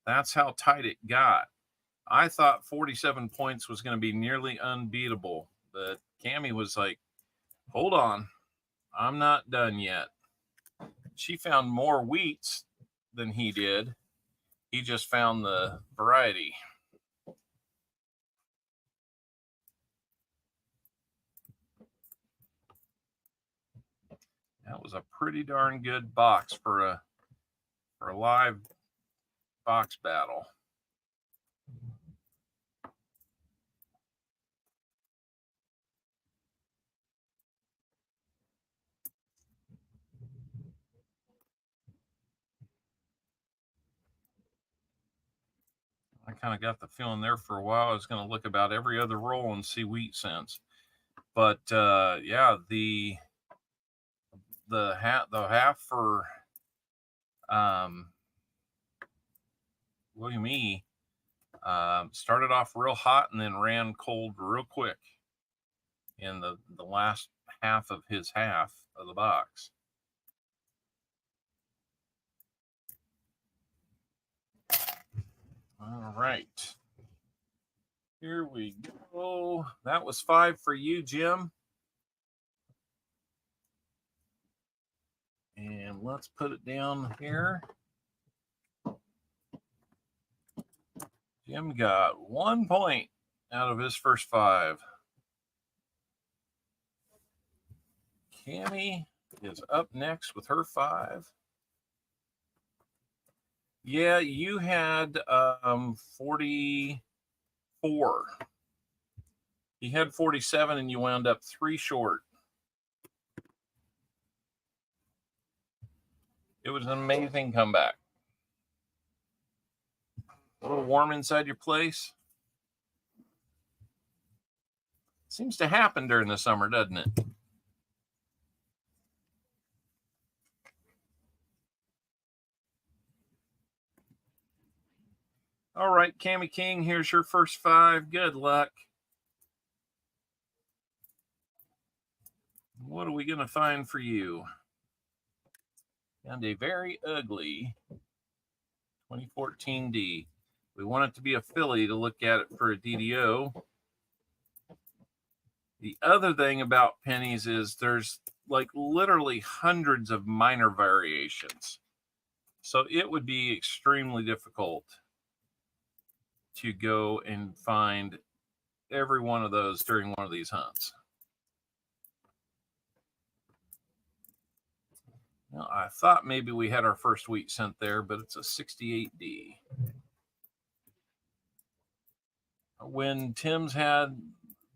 That's how tight it got. I thought 47 points was going to be nearly unbeatable, but Cammie was like, hold on, I'm not done yet. She found more wheats than he did. He just found the variety. That was a pretty darn good box for a live box battle. I kind of got the feeling there for a while I was going to look about every other roll and see wheat cents. But yeah, the half for William E. Started off real hot and then ran cold real quick in the last half of his half of the box. All right. Here we go. That was 5 for you, Jim. And let's put it down here. Jim got 1 point out of his first 5. Cammie is up next with her 5. Yeah, you had 44. He had 47 and you wound up 3 short. It was an amazing comeback. A little warm inside your place. Seems to happen during the summer, doesn't it? All right, Cammie King, here's your first 5. Good luck. What are we going to find for you? And a very ugly 2014 D. We want it to be a filly to look at it for a DDO. The other thing about pennies is there's like literally hundreds of minor variations. So it would be extremely difficult to go and find every one of those during one of these hunts. Now, I thought maybe we had our first wheat cent there, but it's a 68D. When Tim's had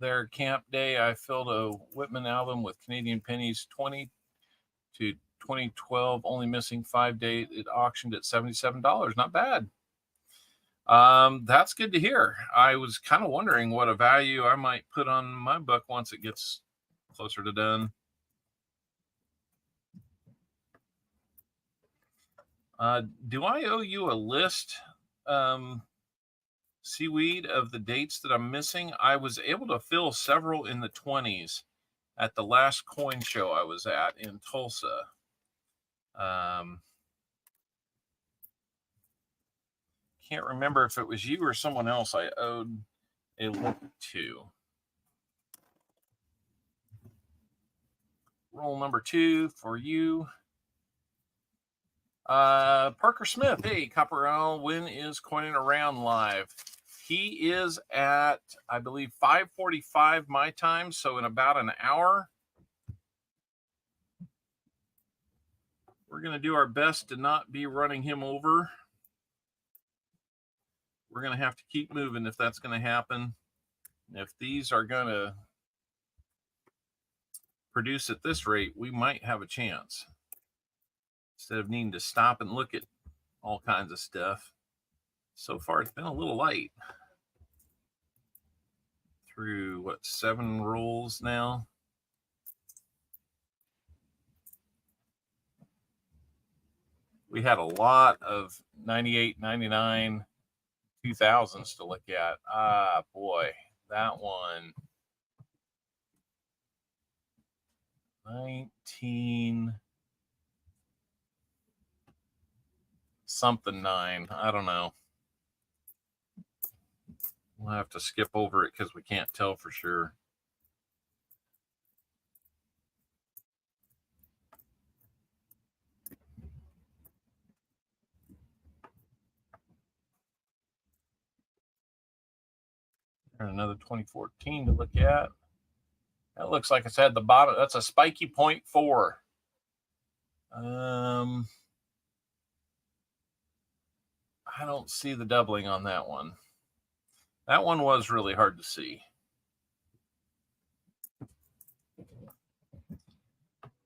their camp day, I filled a Whitman album with Canadian pennies 20 to 2012, only missing 5 days. It auctioned at $77. Not bad. That's good to hear. I was kind of wondering what a value I might put on my book once it gets closer to done. Do I owe you a list, Seaweed, of the dates that I'm missing? I was able to fill several in the 20s at the last coin show I was at in Tulsa. Can't remember if it was you or someone else I owed a list to. Roll number 2 for you. Parker Smith, hey, Copper Owl, when is Coining Around live? He is at, I believe, 5:45 my time, so in about an hour. We're going to do our best to not be running him over. We're going to have to keep moving if that's going to happen. If these are going to produce at this rate, we might have a chance. Instead of needing to stop and look at all kinds of stuff. So far, it's been a little light. Through, what, 7 rolls now? We had a lot of 98, 99, 2000s to look at. Ah, boy, that one. 19 something 9. I don't know. We'll have to skip over it because we can't tell for sure. There's another 2014 to look at. That looks like it's at the bottom. That's a spiky 0.4. I don't see the doubling on that one. That one was really hard to see.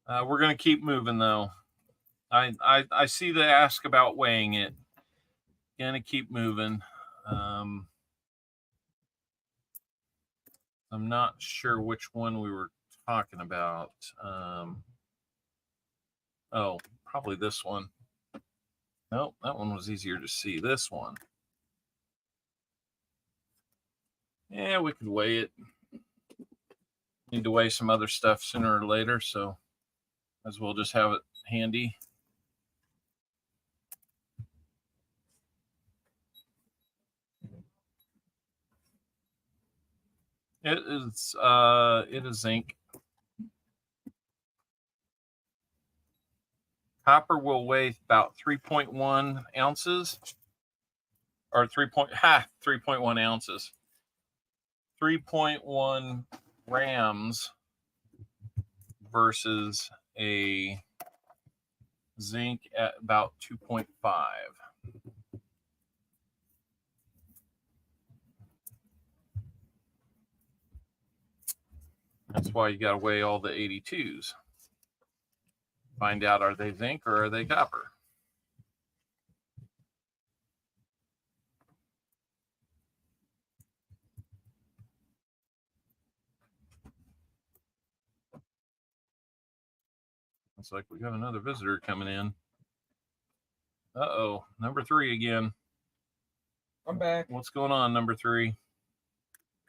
We're going to keep moving, though. I see the ask about weighing it. Going to keep moving. I'm not sure which one we were talking about. Oh, probably this one. Nope, that one was easier to see. This one. Yeah, we could weigh it. Need to weigh some other stuff sooner or later, so as well just have it handy. It is zinc. Copper will weigh about 3.1 ounces, or 3.1 ounces. 3.1 grams versus a zinc at about 2.5. That's why you got to weigh all the 82s. Find out, are they zinc or are they copper? Looks like we got another visitor coming in. Uh-oh, number 3 again. I'm back. What's going on, number 3?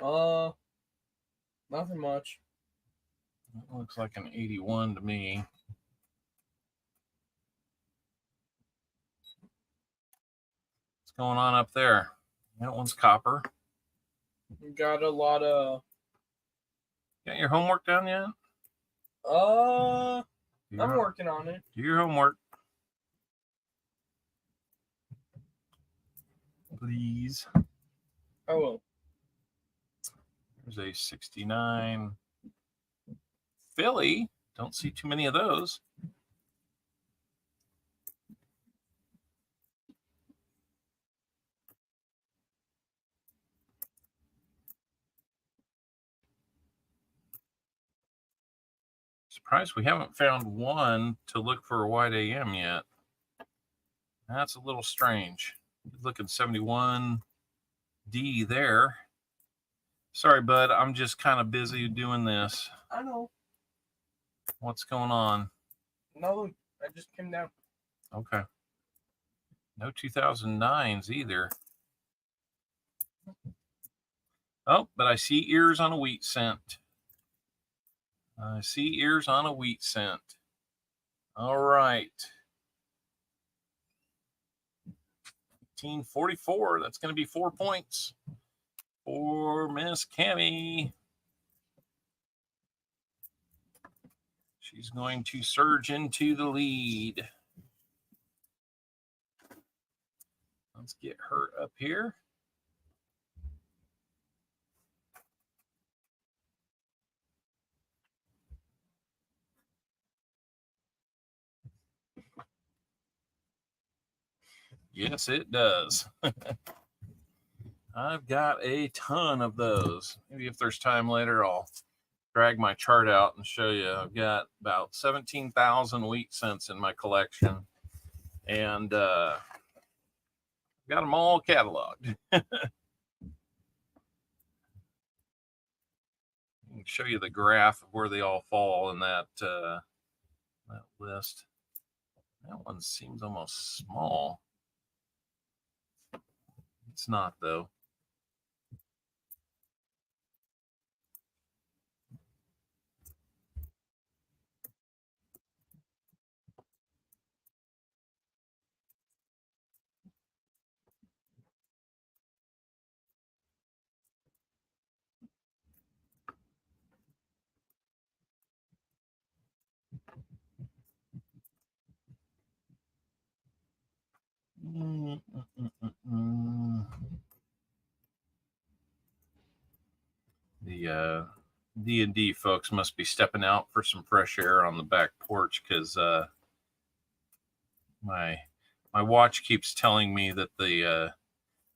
Nothing much. That looks like an 81 to me. What's going on up there? That one's copper. We got a lot of. Got your homework done yet? I'm working on it. Do your homework. Please. I will. There's a 69 Philly. Don't see too many of those. Surprised we haven't found one to look for a white AM yet. That's a little strange. Looking 71D there. Sorry, bud. I'm just kind of busy doing this. I know. What's going on? No, I just came down. Okay. No 2009s either. Oh, but I see ears on a wheat cent. I see ears on a wheat cent. All right. 1844. That's going to be 4 points for Miss Cammie. She's going to surge into the lead. Let's get her up here. Yes, it does. I've got a ton of those. Maybe if there's time later, I'll drag my chart out and show you. I've got about 17,000 wheat cents in my collection, and got them all cataloged. I can show you the graph of where they all fall in that that list. That one seems almost small. It's not, though. The D&D folks must be stepping out for some fresh air on the back porch, because my watch keeps telling me that the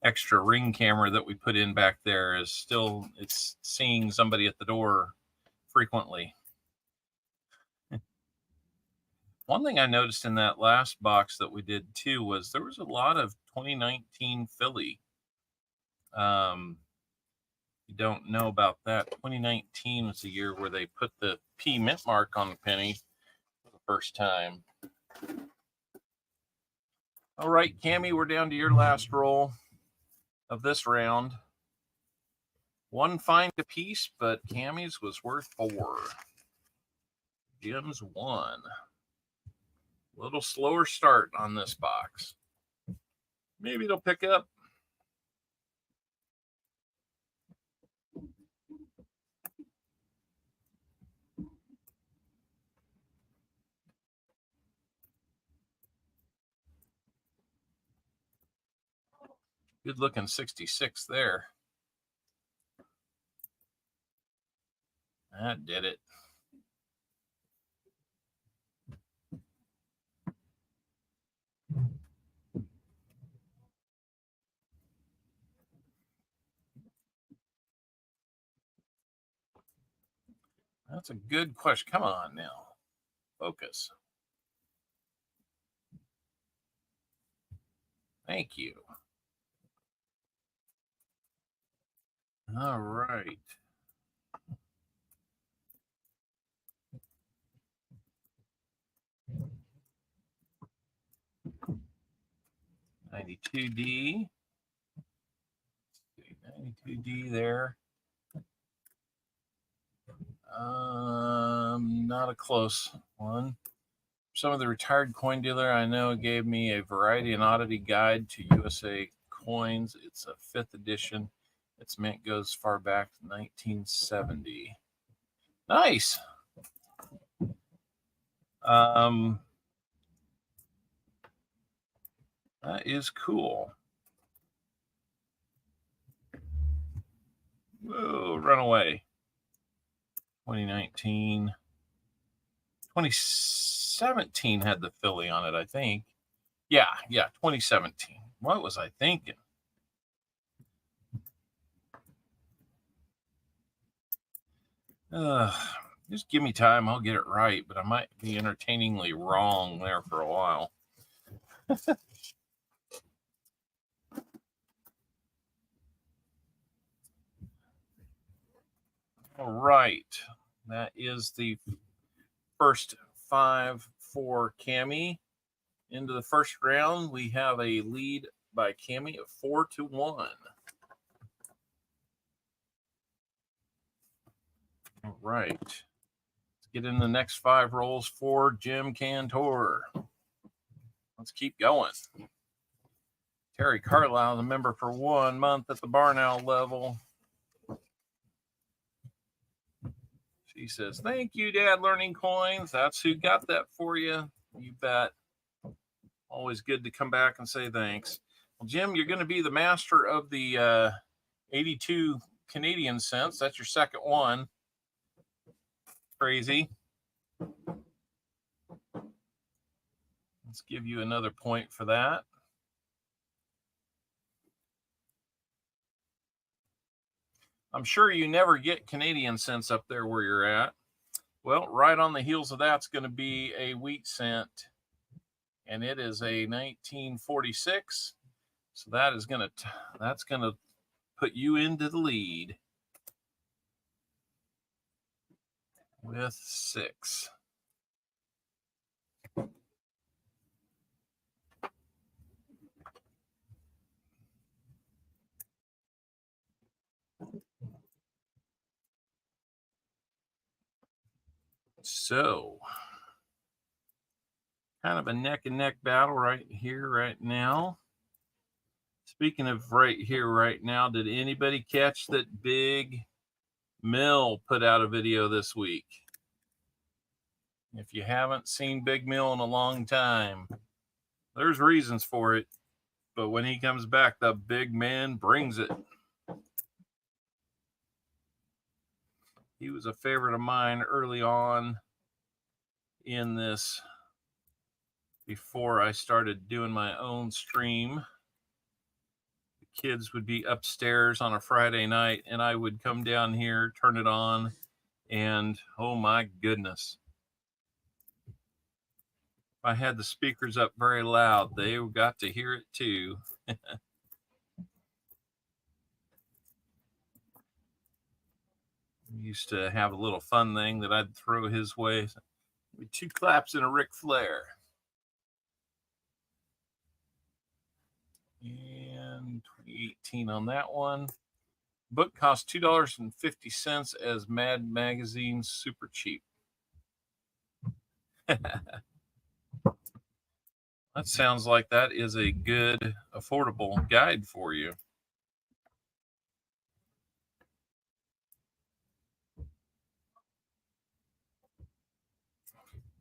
extra ring camera that we put in back there is still, it's seeing somebody at the door frequently. One thing I noticed in that last box that we did too was there was a lot of 2019 Philly. You don't know about that. 2019 was the year where they put the P mint mark on the penny for the first time. All right, Cammie, we're down to your last roll of this round. One find a piece, but Cammie's was worth 4. Jim's 1. A little slower start on this box. Maybe it'll pick up. Good looking 66 there. That did it. That's a good question. Come on now. Focus. Thank you. All right. $92D. 92D there. Not a close one. Some of the retired coin dealer I know gave me a variety and oddity guide to USA coins. It's a 5th edition. Its mint goes far back to 1970. Nice. That is cool. Whoa, run away. 2019. 2017 had the Philly on it, I think. Yeah, 2017. What was I thinking? Just give me time. I'll get it right, but I might be entertainingly wrong there for a while. All right. That is the first 5 for Cammie. Into the first round, we have a lead by Cammie of 4-1. All right. Let's get in the next 5 rolls for Jim Cantor. Let's keep going. Terry Carlisle, the member for 1 month at the Barn Owl level. She says, thank you, Dad Learning Coins. That's who got that for you. You bet. Always good to come back and say thanks. Well, Jim, you're going to be the master of the 82 Canadian cents. That's your second one. Crazy. Let's give you another point for that. I'm sure you never get Canadian cents up there where you're at. Well, right on the heels of that's going to be a wheat cent, and it is a 1946. So that's going to put you into the lead with 6. So, kind of a neck and neck battle right here, right now. Speaking of right here, right now, did anybody catch that Big Mill put out a video this week? If you haven't seen Big Mill in a long time, there's reasons for it. But when he comes back, the big man brings it. He was a favorite of mine early on in this, before I started doing my own stream. The kids would be upstairs on a Friday night, and I would come down here, turn it on, and oh my goodness. If I had the speakers up very loud, they got to hear it too. We used to have a little fun thing that I'd throw his way. 2 claps and a Ric Flair. And 2018 on that one. Book cost $2.50 as Mad Magazine, super cheap. That sounds like that is a good, affordable guide for you.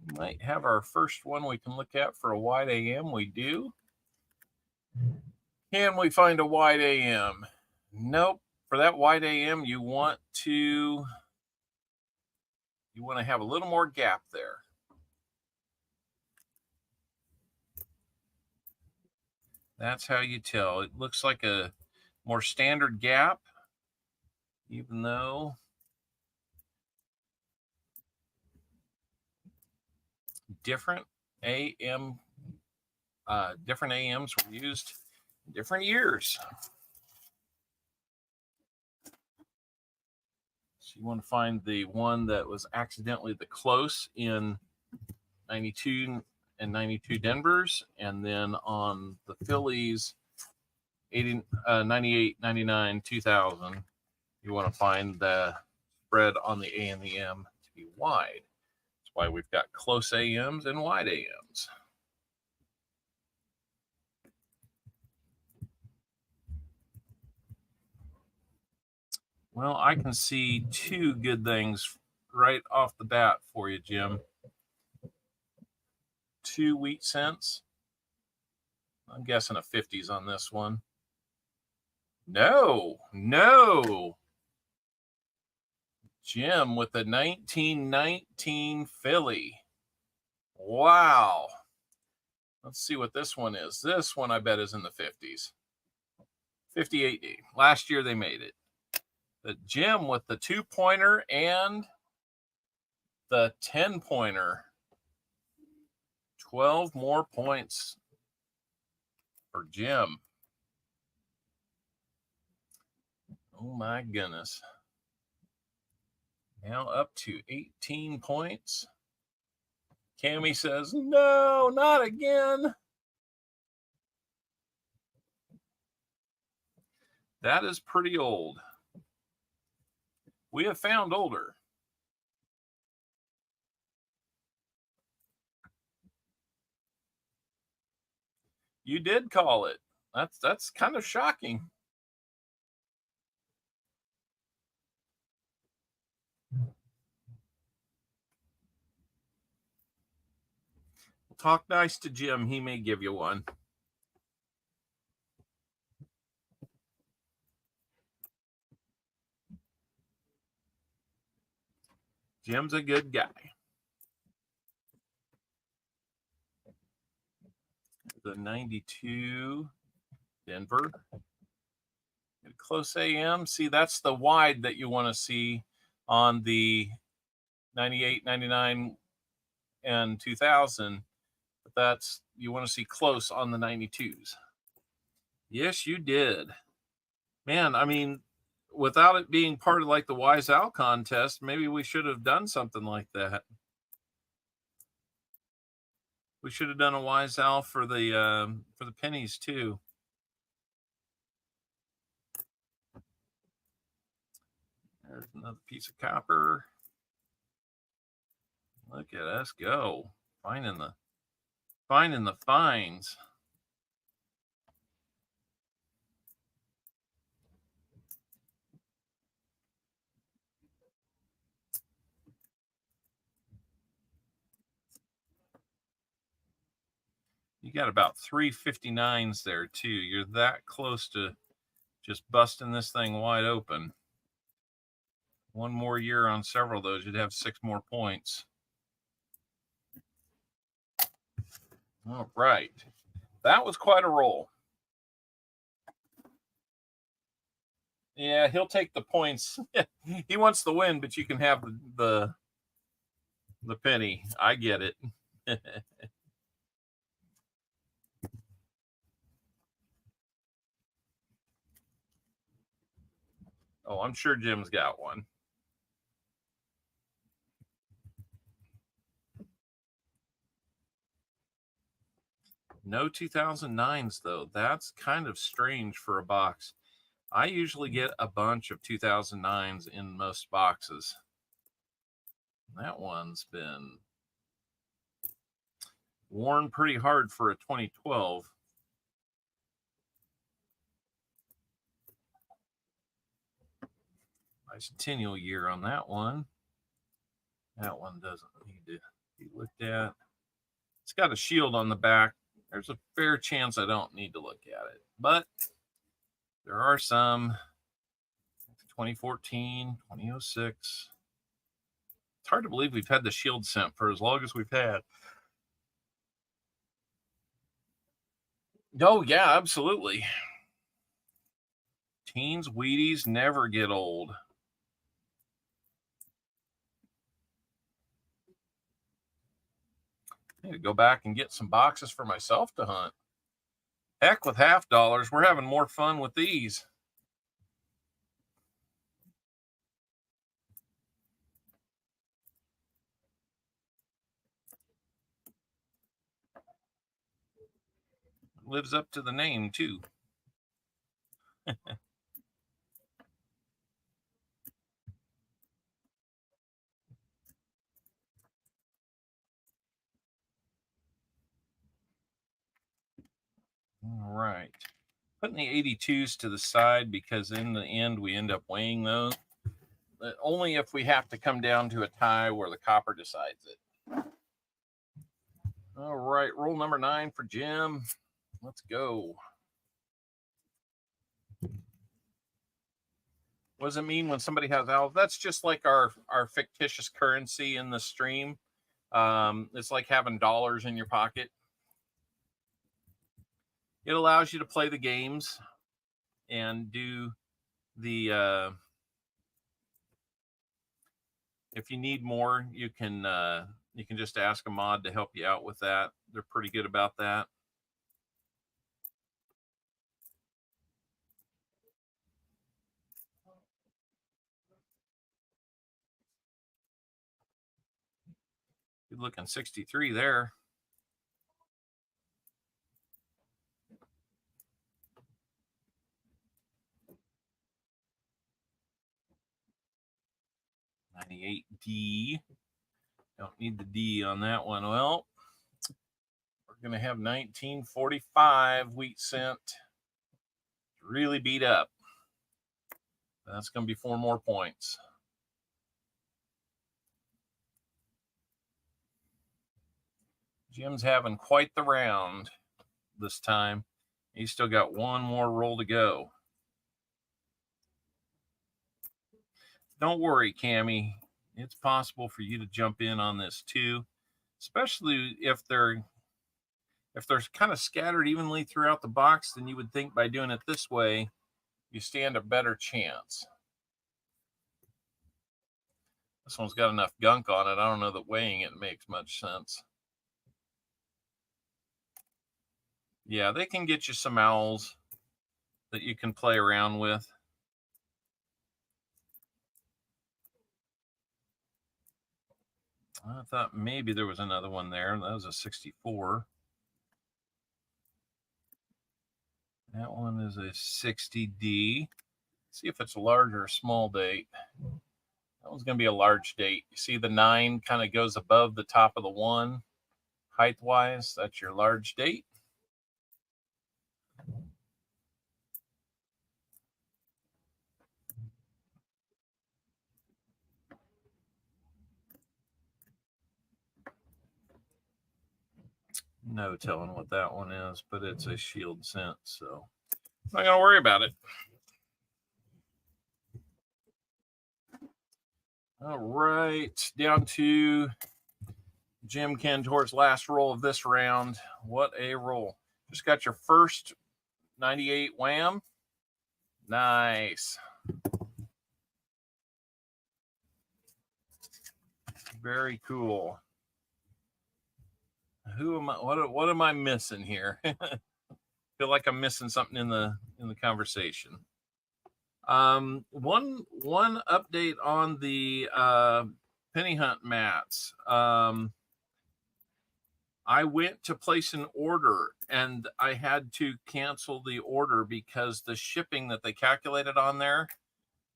We might have our first one we can look at for a wide AM. We do. Can we find a wide AM? Nope. For that wide AM, you want to have a little more gap there. That's how you tell. It looks like a more standard gap, even though different AMs were used in different years. So you want to find the one that was accidentally the close in 92 and 92 Denvers, and then on the Phillies 98, 99, 2000, you want to find the spread on the A and the M to be wide. That's why we've got close AMs and wide AMs. Well, I can see 2 good things right off the bat for you, Jim. 2 wheat cents. I'm guessing a 50s on this one. No. Jim with the 1919 Philly. Wow. Let's see what this one is. This one I bet is in the 50s. 58D. Last year they made it. The Jim with the 2-pointer and the 10-pointer. 12 more points for Jim. Oh my goodness. Now up to 18 points. Cammy says, no, not again. That is pretty old. We have found older. You did call it. That's kind of shocking. Talk nice to Jim. He may give you one. Jim's a good guy. The 92, Denver. Get a close AM. See, that's the wide that you want to see on the 98, 99, and 2000. But that's, you want to see close on the 92s. Yes, you did. Man, I mean, without it being part of like the Wise Owl contest, maybe we should have done something like that. We should have done a Wise Owl for the pennies too. There's another piece of copper. Look at us go. Finding the finds. You got about 359s there too. You're that close to just busting this thing wide open. One more year on several of those, you'd have 6 more points. All right. That was quite a roll. Yeah, he'll take the points. He wants the win, but you can have the penny. I get it. Oh, I'm sure Jim's got one. No 2009s, though. That's kind of strange for a box. I usually get a bunch of 2009s in most boxes. That one's been worn pretty hard for a 2012. Bicentennial year on that one. That one doesn't need to be looked at. It's got a shield on the back. There's a fair chance I don't need to look at it, but there are some. 2014, 2006. It's hard to believe we've had the shield sent for as long as we've had. Oh, yeah, absolutely. Teens, Wheaties never get old. I need to go back and get some boxes for myself to hunt. Heck with $50. We're having more fun with these. Lives up to the name, too. All right. Putting the 82s to the side because in the end we end up weighing those. But only if we have to come down to a tie where the copper decides it. All right, roll number 9 for Jim. Let's go. What does it mean when somebody has owls? That's just like our fictitious currency in the stream. It's like having dollars in your pocket. It allows you to play the games and do the if you need more, you can just ask a mod to help you out with that. They're pretty good about that. Good looking 63 there. D. Don't need the D on that one. Well, we're going to have 1945 wheat cent. Really beat up. That's going to be 4 more points. Jim's having quite the round this time. He's still got 1 more roll to go. Don't worry, Cammie. it's possible for you to jump in on this too, especially if they're kind of scattered evenly throughout the box. Then you would think by doing it this way, you stand a better chance. This one's got enough gunk on it. I don't know that weighing it makes much sense. Yeah, they can get you some owls that you can play around with. I thought maybe there was another one there. That was a 64. That one is a 60D. See if it's a large or a small date. That one's going to be a large date. You see the 9 kind of goes above the top of the 1 height-wise. That's your large date. No telling what that one is, but it's a shield scent, so I'm not going to worry about it. All right, down to Jim Cantor's last roll of this round. What a roll. Just got your first 98 wham. Nice. Very cool. Who am I? What am I missing here? Feel like I'm missing something in the conversation. One update on the penny hunt mats. I went to place an order and I had to cancel the order because the shipping that they calculated on there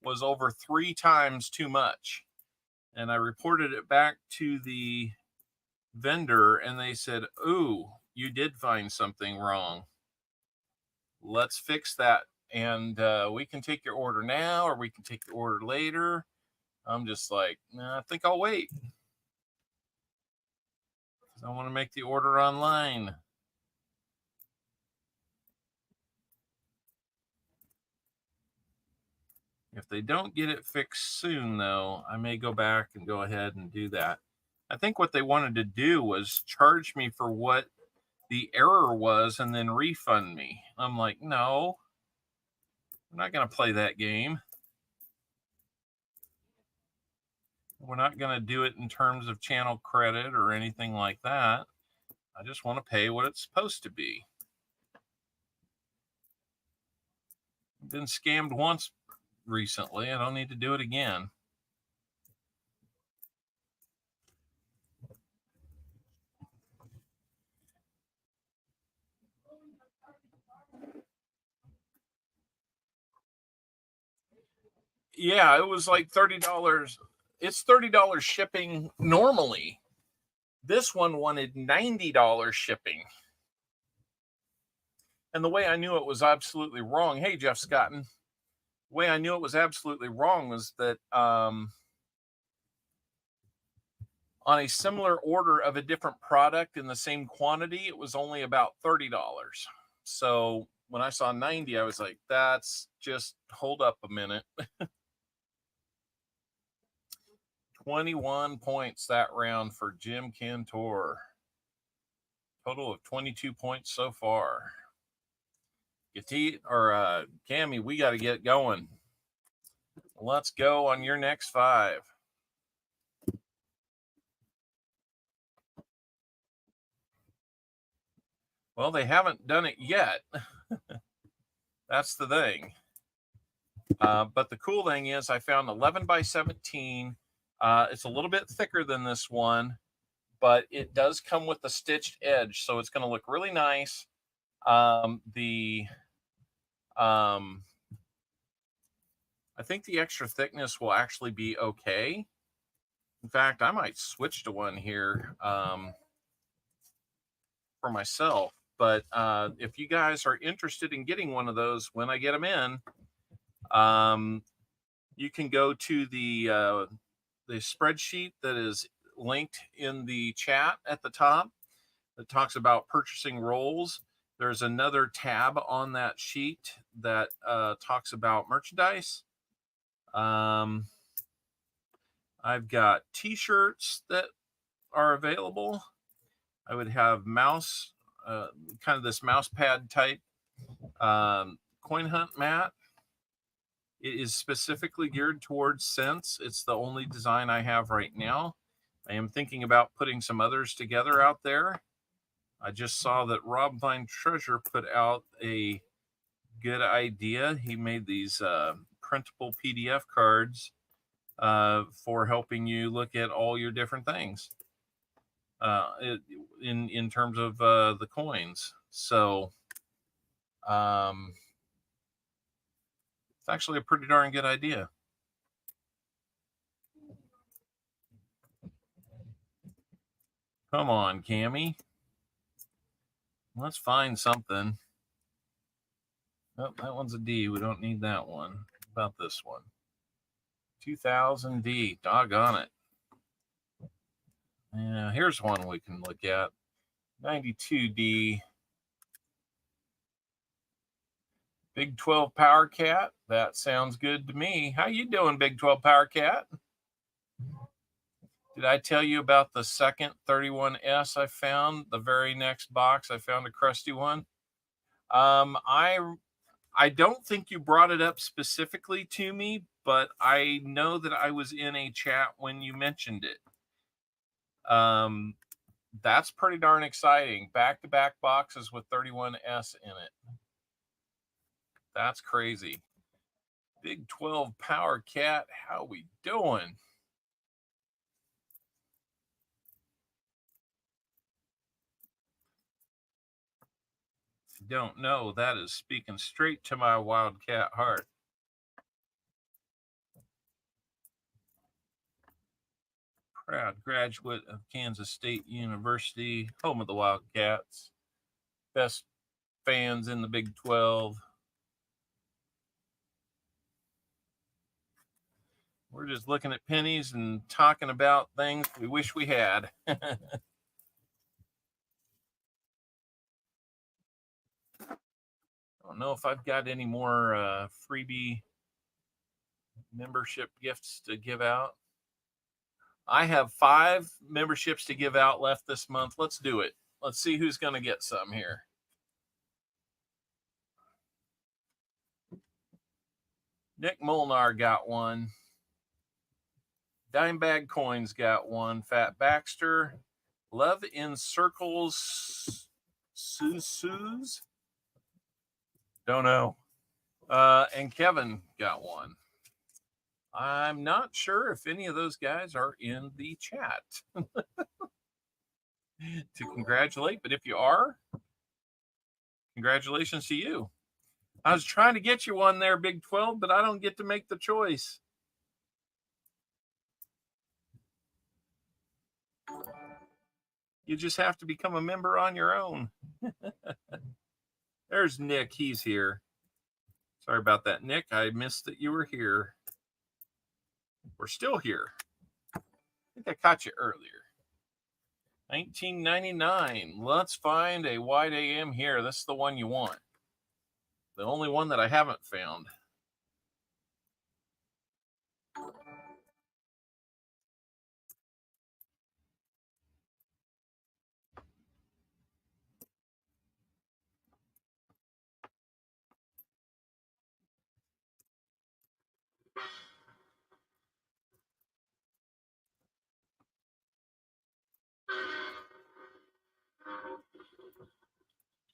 was over 3 times too much. And I reported it back to the vendor and they said, "Ooh, you did find something wrong. Let's fix that. And we can take your order now or we can take your order later." I'm just like, nah, I think I'll wait. I want to make the order online. If they don't get it fixed soon, though, I may go back and go ahead and do that. I think what they wanted to do was charge me for what the error was and then refund me. I'm like, no, I'm not going to play that game. We're not going to do it in terms of channel credit or anything like that. I just want to pay what it's supposed to be. I've been scammed once recently. I don't need to do it again. Yeah, it was like $30. It's $30 shipping normally. This one wanted $90 shipping. And the way I knew it was absolutely wrong, hey, Jeff Scotton, the way I knew it was absolutely wrong was that on a similar order of a different product in the same quantity, it was only about $30. So when I saw 90, I was like, that's just, hold up a minute. 21 points that round for Jim Cantor. Total of 22 points so far. Cammy, we got to get going. Let's go on your next 5. Well, they haven't done it yet. That's the thing. But the cool thing is I found 11 by 17. It's a little bit thicker than this one, but it does come with a stitched edge, so it's going to look really nice. I think the extra thickness will actually be okay. In fact, I might switch to one here for myself. But if you guys are interested in getting one of those when I get them in, you can go to the spreadsheet that is linked in the chat at the top that talks about purchasing rolls. There's another tab on that sheet that talks about merchandise. I've got t-shirts that are available. I would have mouse, kind of this mouse pad type coin hunt mat. It is specifically geared towards cents. It's the only design I have right now. I am thinking about putting some others together out there. I just saw that Rob Vine Treasure put out a good idea. He made these printable PDF cards for helping you look at all your different things in terms of the coins. So it's actually a pretty darn good idea. Come on, Cammy. Let's find something. Oh, that one's a D. We don't need that one. How about this one? 2000 D. Doggone it. Yeah, here's one we can look at. 92 D. Big 12 Power Cat. That sounds good to me. How you doing, Big 12 Power Cat? Did I tell you about the second 31S I found? The very next box, I found a crusty one. I don't think you brought it up specifically to me, but I know that I was in a chat when you mentioned it. That's pretty darn exciting. Back-to-back boxes with 31S in it. That's crazy. Big 12 Power Cat, how we doing? If you don't know, that is speaking straight to my Wildcat heart. Proud graduate of Kansas State University, home of the Wildcats. Best fans in the Big 12. We're just looking at pennies and talking about things we wish we had. I don't know if I've got any more freebie membership gifts to give out. I have 5 memberships to give out left this month. Let's do it. Let's see who's going to get some here. Nick Molnar got one. Dimebag Coins got one. Fat Baxter. Love in Circles. Suze? Don't know. And Kevin got one. I'm not sure if any of those guys are in the chat to congratulate, but if you are, congratulations to you. I was trying to get you one there, Big 12, but I don't get to make the choice. You just have to become a member on your own. There's Nick. He's here. Sorry about that, Nick. I missed that you were here. We're still here. I think I caught you earlier. 1999. Let's find a wide AM here. This is the one you want. The only one that I haven't found.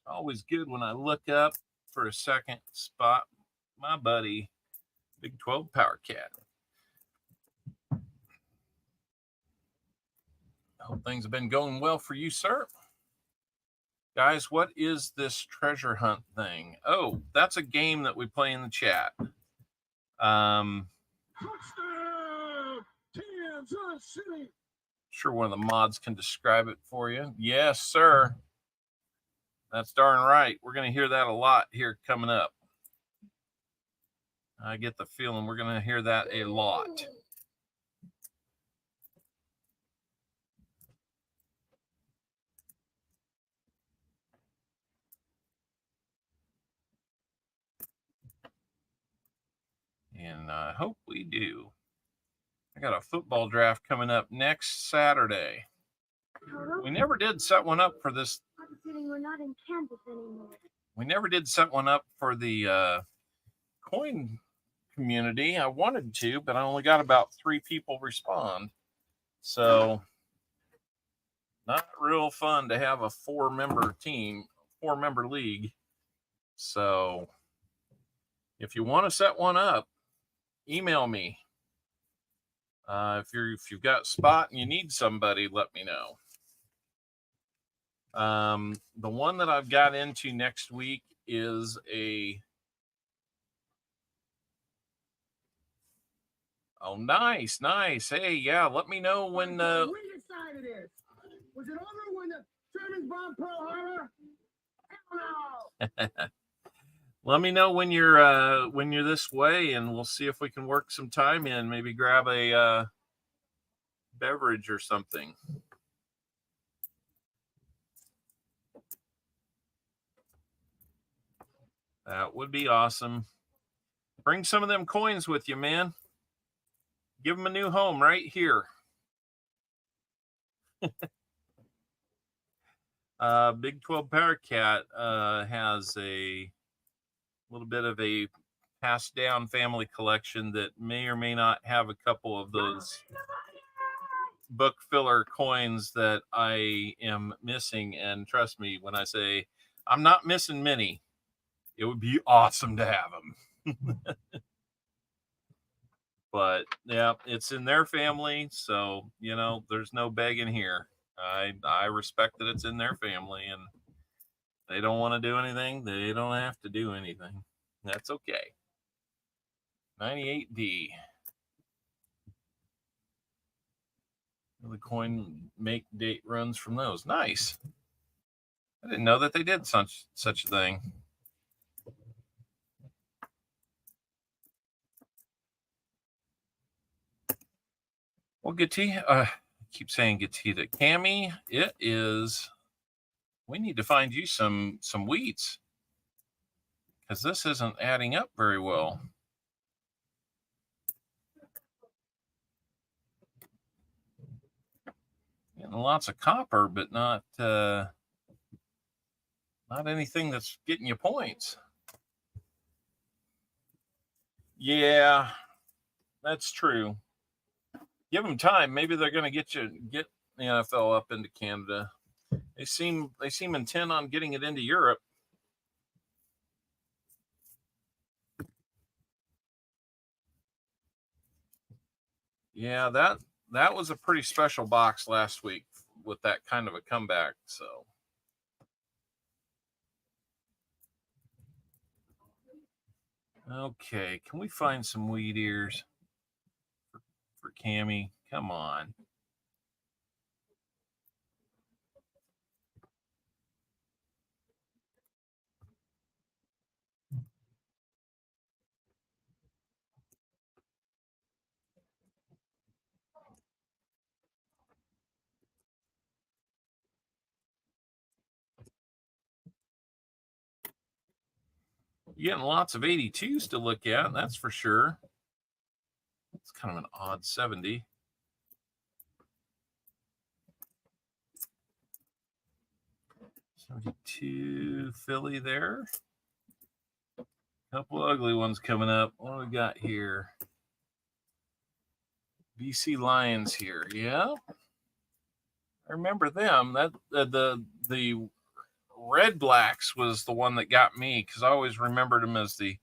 Always good when I look up for a second spot my buddy, Big 12 Power Cat. I hope things have been going well for you, sir. Guys, what is this treasure hunt thing? Oh, that's a game that we play in the chat. Touchdown! Kansas City! Sure one of the mods can describe it for you. Yes, sir. That's darn right. We're going to hear that a lot here coming up. I get the feeling we're going to hear that a lot. And I hope we do. I got a football draft coming up next Saturday. We never did set one up for this. We're not in Kansas anymore. We never did set one up for the coin community. I wanted to, but I only got about 3 people respond. So not real fun to have a 4-member team, 4-member league. So if you want to set one up, email me. If you've got a spot and you need somebody, let me know. The one that I've got into next week is a. Oh, nice. Hey, yeah. Let me know when. We decided it. Was it over when the Germans bombed Pearl Harbor? Hell no. Let me know when you're this way, and we'll see if we can work some time in. Maybe grab a beverage or something. That would be awesome. Bring some of them coins with you, man. Give them a new home right here. Big 12 Paracat has a little bit of a passed down family collection that may or may not have a couple of those book filler coins that I am missing. And trust me when I say I'm not missing many, it would be awesome to have them. But yeah, it's in their family, so there's no begging here. I respect that it's in their family, and they don't want to do anything. They don't have to do anything. That's okay. 98D. The coin make date runs from those. Nice. I didn't know that they did such a thing. Well, Gatita, keep saying Gatita. Cammy, it is. We need to find you some wheats, because this isn't adding up very well. Getting lots of copper, but not anything that's getting you points. Yeah, that's true. Give them time. Maybe they're going to get the NFL up into Canada. They seem intent on getting it into Europe. Yeah, that was a pretty special box last week with that kind of a comeback. So okay, can we find some wheat ears for Cammy? Come on. You're getting lots of 82s to look at, that's for sure. It's kind of an odd 70. $72 Philly there. Couple ugly ones coming up. What do we got here? BC Lions here. Yeah. I remember them. That the Red Blacks was the one that got me, because I always remembered them as the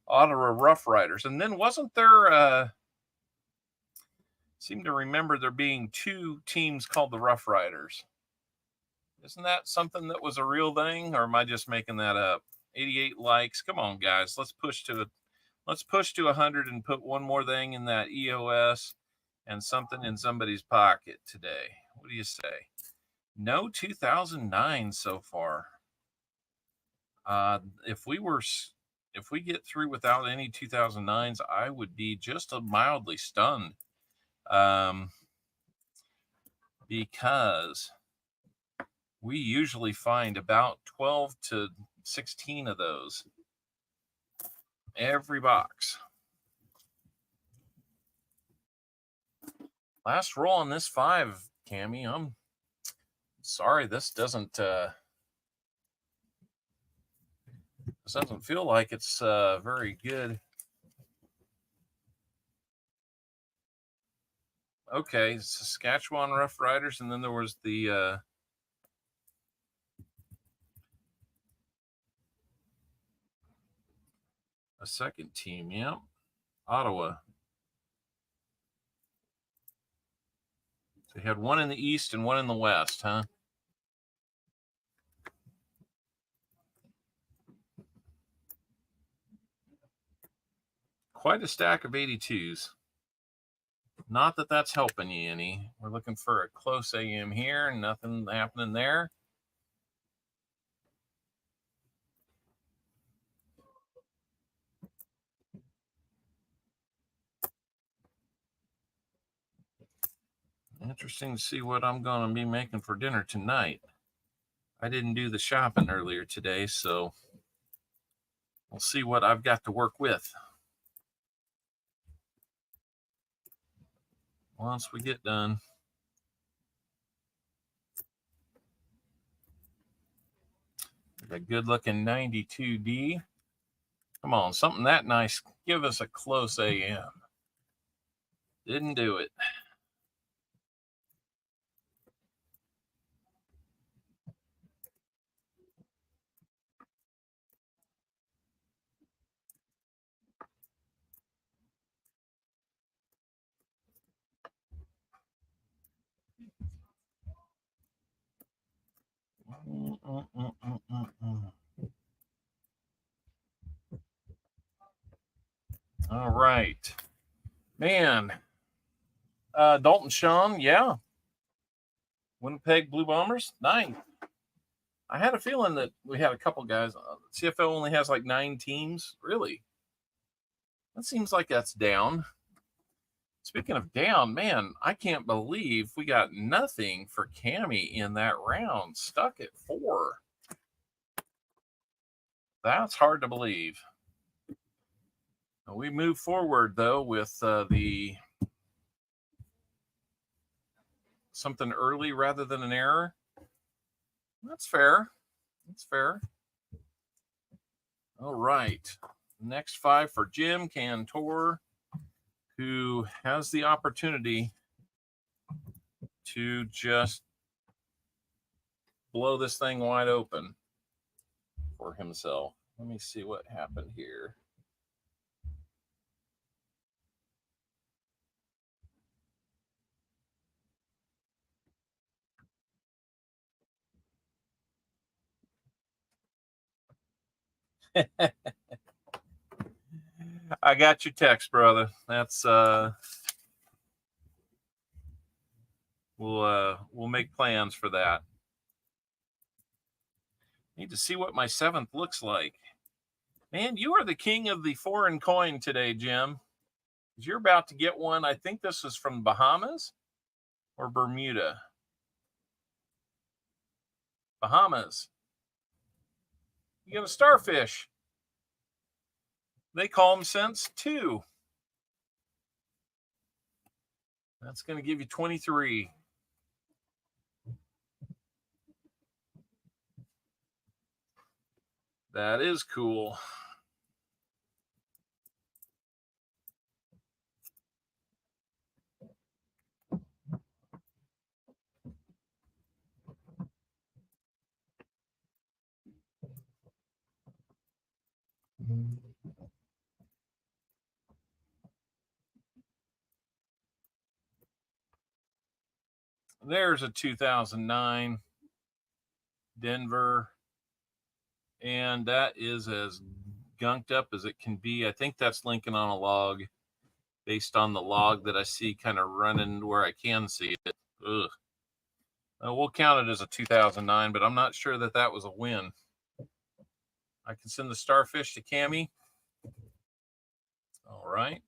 Ottawa Rough Riders. And then wasn't there seem to remember there being 2 teams called the Rough Riders. Isn't that something that was a real thing, or am I just making that up? 88 likes. Come on, guys. Let's push to 100 and put one more thing in that EOS and something in somebody's pocket today. What do you say? No 2009 so far. If we get through without any 2009s, I would be just mildly stunned. Because we usually find about 12 to 16 of those every box. Last roll on this 5, Cammy. I'm sorry, this doesn't feel like it's very good. Okay, Saskatchewan Rough Riders, and then there was the a second team. Yep, Ottawa. So you had one in the east and one in the west, huh? Quite a stack of 82s. Not that that's helping you any. We're looking for a close AM here. Nothing happening there. Interesting to see what I'm going to be making for dinner tonight. I didn't do the shopping earlier today, so we'll see what I've got to work with once we get done. A good looking 92D. Come on, something that nice. Give us a close AM. Didn't do it. All right, man. Dalton Sean, yeah. Winnipeg Blue Bombers, 9. I had a feeling that we had a couple guys. CFL only has like 9 teams. Really? That seems like that's down. Speaking of down, man, I can't believe we got nothing for Cammy in that round. Stuck at 4. That's hard to believe. We move forward, though, with the something early rather than an error. That's fair. That's fair. All right. Next 5 for Jim Cantor, who has the opportunity to just blow this thing wide open for himself. Let me see what happened here. I got your text, brother. That's we'll make plans for that. Need to see what my 7th looks like. Man, you are the king of the foreign coin today, Jim. You're about to get one. I think this is from Bahamas or Bermuda. Bahamas. You got a starfish. They call them cents too. That's going to give you 23. That is cool. There's a 2009 Denver, and that is as gunked up as it can be. I think that's Lincoln on a log, based on the log that I see kind of running where I can see it. Ugh. We'll count it as a 2009, but I'm not sure that that was a win. I can send the starfish to Cammy. All right.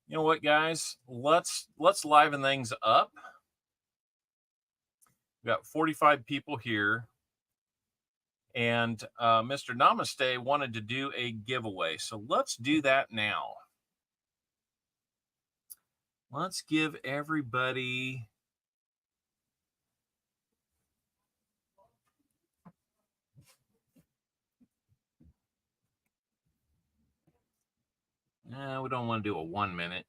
You know what, guys? Let's liven things up. We've got 45 people here. And Mr. Namaste wanted to do a giveaway. So let's do that now. Let's give everybody we don't want to do a 1 minute.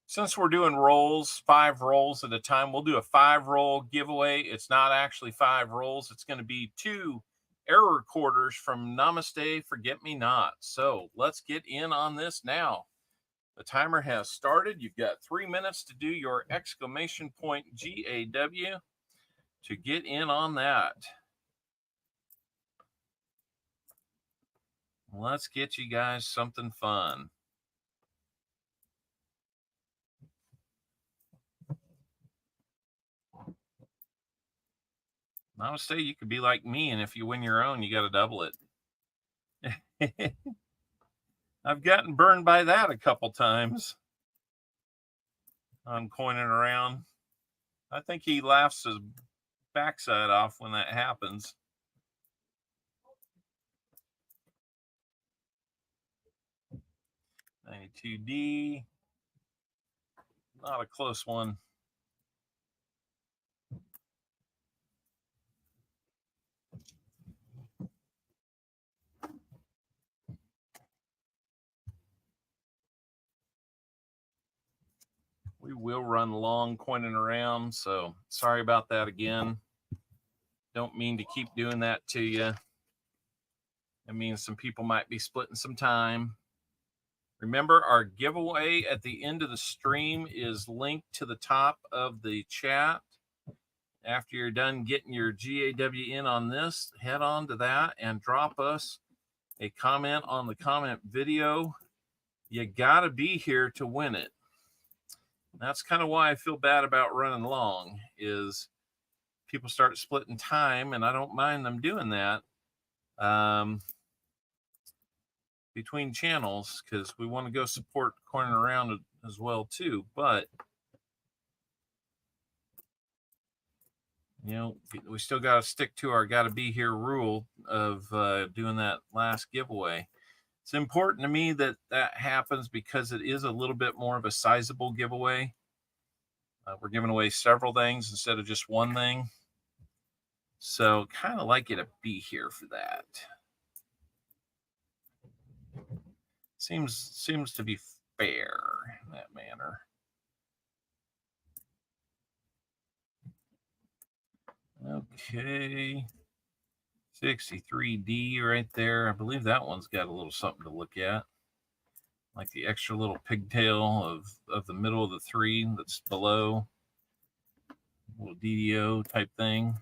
Since we're doing rolls, 5 rolls at a time, we'll do a 5-roll giveaway. It's not actually 5 rolls. It's going to be 2 error quarters from Namaste Forget Me Not. So let's get in on this now. The timer has started. You've got 3 minutes to do your exclamation point GAW to get in on that. Let's get you guys something fun. Namaste, you could be like me, and if you win your own, you got to double it. I've gotten burned by that a couple times on coining around. I think he laughs his backside off when that happens. $92D. Not a close one. We will run long coining around, so sorry about that again. Don't mean to keep doing that to you. It means some people might be splitting some time. Remember, our giveaway at the end of the stream is linked to the top of the chat. After you're done getting your GAW in on this, head on to that and drop us a comment on the comment video. You got to be here to win it. That's kind of why I feel bad about running long, is people start splitting time, and I don't mind them doing that between channels, because we want to go support Coining Around as well too. But you know, we still got to stick to our got to be here rule of doing that last giveaway. It's important to me that that happens because it is a little bit more of a sizable giveaway. We're giving away several things instead of just one thing. So kind of like you to be here for that. Seems to be fair in that manner. Okay. 63D right there. I believe that one's got a little something to look at. Like the extra little pigtail of the middle of the 3 that's below. A little DDO type thing.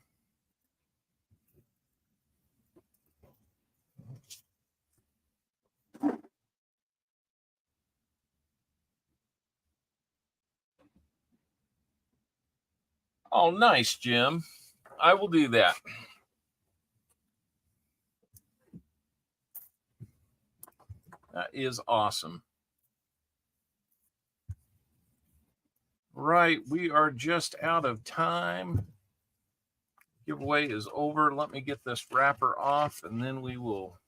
Oh, nice, Jim. I will do that. That is awesome. Right, we are just out of time. Giveaway is over. Let me get this wrapper off, and then we will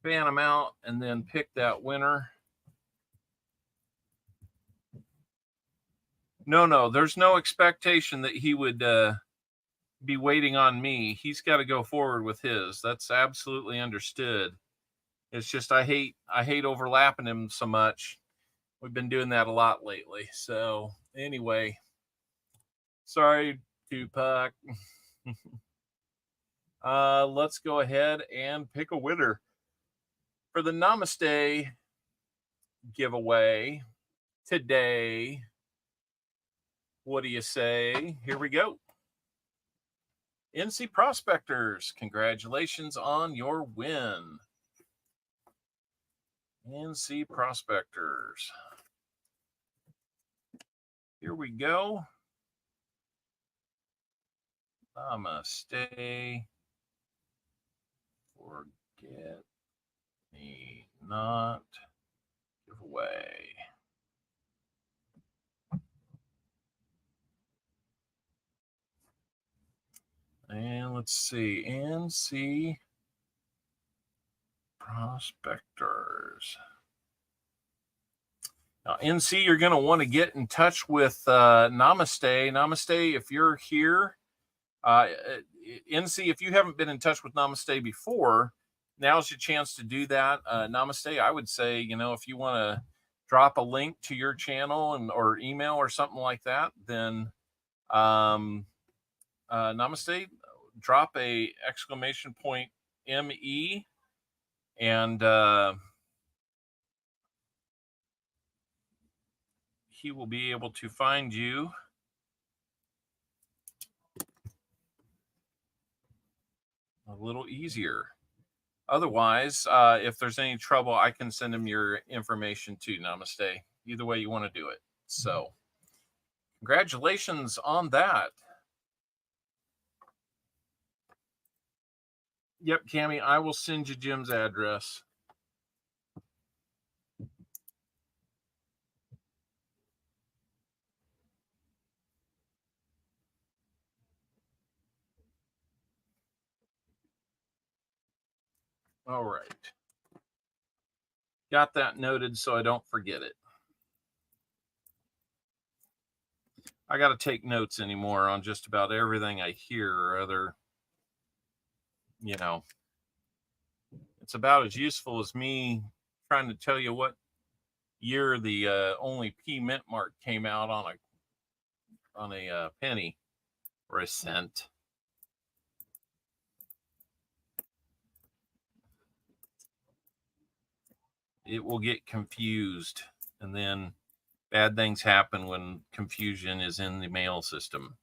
fan them out and then pick that winner. No, there's no expectation that he would be waiting on me. He's got to go forward with his. That's absolutely understood. It's just I hate overlapping him so much. We've been doing that a lot lately. So anyway, sorry, Tupac. Let's go ahead and pick a winner for the Namaste giveaway today. What do you say? Here we go. NC Prospectors, congratulations on your win. NC Prospectors. Here we go. Namaste. Forget me not. Giveaway. And let's see. NC Prospectors. Now, NC, you're going to want to get in touch with Namaste. Namaste, if you're here, NC, if you haven't been in touch with Namaste before, now's your chance to do that. Namaste, I would say, if you want to drop a link to your channel or email or something like that, then Namaste, drop a !ME and he will be able to find you. A little easier. Otherwise, if there's any trouble, I can send him your information too. Namaste. Either way you want to do it. So, congratulations on that. Yep, Cammie, I will send you Jim's address. All right. Got that noted so I don't forget it. I got to take notes anymore on just about everything I hear or other, It's about as useful as me trying to tell you what year the only P mint mark came out on a penny or a cent. It will get confused, and then bad things happen when confusion is in the mail system.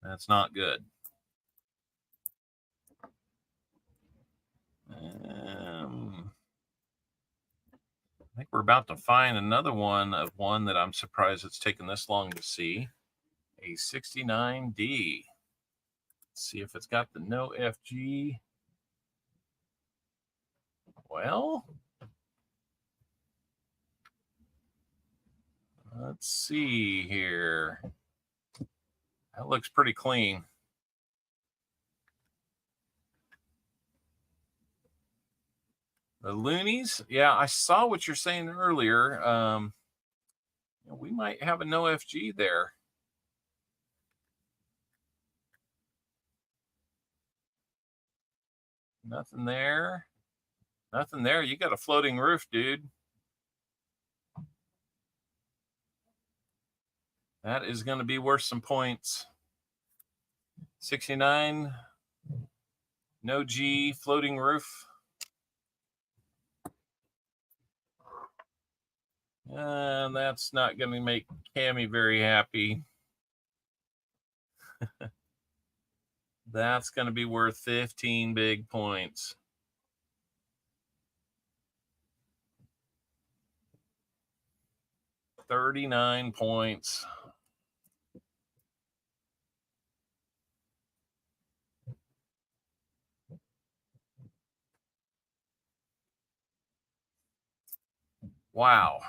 That's not good. I think we're about to find another one that I'm surprised it's taken this long to see. A 69D. Let's see if it's got the no FG. Well, let's see here. That looks pretty clean. The loonies, yeah, I saw what you're saying earlier. We might have a no FG there. Nothing there. Nothing there. You got a floating roof, dude. That is going to be worth some points. 69, no G, floating roof. And that's not going to make Cammie very happy. That's going to be worth 15 big points. $39 points. Wow.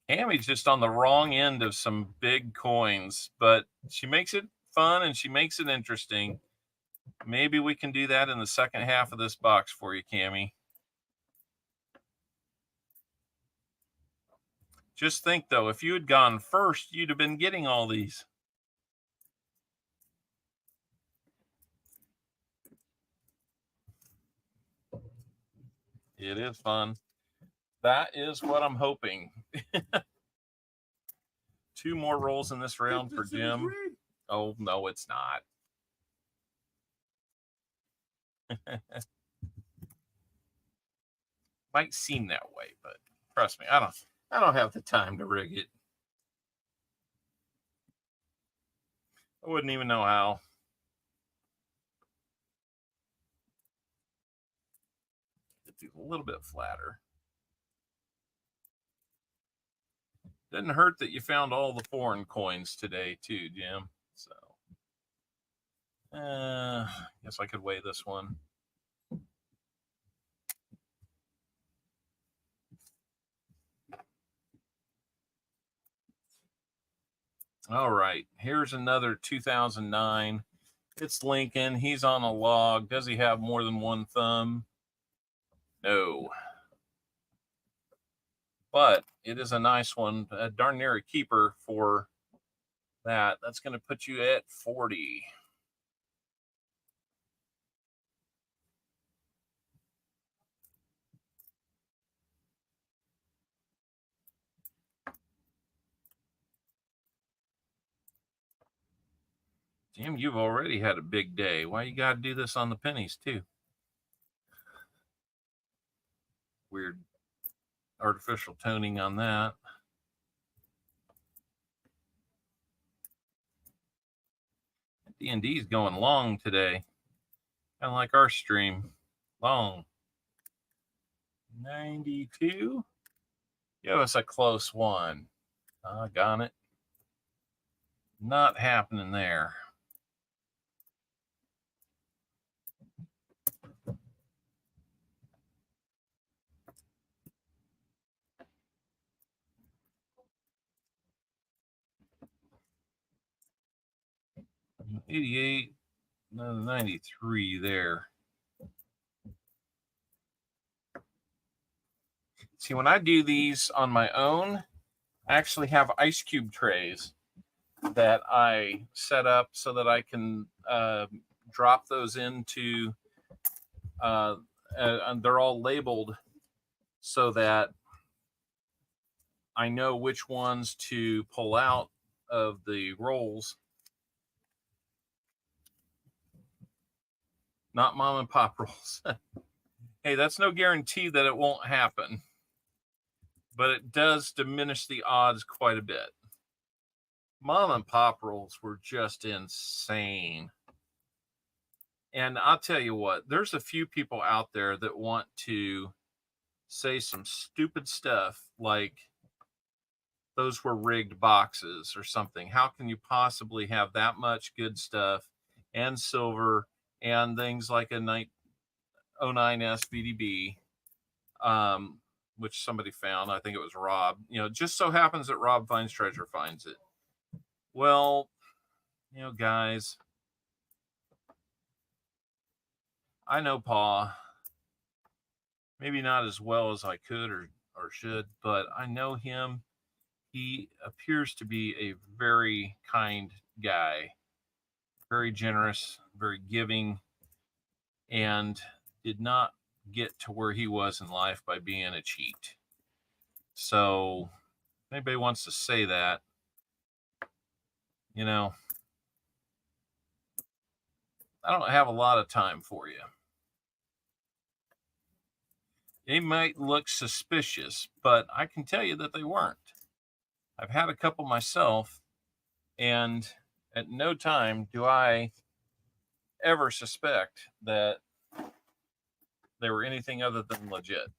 Cammie's just on the wrong end of some big coins, but she makes it fun and she makes it interesting. Maybe we can do that in the second half of this box for you, Cammie. Just think, though, if you had gone first, you'd have been getting all these. It is fun. That is what I'm hoping. 2 more rolls in this round for Jim. Oh, no, it's not. Might seem that way, but trust me, I don't have the time to rig it. I wouldn't even know how. It's a little bit flatter. Doesn't hurt that you found all the foreign coins today too, Jim. So guess I could weigh this one. All right, here's another 2009. It's Lincoln. He's on a log. Does he have more than one thumb? No. but it is a nice one, darn near a keeper for that. That's going to put you at 40. Jim, you've already had a big day. Why you got to do this on the pennies too? Weird artificial toning on that. D&D is going long today. Kind of like our stream. Long. 92. Give us a close one. Got it. Not happening there. $88, 93 there. See, when I do these on my own, I actually have ice cube trays that I set up so that I can drop those into, and they're all labeled so that I know which ones to pull out of the rolls. Not mom and pop rolls. Hey, that's no guarantee that it won't happen, but it does diminish the odds quite a bit. Mom and pop rolls were just insane. And I'll tell you what, there's a few people out there that want to say some stupid stuff like those were rigged boxes or something. How can you possibly have that much good stuff and silver and things like a 09S VDB, which somebody found? I think it was Rob. You know, just so happens that Rob finds treasure finds it. Well, you know, guys, I know Pa, maybe not as well as I could or should, but I know him. He appears to be a very kind guy, very generous, very giving, and did not get to where he was in life by being a cheat. So if anybody wants to say that, you know, I don't have a lot of time for you. They might look suspicious, but I can tell you that they weren't. I've had a couple myself, and at no time do I ever suspect that they were anything other than legit.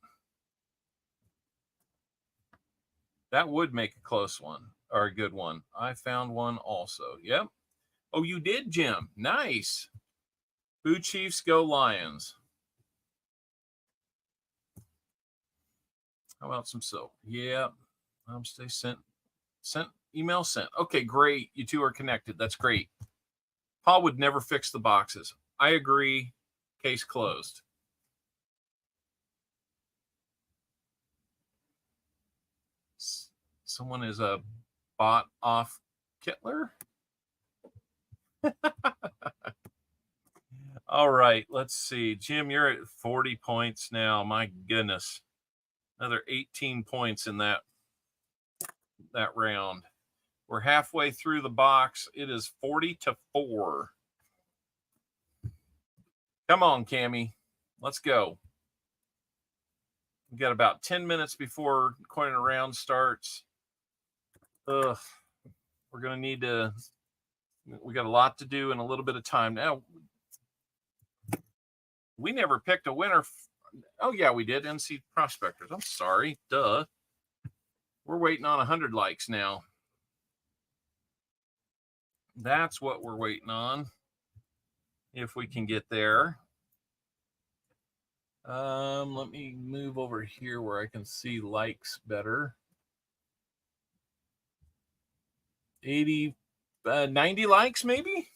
That would make a close one or a good one. I found one also. Yep. Oh, you did, Jim. Nice. Boo Chiefs, go Lions. How about some silk? Yeah. Stay sent. Email sent. Okay, great. You two are connected. That's great. Paul would never fix the boxes. I agree. Case closed. Someone is a bot off Kittler. All right, let's see. Jim, you're at 40 points now. My goodness. Another 18 points in that round. We're halfway through the box. It is 40-4. Come on, Cammie. Let's go. We've got about 10 minutes before coin and round starts. We're going to need to, we got a lot to do in a little bit of time. Now, we never picked a winner. Oh, yeah, we did. NC Prospectors. I'm sorry. Duh. We're waiting on 100 likes now. That's what we're waiting on. If we can get there. Let me move over here where I can see likes better. 90 likes, maybe?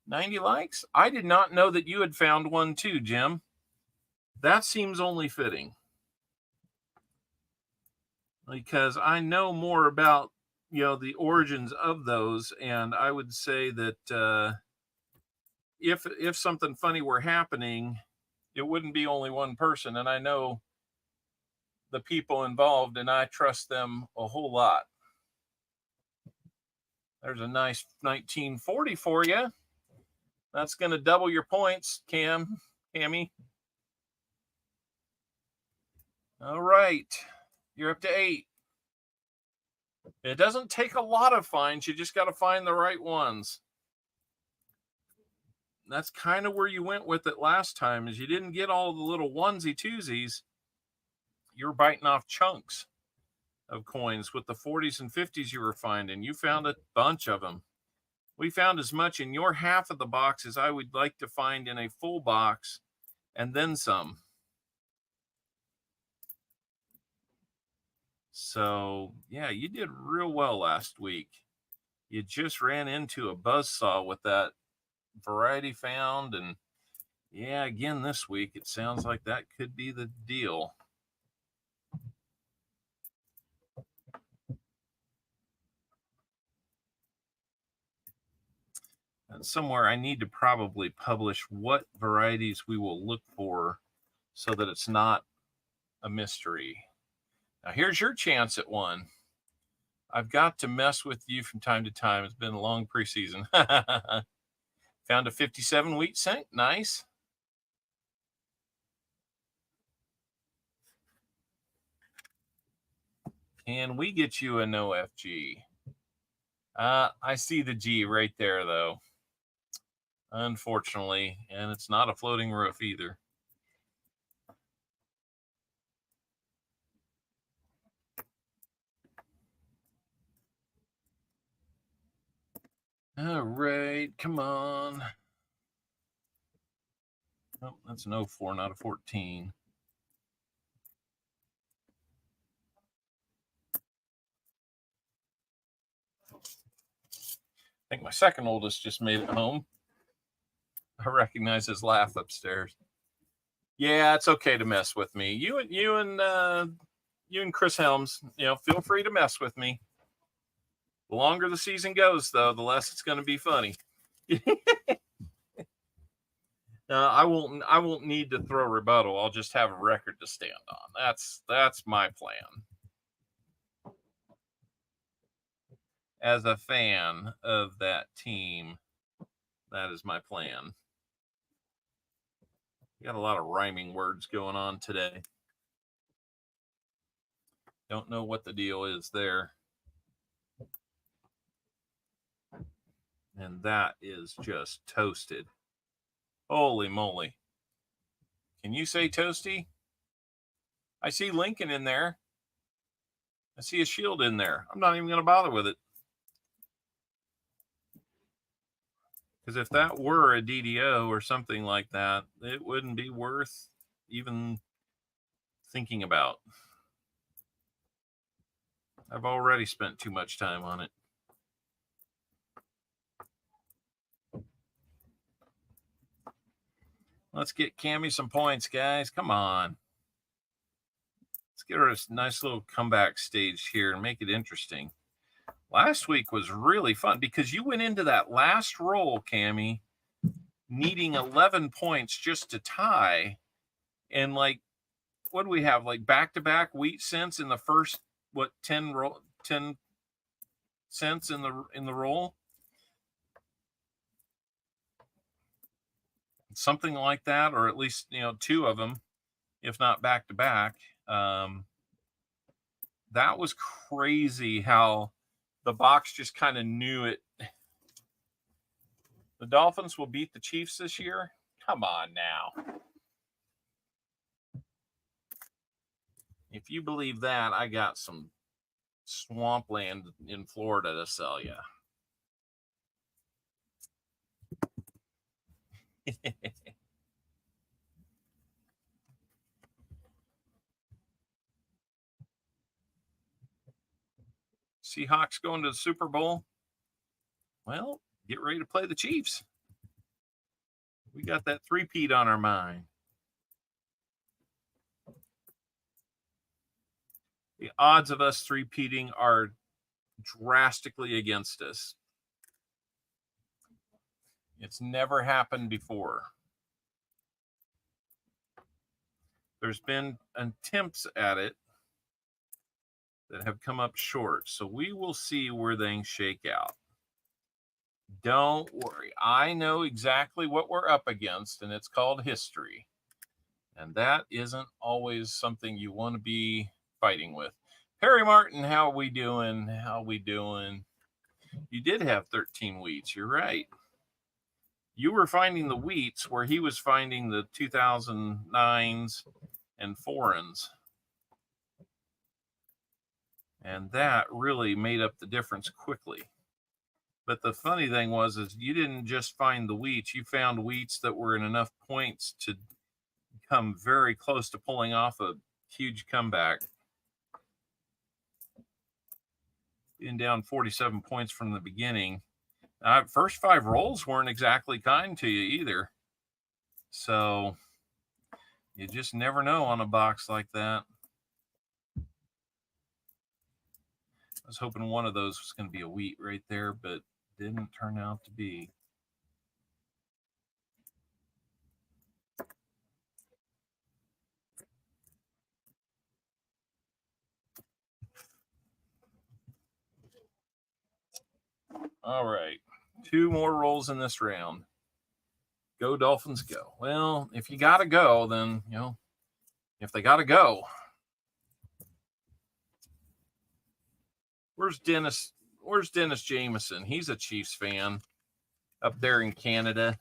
90 likes? I did not know that you had found one too, Jim. That seems only fitting. because I know more about, the origins of those, and I would say that if something funny were happening, it wouldn't be only one person, and I know the people involved, and I trust them a whole lot. There's a nice 1940 for you. That's going to double your points, Cammy. All right, you're up to 8. It doesn't take a lot of finds. You just got to find the right ones. That's kind of where you went with it last time, is you didn't get all the little onesie twosies. You're biting off chunks of coins with the 40s and 50s you were finding. You found a bunch of them. We found as much in your half of the box as I would like to find in a full box, and then some. So, yeah, you did real well last week. You just ran into a buzzsaw with that variety found, and yeah, again this week, it sounds like that could be the deal. And somewhere I need to probably publish what varieties we will look for so that it's not a mystery. Now, here's your chance at one. I've got to mess with you from time to time. It's been a long preseason. Found a 57 wheat cent. Nice. Can we get you an OFG? I see the G right there, though. Unfortunately, and it's not a floating roof either. All right, come on. Oh, that's an 04, not a 14. I think my second oldest just made it home. I recognize his laugh upstairs. Yeah, it's okay to mess with me. You and Chris Helms, feel free to mess with me. The longer the season goes, though, the less it's going to be funny. I won't need to throw rebuttal. I'll just have a record to stand on. That's my plan. As a fan of that team, that is my plan. We got a lot of rhyming words going on today. Don't know what the deal is there. And that is just toasted. Holy moly. Can you say toasty? I see Lincoln in there. I see a shield in there. I'm not even going to bother with it. Because if that were a DDO or something like that, it wouldn't be worth even thinking about. I've already spent too much time on it. Let's get Cammy some points, guys. Come on. Let's get her a nice little comeback stage here and make it interesting. Last week was really fun because you went into that last roll, Cammy, needing 11 points just to tie. And what do we have? Back-to-back wheat cents in the first, 10 cents in the roll? Something like that, or at least, 2 of them, if not back-to-back. That was crazy how the box just kind of knew it. The Dolphins will beat the Chiefs this year? Come on now. If you believe that, I got some swampland in Florida to sell you. Seahawks going to the Super Bowl? Well, get ready to play the Chiefs. We got that three-peat on our mind. the odds of us repeating are drastically against us. It's never happened before. There's been attempts at it that have come up short. So we will see where things shake out. Don't worry. I know exactly what we're up against, and it's called history. And that isn't always something you want to be fighting with. Perry Martin, how we doing? How we doing? You did have 13 wheats. You're right. You were finding the wheats where he was finding the 2009s and foreigns. And that really made up the difference quickly. But the funny thing was, is you didn't just find the wheats. You found wheats that were in enough points to come very close to pulling off a huge comeback. Being down 47 points from the beginning. First 5 rolls weren't exactly kind to you either. So you just never know on a box like that. I was hoping one of those was going to be a wheat right there, but didn't turn out to be. All right. 2 more rolls in this round. Go Dolphins, go. Well, if you got to go, then, you know, if they got to go. Where's Dennis Jameson? He's a Chiefs fan up there in Canada.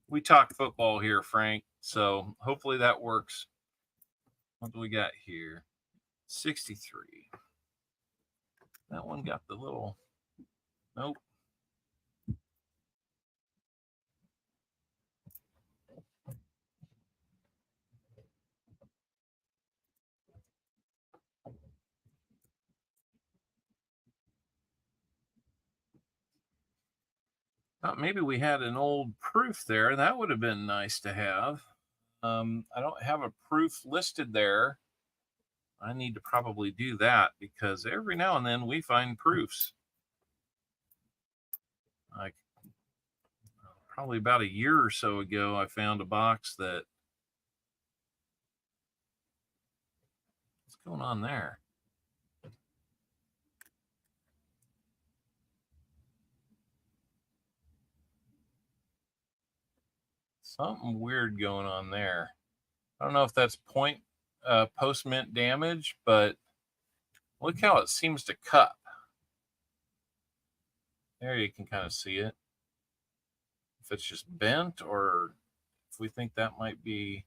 We talk football here, Frank, so hopefully that works. What do we got here? 63. That one got the little, nope. Thought maybe we had an old proof there. That would have been nice to have. I don't have a proof listed there. I need to probably do that because every now and then we find proofs. Like probably about a year or so ago, I found a box that. What's going on there? Something weird going on there. I don't know if that's post mint damage, but look how it seems to cup. There you can kind of see it. If it's just bent or if we think that might be.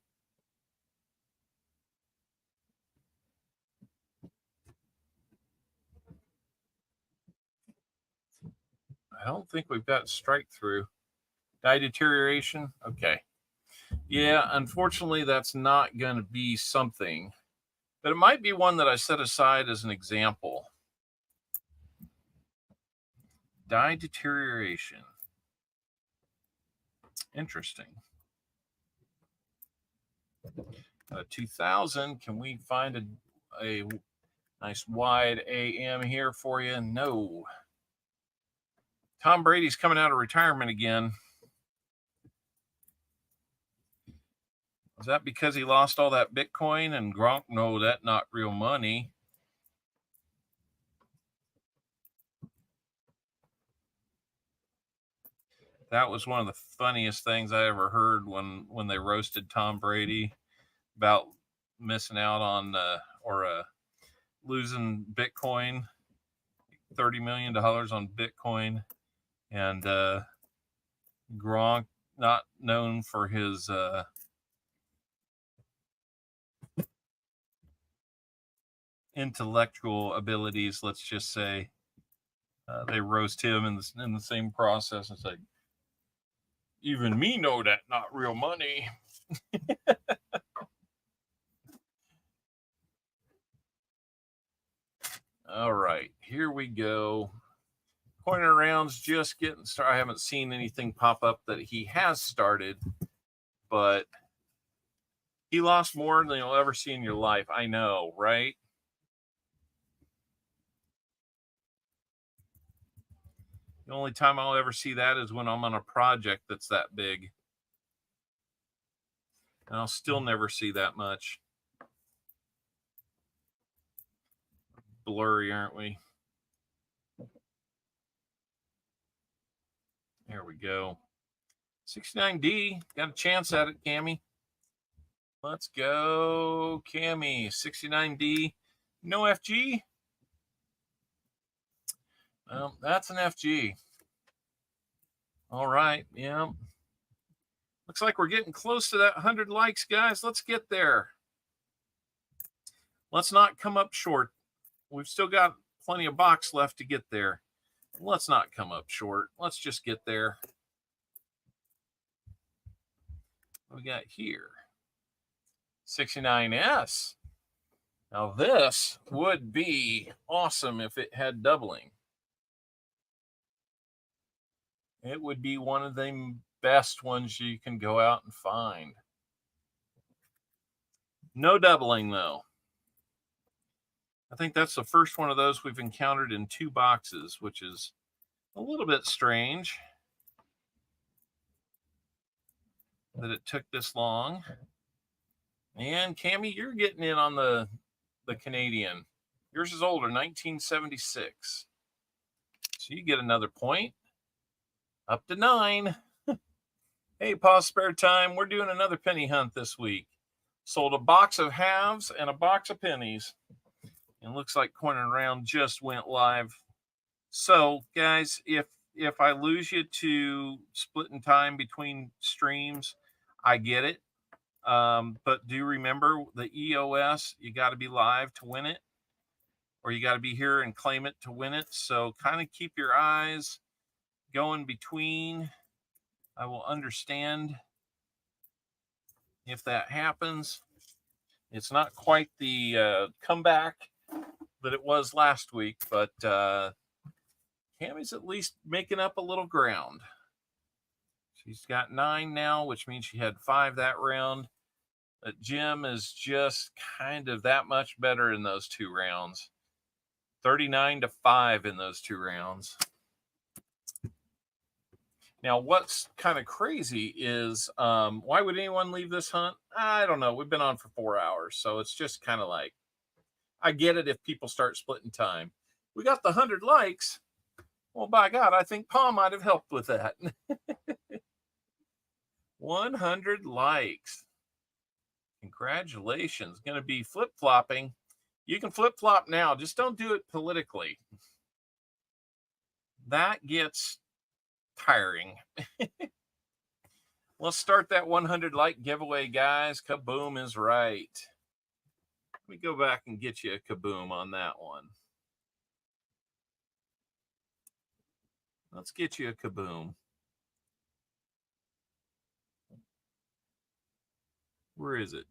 I don't think we've got strike through. Die deterioration? Okay. Yeah, unfortunately, that's not going to be something. But it might be one that I set aside as an example. Die deterioration. Interesting. 2000. Can we find a nice wide AM here for you? No. Tom Brady's coming out of retirement again. Is that because he lost all that Bitcoin and Gronk? No, that's not real money. That was one of the funniest things I ever heard when they roasted Tom Brady about missing out on losing Bitcoin, $30 million on Bitcoin, and Gronk, not known for his intellectual abilities, let's just say, they roast him in the same process. It's like, even me know that not real money. All right, here we go. Pointer rounds just getting started. I haven't seen anything pop up that he has started, but he lost more than you'll ever see in your life. I know, right? The only time I'll ever see that is when I'm on a project that's that big. And I'll still never see that much. Blurry, aren't we? There we go. 69D. Got a chance at it, Cammy. Let's go, Cammy. 69D. No FG. Well, that's an FG. All right. Yeah. Looks like we're getting close to that 100 likes, guys. Let's get there. Let's not come up short. We've still got plenty of box left to get there. Let's not come up short. Let's just get there. What we got here? 69S. Now this would be awesome if it had doubling. It would be one of the best ones you can go out and find. No doubling though. I think that's the first one of those we've encountered in 2 boxes, which is a little bit strange that it took this long. And Cammy, you're getting in on the Canadian. Yours is older, 1976. So you get another point. Up to 9. Hey, pause spare time. We're doing another penny hunt this week. Sold a box of halves and a box of pennies. And looks like Coin and Round just went live. So, guys, if I lose you to splitting time between streams, I get it. But do remember the EOS, you got to be live to win it. Or you got to be here and claim it to win it. So kind of keep your eyes going between. I will understand if that happens. It's not quite the comeback that it was last week, but Cammy's at least making up a little ground. She's got 9 now, which means she had 5 that round. But Jim is just kind of that much better in those 2 rounds. 39-5 in those 2 rounds. Now, what's kind of crazy is why would anyone leave this hunt? I don't know. We've been on for 4 hours, so it's just kind of like, I get it if people start splitting time. We got the 100 likes. Well, by God, I think Paul might have helped with that. 100 likes. Congratulations. Going to be flip-flopping. You can flip-flop now. Just don't do it politically. That gets tiring. Let's start that 100 like giveaway, guys. Kaboom is right. Let me go back and get you a kaboom on that one. Let's get you a kaboom. Where is it?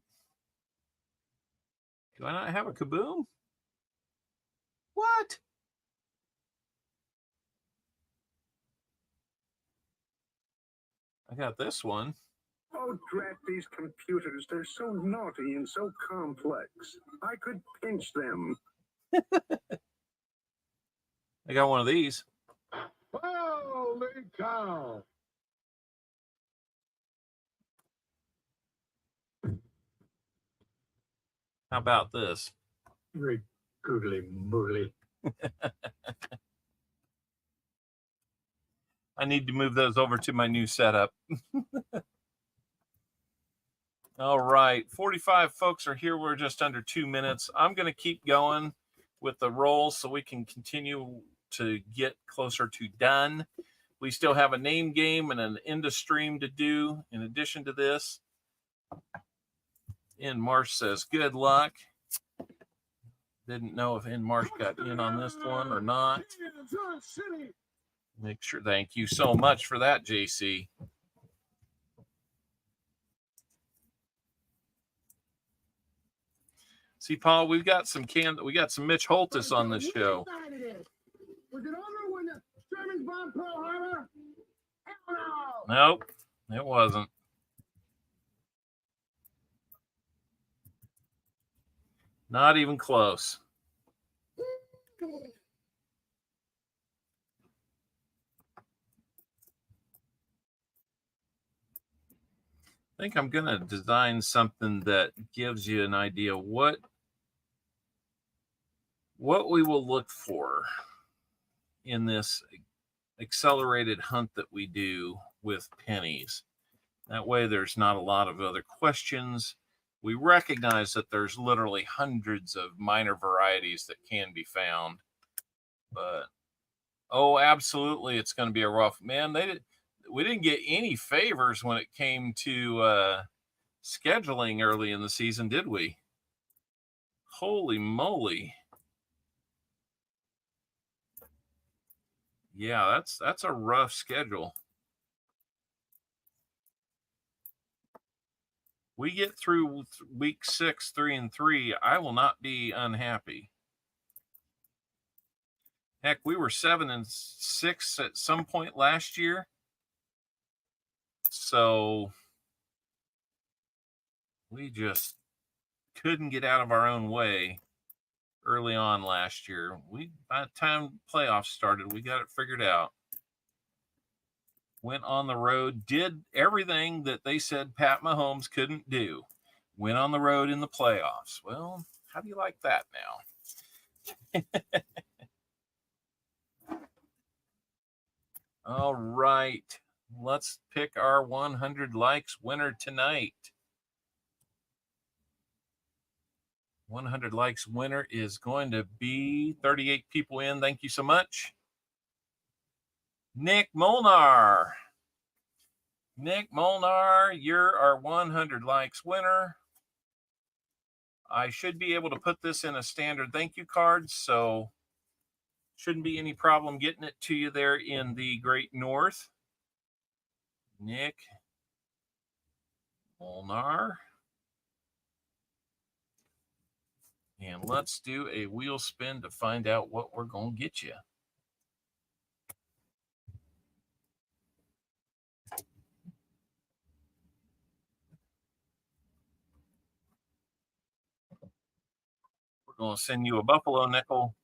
Do I not have a kaboom? What? I got this one. Oh, drat these computers. They're so naughty and so complex. I could pinch them. I got one of these. Holy cow! How about this? Very googly moogly. I need to move those over to my new setup. All right. 45 folks are here. We're just under 2 minutes. I'm going to keep going with the roll so we can continue to get closer to done. We still have a name game and an end of stream to do in addition to this. In Marsh says, good luck. Didn't know if In Marsh got in on this one or not. Make sure. Thank you so much for that, JC. See, Paul, we got some Mitch Holtis on this show. Was it over when the German Germans bomb Pearl Harbor? Hell no! Nope, it wasn't. Not even close. I think I'm going to design something that gives you an idea what we will look for in this accelerated hunt that we do with pennies. That way there's not a lot of other questions. We recognize that there's literally hundreds of minor varieties that can be found, but oh, absolutely, it's going to be a rough man. We didn't get any favors when it came to scheduling early in the season, did we? Holy moly. Yeah, that's a rough schedule. We get through week 6, 3 and 3, I will not be unhappy. Heck, we were 7 and 6 at some point last year. So we just couldn't get out of our own way early on last year. By the time playoffs started, we got it figured out. Went on the road, did everything that they said Pat Mahomes couldn't do. Went on the road in the playoffs. Well, how do you like that now? All right. Let's pick our 100 likes winner tonight. 100 likes winner is going to be 38 people in. Thank you so much. Nick Molnar. Nick Molnar, you're our 100 likes winner. I should be able to put this in a standard thank you card, so shouldn't be any problem getting it to you there in the Great North. Nick Molnar. And let's do a wheel spin to find out what we're going to get you. We're going to send you a buffalo nickel.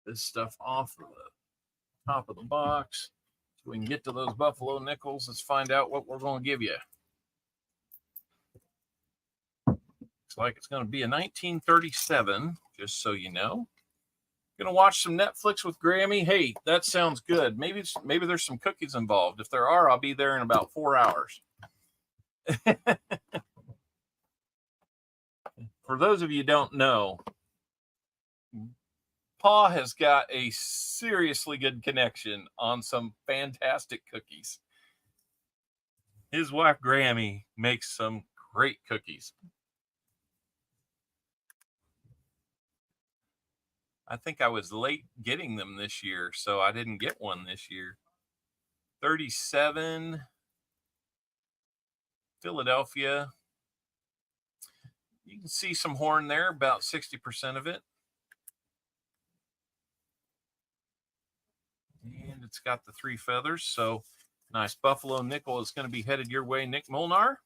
This stuff off of the top of the box so we can get to those buffalo nickels. Let's find out what we're going to give you. Looks like it's going to be a 1937, just so you know. Going to watch some Netflix with Grammy. Hey, that sounds good. Maybe there's some cookies involved. If there are, I'll be there in about 4 hours. For those of you who don't know, Pa has got a seriously good connection on some fantastic cookies. His wife, Grammy, makes some great cookies. I think I was late getting them this year, so I didn't get one this year. 37, Philadelphia. You can see some horn there, about 60% of it. And it's got the 3 feathers, so nice buffalo nickel is going to be headed your way, Nick Molnar.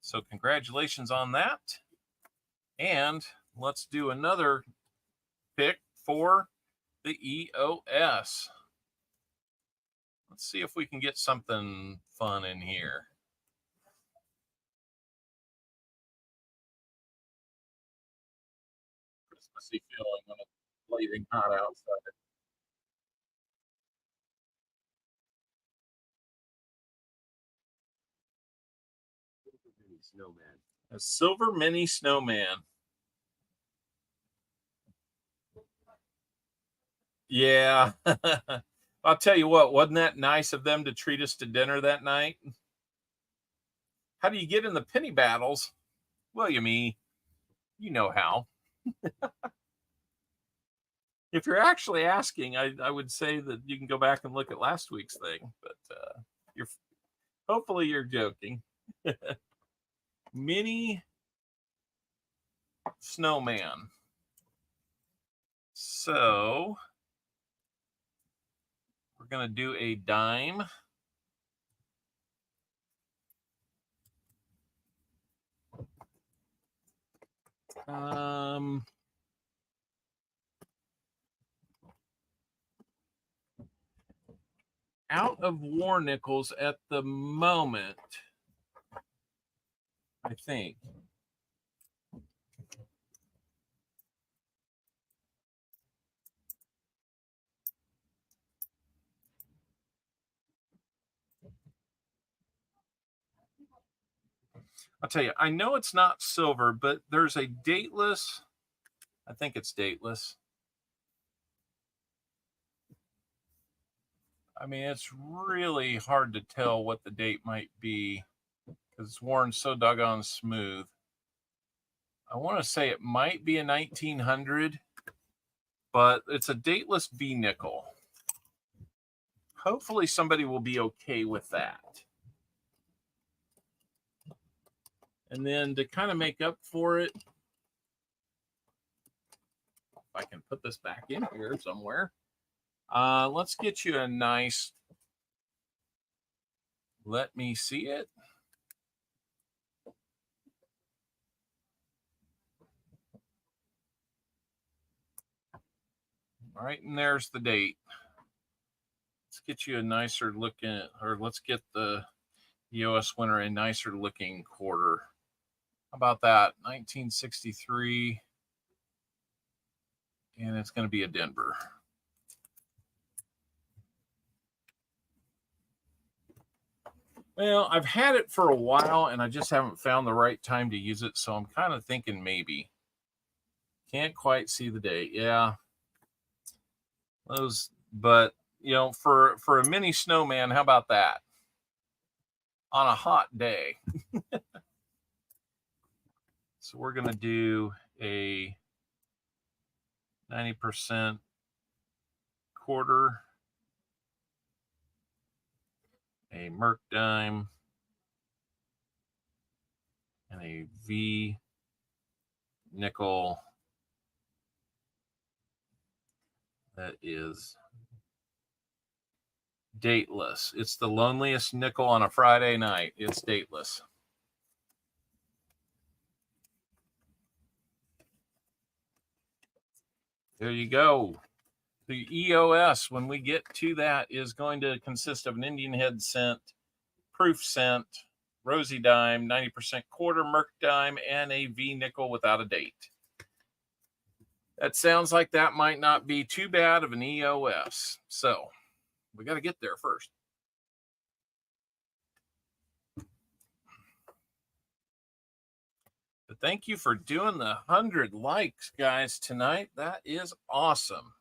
So congratulations on that. And let's do another pick for the EOS. Let's see if we can get something fun in here. Christmassy feeling when it's blazing hot outside. Snowman. A silver mini snowman. Yeah. I'll tell you what, wasn't that nice of them to treat us to dinner that night? How do you get in the penny battles? Well, you know how. If you're actually asking, I would say that you can go back and look at last week's thing, but hopefully you're joking. Mini snowman. So we're going to do a dime. Out of war nickels at the moment, I think. I'll tell you, I know it's not silver, but there's a dateless. I think it's dateless. I mean, it's really hard to tell what the date might be because it's worn so doggone smooth. I want to say it might be a 1900, but it's a dateless V nickel. Hopefully somebody will be okay with that. And then to kind of make up for it, if I can put this back in here somewhere, let's get you a nice, let me see it. All right, and there's the date. Let's get you a nicer looking, or let's get the EOS winner a nicer looking quarter. How about that? 1963. And it's going to be a Denver. Well, I've had it for a while and I just haven't found the right time to use it. So I'm kind of thinking maybe. Can't quite see the date. Yeah. Those, but you know, for a mini snowman, how about that? On a hot day. So we're going to do a 90% quarter, a Merc dime, and a V nickel that is dateless. It's the loneliest nickel on a Friday night. It's dateless. There you go. The EOS, when we get to that, is going to consist of an Indian head cent, proof cent, rosy dime, 90% quarter, Merc dime, and a V nickel without a date. That sounds like that might not be too bad of an EOS. So we got to get there first. But thank you for doing the 100 likes, guys, tonight. That is awesome.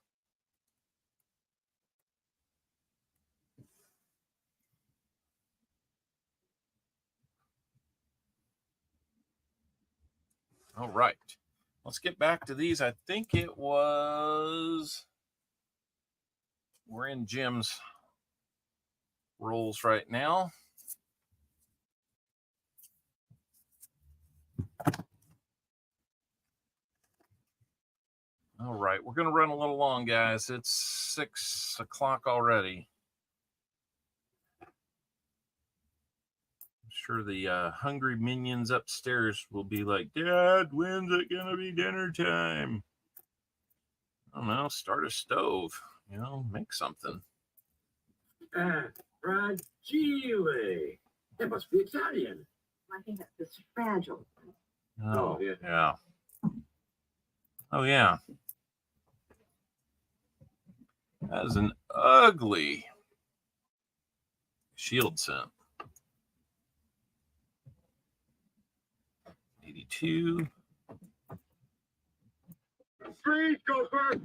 All right. Let's get back to these. I think it was... We're in Jim's rolls right now. All right, we're going to run a little long, guys. It's 6 o'clock already. I'm sure the hungry minions upstairs will be like, Dad, when's it going to be dinner time? I don't know, start a stove, you know, make something. Fragile. It must be Italian. I think that's fragile. Oh, yeah. Yeah. Oh, yeah. That is an ugly shield cent. 82. Freeze, Gopher!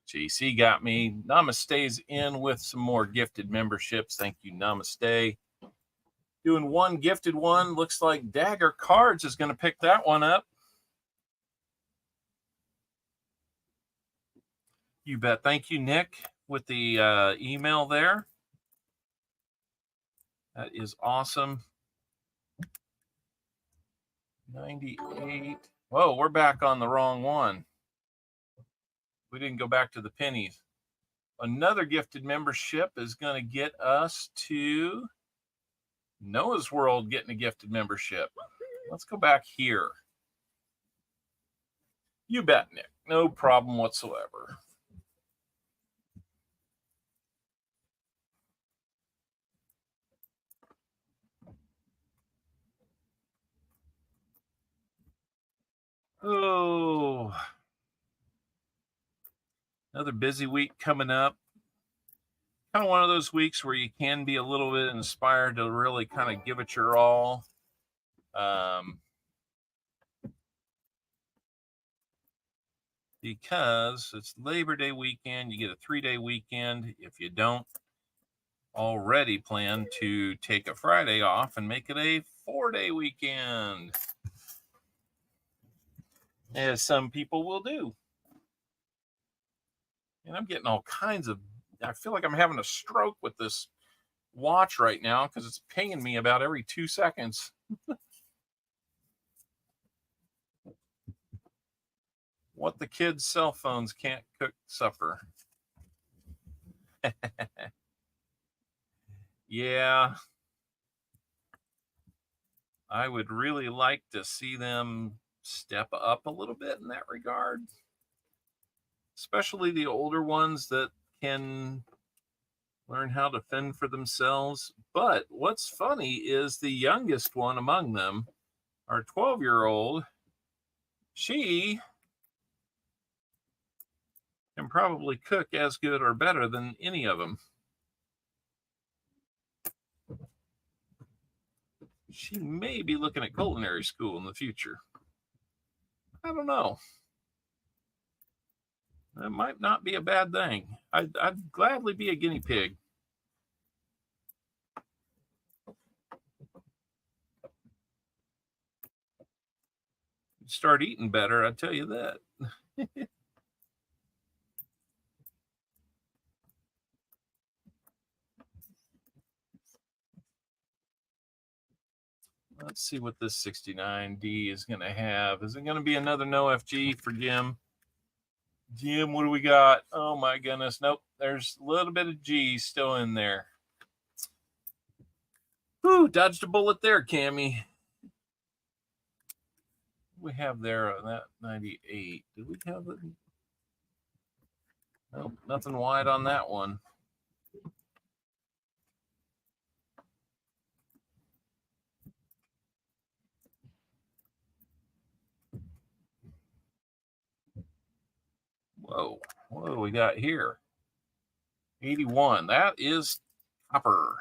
JC got me. Namaste's in with some more gifted memberships. Thank you, Namaste. Doing one gifted one. Looks like Dagger Cards is going to pick that one up. You bet. Thank you, Nick, with the email there. That is awesome. 98. Whoa, we're back on the wrong one. We didn't go back to the pennies. Another gifted membership is going to get us to Noah's World getting a gifted membership. Let's go back here. You bet, Nick. No problem whatsoever. Oh, another busy week coming up. Kind of one of those weeks where you can be a little bit inspired to really kind of give it your all. Because it's Labor Day weekend, you get a 3-day weekend. If you don't already plan to take a Friday off and make it a 4-day weekend, as some people will do. And I'm getting all kinds of, I feel like I'm having a stroke with this watch right now because it's pinging me about every 2 seconds. What the kids' cell phones can't cook supper. Yeah. I would really like to see them step up a little bit in that regard. Especially the older ones that can learn how to fend for themselves. But what's funny is the youngest one among them, our 12-year-old, she can probably cook as good or better than any of them. She may be looking at culinary school in the future. I don't know. That might not be a bad thing. I'd gladly be a guinea pig. Start eating better, I tell you that. Let's see what this 69D is going to have. Is it going to be another no FG for Jim? Jim, what do we got? Oh my goodness. Nope. There's a little bit of G still in there. Whew, dodged a bullet there, Cammy. We have there on that 98. Did we have it? Nope, nothing wide on that one. Whoa, what do we got here? 81. That is copper.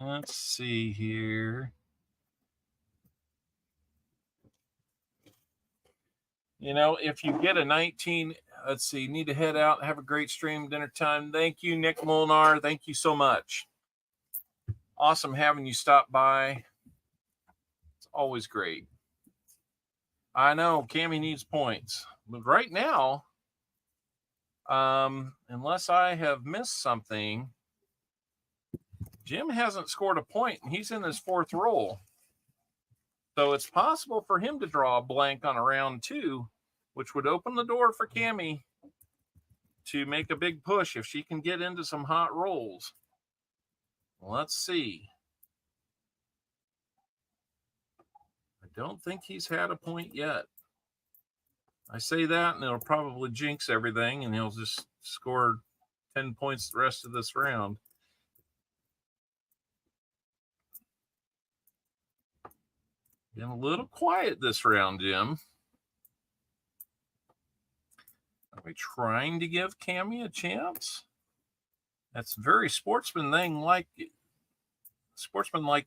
Let's see here. You know, if you get a 19, let's see, need to head out. Have a great stream, dinner time. Thank you, Nick Molnar. Thank you so much. Awesome having you stop by. It's always great. I know Cammy needs points, but right now, unless I have missed something, Jim hasn't scored a point, and he's in his 4th roll. So it's possible for him to draw a blank on a round 2, which would open the door for Cammy to make a big push if she can get into some hot rolls. Let's see. I don't think he's had a point yet. I say that, and it'll probably jinx everything, and he'll just score 10 points the rest of this round. Been a little quiet this round, Jim. Are we trying to give Cammy a chance? That's a very sportsmanlike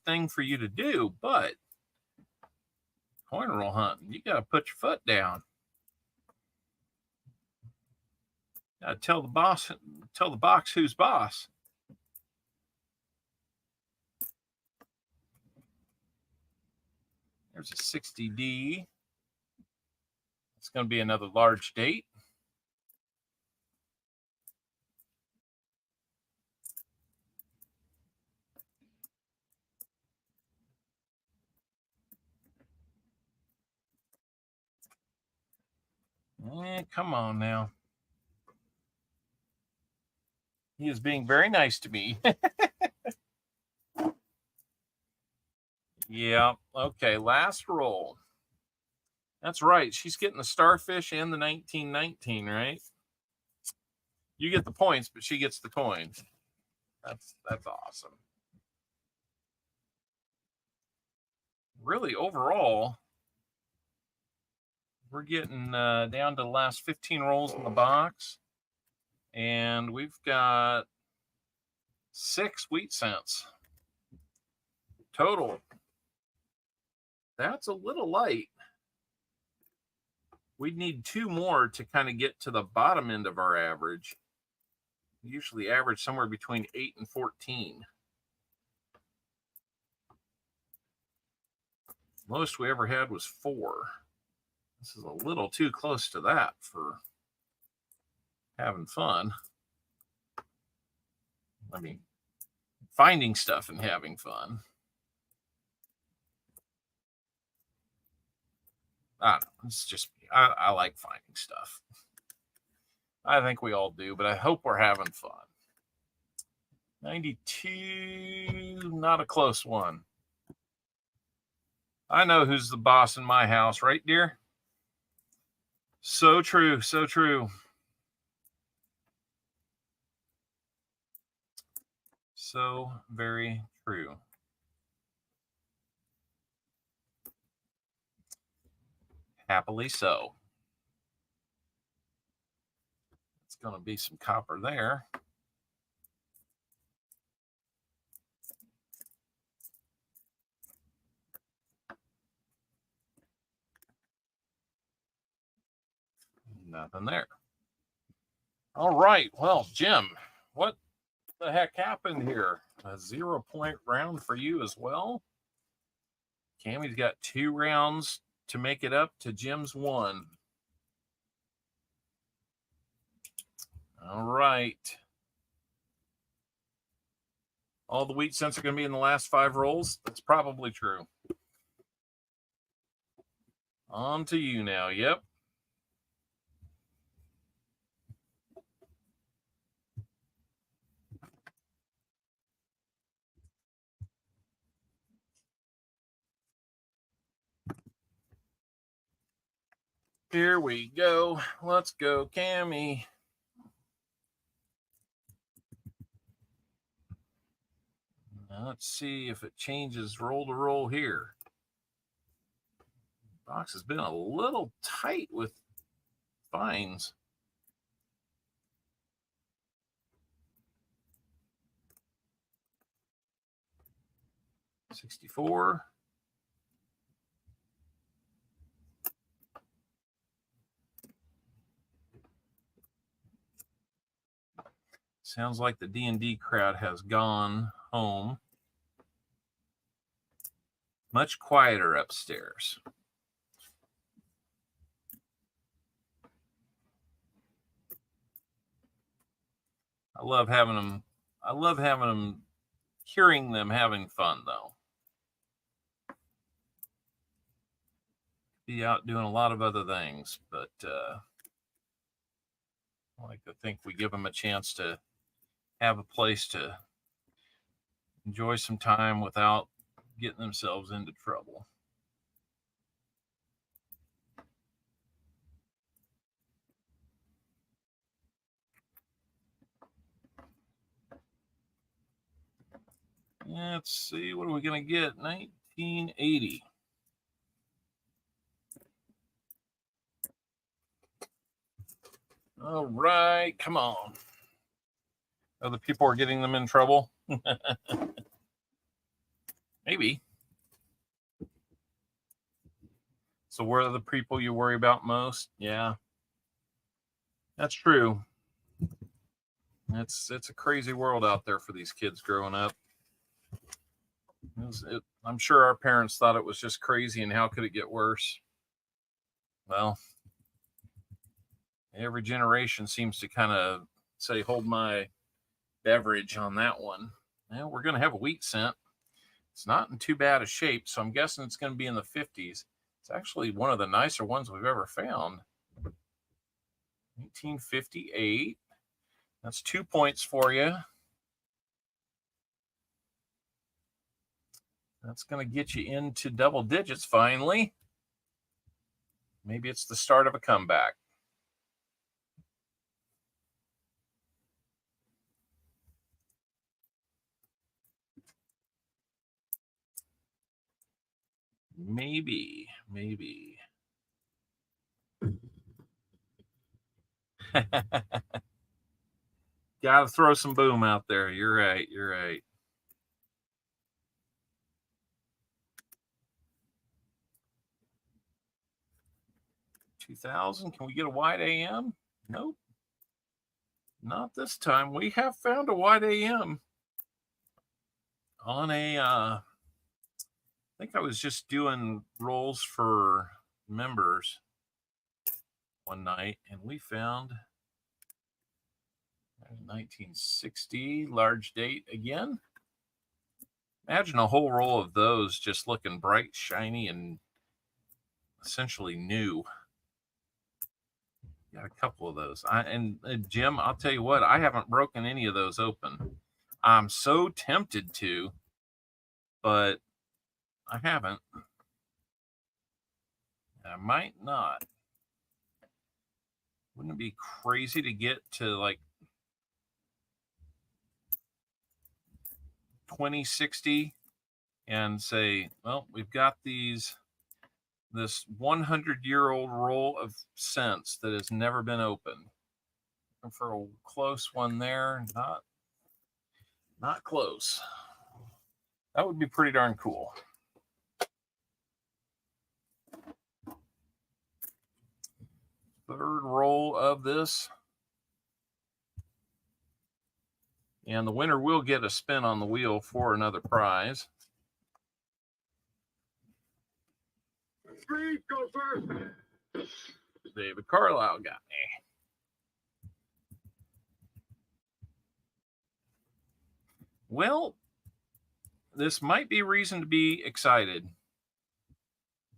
thing for you to do, but coin roll hunting, you got to put your foot down. Got to tell the box who's boss. There's a 60D. It's going to be another large date. Come on now. He is being very nice to me. Yeah. Okay. Last roll. That's right. She's getting the starfish and the 1919, right? You get the points, but she gets the coins. That's awesome. Really, overall, we're getting down to the last 15 rolls in the box. And we've got 6 wheat cents total. That's a little light. We'd need 2 more to kind of get to the bottom end of our average. We usually average somewhere between 8 and 14. Most we ever had was 4. This is a little too close to that for having fun. I mean, finding stuff and having fun. I don't know. It's just, I like finding stuff. I think we all do, but I hope we're having fun. 92, not a close one. I know who's the boss in my house, right, dear? So true, so true. So very true. Happily so. It's going to be some copper there. Nothing there. All right. Well, Jim, what the heck happened here? A 0-point round for you as well. Cammy's got 2 rounds to make it up to Jim's 1. All right. All the wheat cents are going to be in the last 5 rolls. That's probably true. On to you now. Yep. Here we go. Let's go, Cammy. Now let's see if it changes roll to roll here. Box has been a little tight with fines. $64. Sounds like the D&D crowd has gone home. Much quieter upstairs. I love having them, hearing them having fun, though. Be out doing a lot of other things, but I like to think we give them a chance to have a place to enjoy some time without getting themselves into trouble. Let's see, what are we going to get? 1980. All right, come on. Other people are getting them in trouble. Maybe. So where are the people you worry about most? Yeah, that's true. It's a crazy world out there for these kids growing up. I'm sure our parents thought it was just crazy, and how could it get worse? Well, every generation seems to kind of say, hold my beverage on that one. Well, we're going to have a wheat cent. It's not in too bad a shape, so I'm guessing it's going to be in the 50s. It's actually one of the nicer ones we've ever found. 1958. That's 2 points for you. That's going to get you into double digits finally. Maybe it's the start of a comeback. Maybe. Got to throw some boom out there. You're right. 2000. Can we get a wide AM? Nope. Not this time. We have found a wide AM on a, I think I was just doing rolls for members one night, and we found 1960, large date again. Imagine a whole roll of those just looking bright, shiny, and essentially new. Got a couple of those. Jim, I'll tell you what, I haven't broken any of those open. I'm so tempted to, but I haven't. I might not. Wouldn't it be crazy to get to like 2060 and say, well, we've got this 100-year-old roll of cents that has never been opened. Looking for a close one there. Not close. That would be pretty darn cool. Third roll of this. And the winner will get a spin on the wheel for another prize. Street, go first. David Carlisle got me. Well, this might be reason to be excited.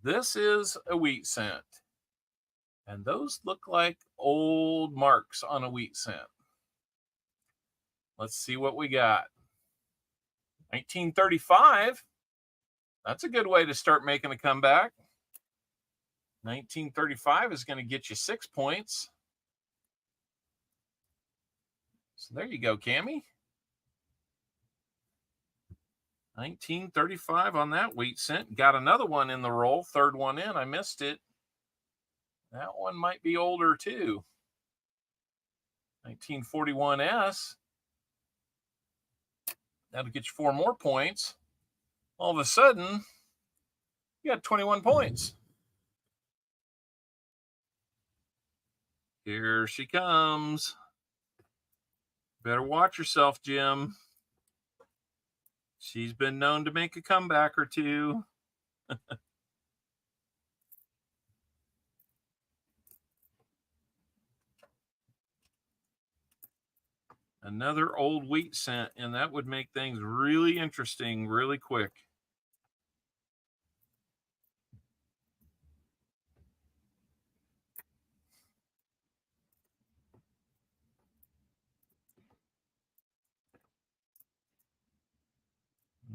This is a wheat cent. And those look like old marks on a wheat cent. Let's see what we got. 1935. That's a good way to start making a comeback. 1935 is going to get you 6 points. So there you go, Cammie. 1935 on that wheat cent. Got another one in the roll. Third one in. I missed it. That one might be older too. 1941S. That'll get you 4 more points. All of a sudden, you got 21 points. Here she comes. Better watch yourself, Jim. She's been known to make a comeback or two. Another old wheat cent, and that would make things really interesting really quick.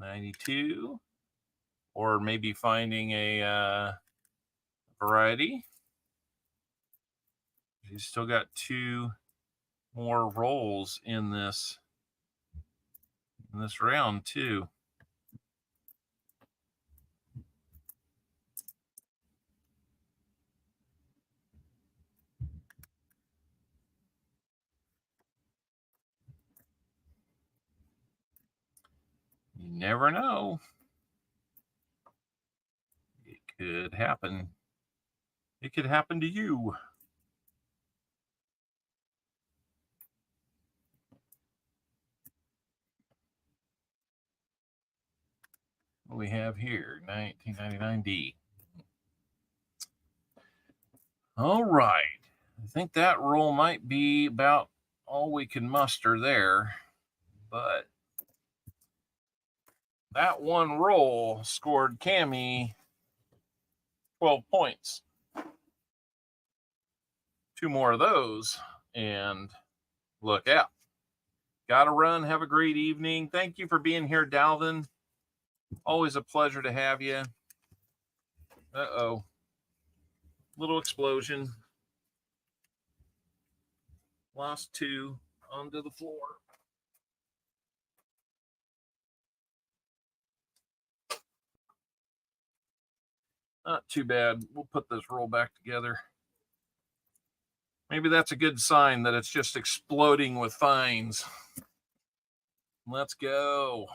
$92, or maybe finding a variety. He's still got 2 more rolls in this round too. You never know. It could happen. It could happen to you. What we have here, 1999D. All right. I think that roll might be about all we can muster there, but that one roll scored Cammie 12 points. 2 more of those and look out. Gotta run. Have a great evening. Thank you for being here, Dalvin. Always a pleasure to have you. Uh-oh. Little explosion. Lost 2 onto the floor. Not too bad. We'll put this roll back together. Maybe that's a good sign that it's just exploding with fines. Let's go.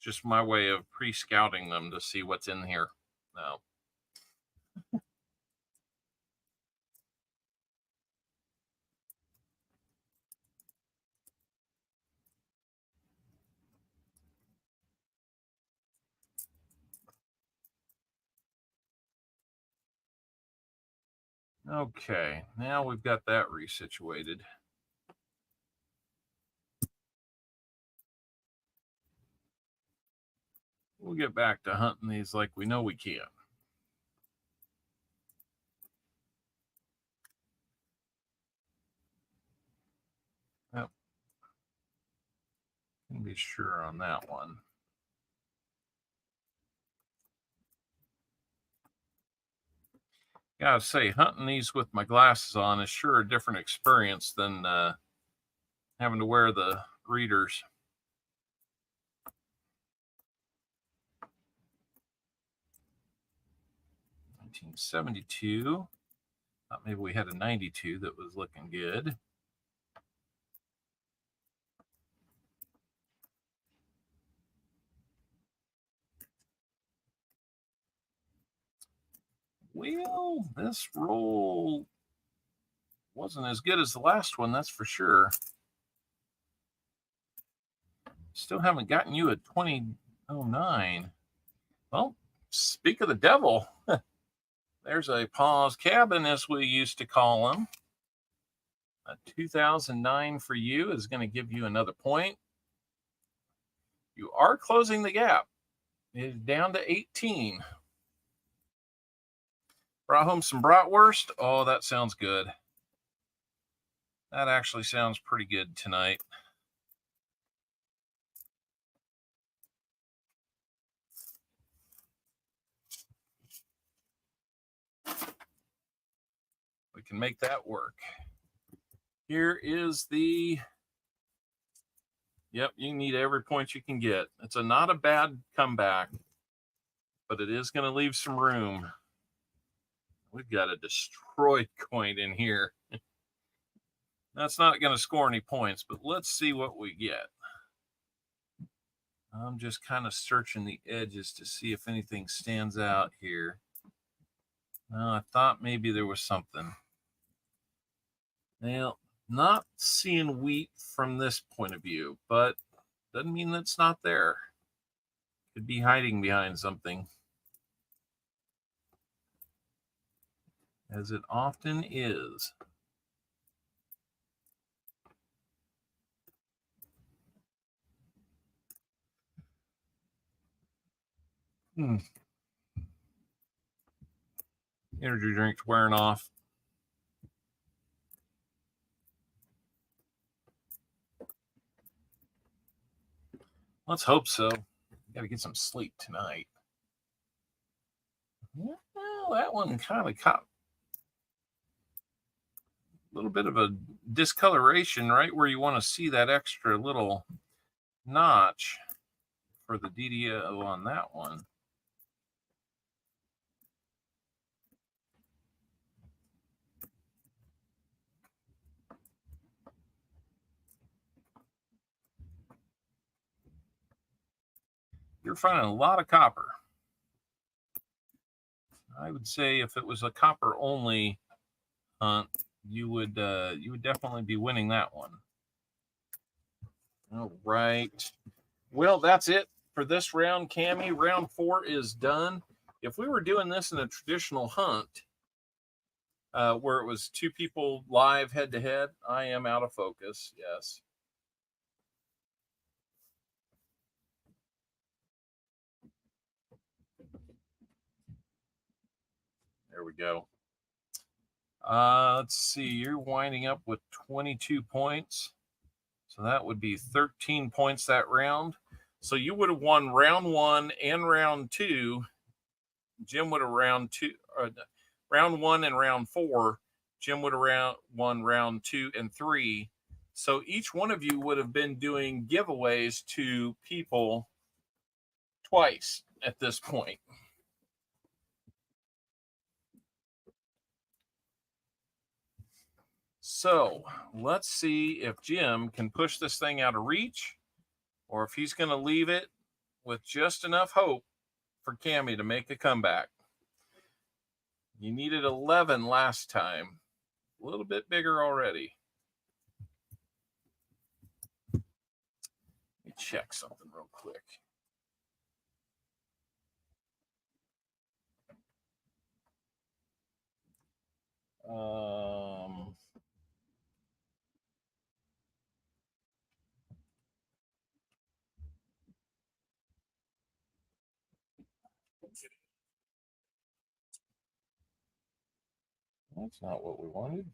Just my way of pre-scouting them to see what's in here. No. Okay, now we've got that resituated. We'll get back to hunting these like we know we can. Yep. Can be sure on that one. Gotta say, hunting these with my glasses on is sure a different experience than having to wear the readers. $19.72. Thought maybe we had a 92 that was looking good. Well, this roll wasn't as good as the last one, that's for sure. Still haven't gotten you a 2009. Well, speak of the devil. There's a Paws Cabin, as we used to call them. A 2009 for you is going to give you another point. You are closing the gap. It is down to 18. Brought home some bratwurst. Oh, that sounds good. That actually sounds pretty good tonight. We can make that work. Here is the... Yep, you need every point you can get. It's not a bad comeback, but it is going to leave some room. We've got a destroyed coin in here. That's not going to score any points, but let's see what we get. I'm just kind of searching the edges to see if anything stands out here. I thought maybe there was something. Now, not seeing wheat from this point of view, but doesn't mean that's not there. Could be hiding behind something, as it often is. Energy drink's wearing off. Let's hope so. Got to get some sleep tonight. Well, that one kind of caught a little bit of a discoloration right where you want to see that extra little notch for the DDO on that one. You're finding a lot of copper. I would say if it was a copper only hunt, you would definitely be winning that one. All right. Well, that's it for this round, Cami. Round 4 is done. If we were doing this in a traditional hunt, where it was 2 people live head to head, I am out of focus. Yes. There we go. Let's see. You're winding up with 22 points. So that would be 13 points that round. So you would have won round 1 and round 2. Jim would have round 1 and round 4. Jim would have won round 2 and 3. So each one of you would have been doing giveaways to people twice at this point. So let's see if Jim can push this thing out of reach, or if he's going to leave it with just enough hope for Cammie to make a comeback. You needed 11 last time. A little bit bigger already. Let me check something real quick. That's not what we wanted.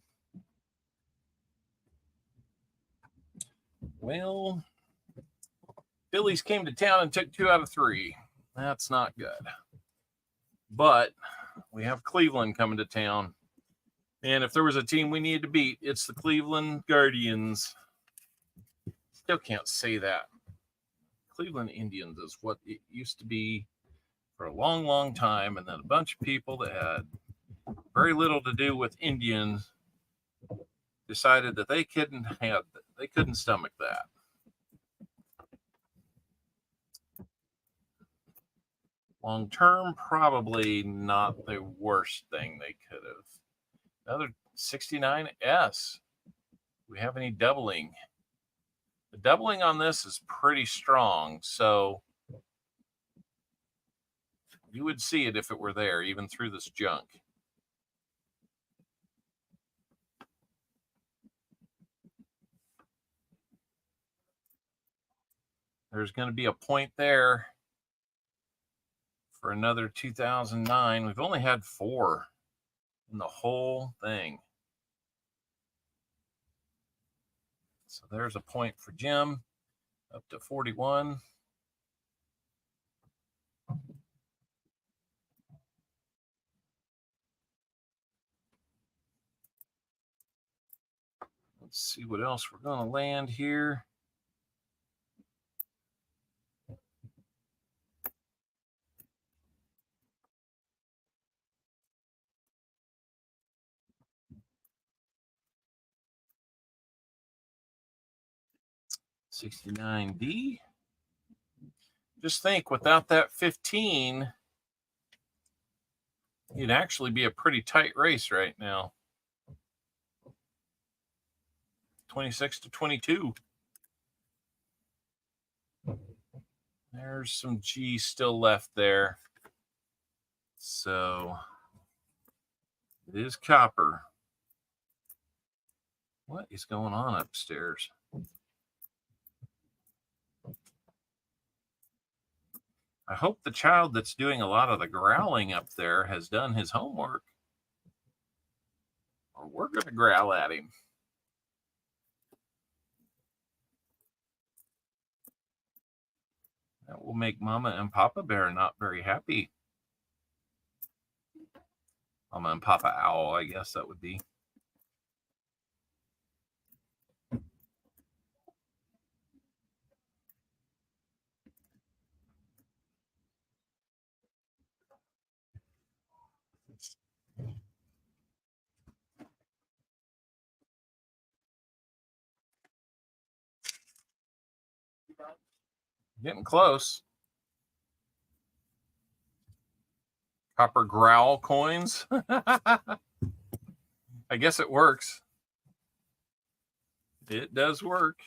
Well, Phillies came to town and took 2 out of 3. That's not good. But we have Cleveland coming to town. And if there was a team we needed to beat, it's the Cleveland Guardians. Still can't say that. Cleveland Indians is what it used to be for a long, long time. And then a bunch of people that had very little to do with Indians decided that they couldn't stomach that. Long term, probably not the worst thing they could have. Another 69S. Do we have any doubling? The doubling on this is pretty strong, so you would see it if it were there, even through this junk. There's going to be a point there for another 2009. We've only had 4 in the whole thing. So there's a point for Jim, up to 41. Let's see what else we're going to land here. $69D. Just think, without that 15, it'd actually be a pretty tight race right now. 26 to 22. There's some G still left there. So it is copper. What is going on upstairs? I hope the child that's doing a lot of the growling up there has done his homework, or we're going to growl at him. That will make Mama and Papa Bear not very happy. Mama and Papa Owl, I guess that would be. Getting close. CopperOwlCoins. I guess it works. It does work.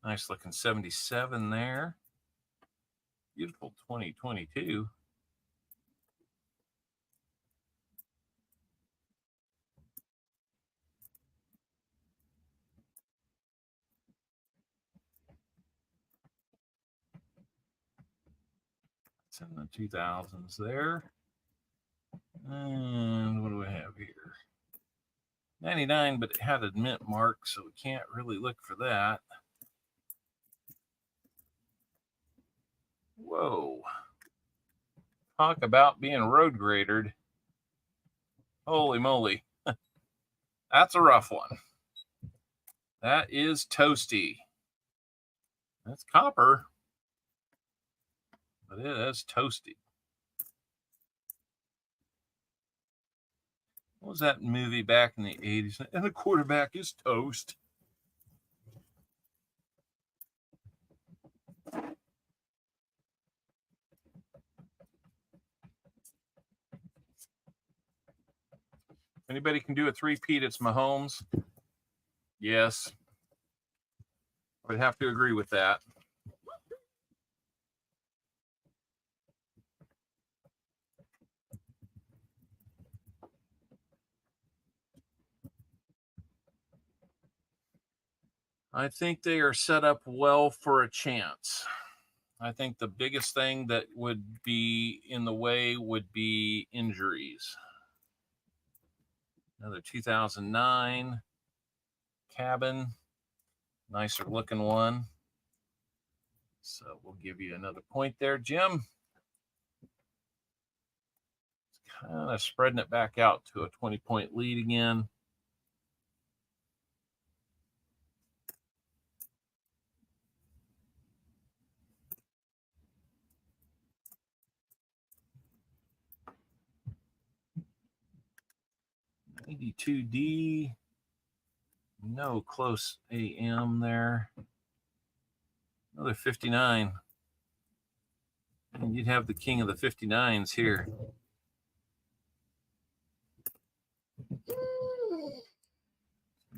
Nice looking 77 there. Beautiful 2022. It's in the 2000s there. And what do we have here? 99, but it had a mint mark, so we can't really look for that. Whoa. Talk about being road gradered. Holy moly. That's a rough one. That is toasty. That's copper, but it is toasty. What was that movie back in the 80s? And the quarterback is toast. If anybody can do a three-peat, it's Mahomes. Yes. I would have to agree with that. I think they are set up well for a chance. I think the biggest thing that would be in the way would be injuries. Another 2009 cabin, nicer looking one. So we'll give you another point there, Jim. It's kind of spreading it back out to a 20-point lead again. $82D. No close AM there. Another 59. And you'd have the king of the 59s here.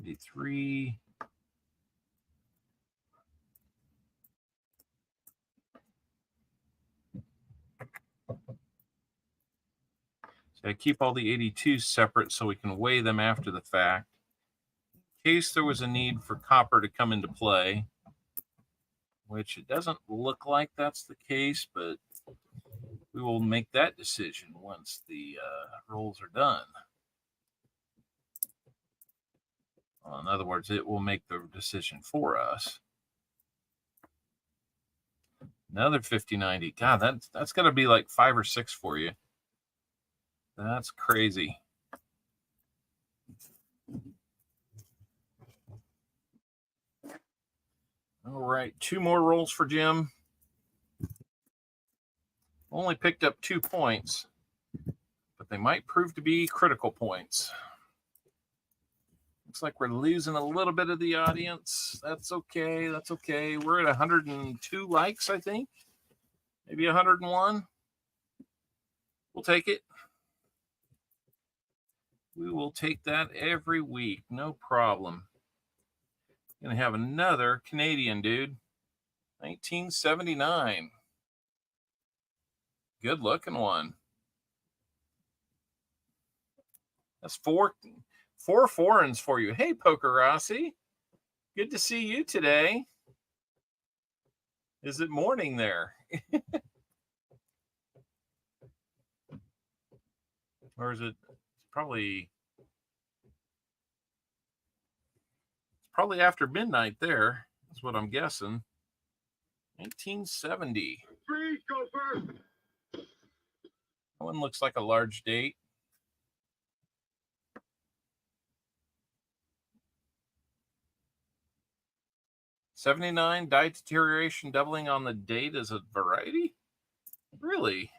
$73. So I keep all the 82s separate so we can weigh them after the fact. In case there was a need for copper to come into play, which it doesn't look like that's the case, but we will make that decision once the rolls are done. Well, in other words, it will make the decision for us. Another 5090. God, that's got to be like 5 or 6 for you. That's crazy. All right, 2 more rolls for Jim. Only picked up 2 points, but they might prove to be critical points. Looks like we're losing a little bit of the audience. That's okay. That's okay. We're at 102 likes, I think. Maybe 101. We'll take it. We will take that every week. No problem. Gonna have another Canadian dude. 1979. Good looking one. That's four foreigns for you. Hey, Poker Rossi. Good to see you today. Is it morning there? Or is it probably after midnight there? That's what I'm guessing. 1970. Freeze, go first. That one looks like a large date. '79 die deterioration doubling on the date as a variety? Really?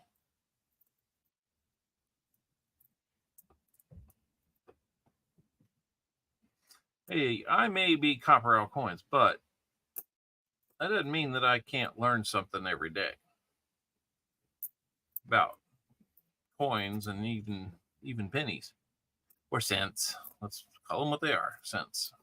Hey, I may be CopperOwlCoins, but that doesn't mean that I can't learn something every day about coins and even pennies or cents. Let's call them what they are, cents.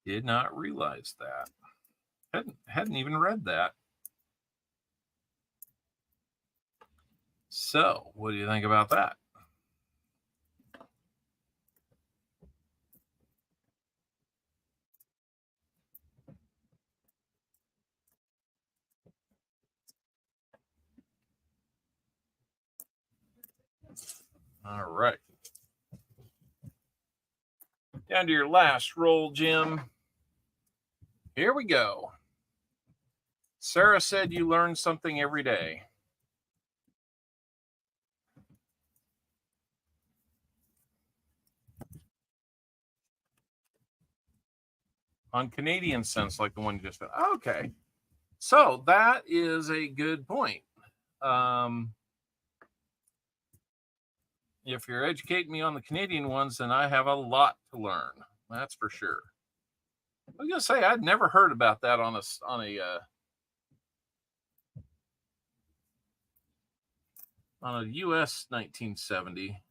Did not realize that. Hadn't even read that. So, what do you think about that? All right. Down to your last roll, Jim. Here we go. Sarah said you learn something every day. On Canadian cents, like the one you just said. Okay. So that is a good point. If you're educating me on the Canadian ones, then I have a lot to learn. That's for sure. I was gonna say I'd never heard about that on a US 1970.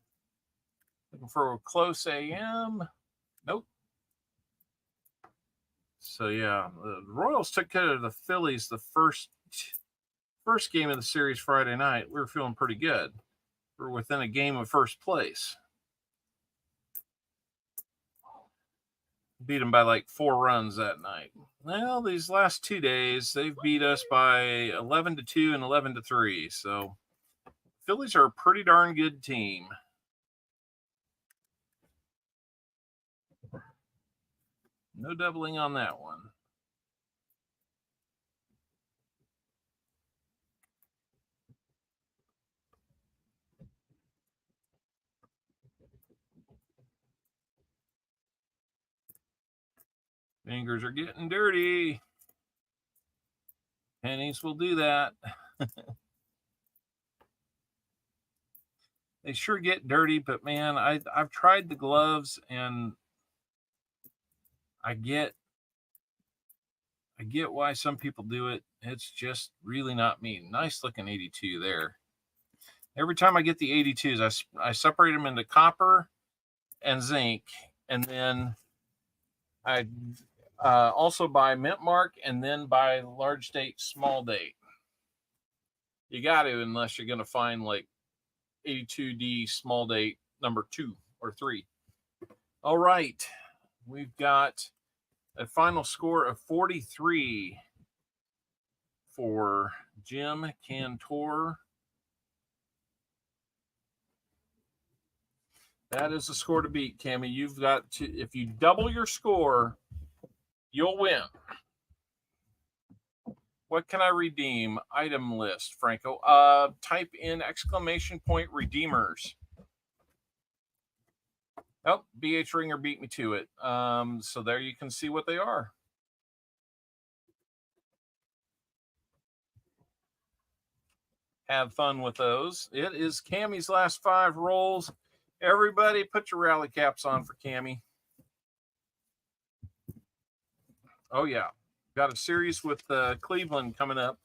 Looking for a close AM. Nope. So yeah, the Royals took care of the Phillies the first game of the series Friday night. We were feeling pretty good. We're within a game of first place. Beat them by like 4 runs that night. Well, these last 2 days, they've beat us by 11-2 and 11-3. So Phillies are a pretty darn good team. No doubling on that one. Fingers are getting dirty. Pennies will do that. They sure get dirty, but man, I've tried the gloves and I get why some people do it. It's just really not me. Nice looking 82 there. Every time I get the 82s, I separate them into copper and zinc, and then I also buy mint mark and then buy large date, small date. You got to, unless you're going to find like 82D small date number 2 or 3. All right. We've got a final score of 43 for Jim Cantor. That is the score to beat, Cammie. You've got to, if you double your score, you'll win. What can I redeem? Item list, Franco. Type in ! redeemers. Oh, BH Ringer beat me to it. So there you can see what they are. Have fun with those. It is Cammie's last 5 rolls. Everybody put your rally caps on for Cammie. Oh, yeah. Got a series with Cleveland coming up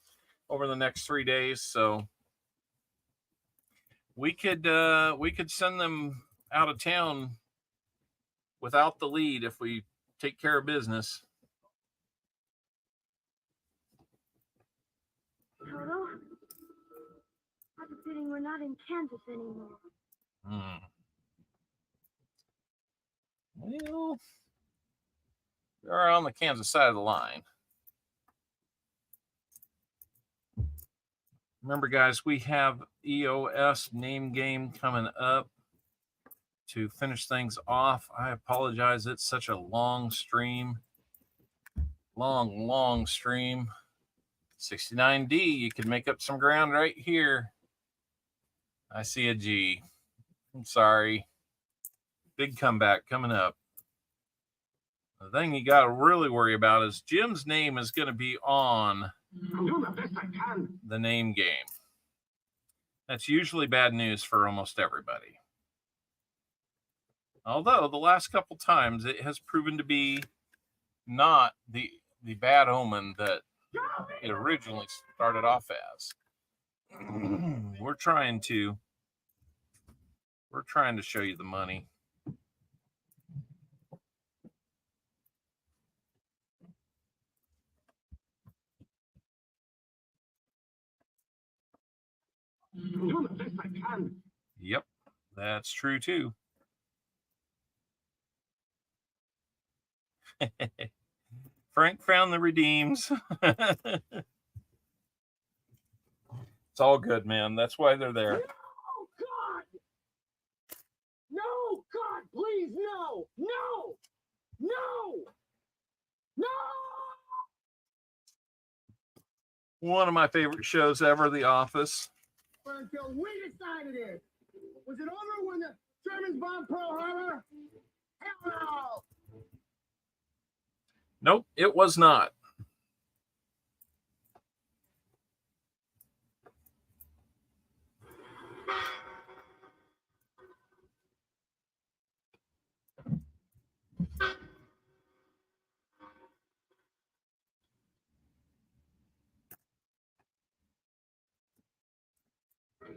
over the next 3 days. So we could send them out of town without the lead if we take care of business. Toto, I have a feeling we're not in Kansas anymore. Well, they're on the Kansas side of the line. Remember, guys, we have EOS name game coming up to finish things off. I apologize. It's such a long stream. Long stream. 69D, you can make up some ground right here. I see a G. I'm sorry. Big comeback coming up. The thing you got to really worry about is Jim's name is going to be on the name game. That's usually bad news for almost everybody. Although the last couple times it has proven to be not the bad omen that it originally started off as. We're trying to show you the money. I'm doing the best I can. Yep, that's true too. Frank found the redeems. It's all good, man. That's why they're there. No, God! No, God, please, no! No! No! No! One of my favorite shows ever, The Office. Until we decided it. Was it over when the Germans bombed Pearl Harbor? Hell no! Nope, it was not.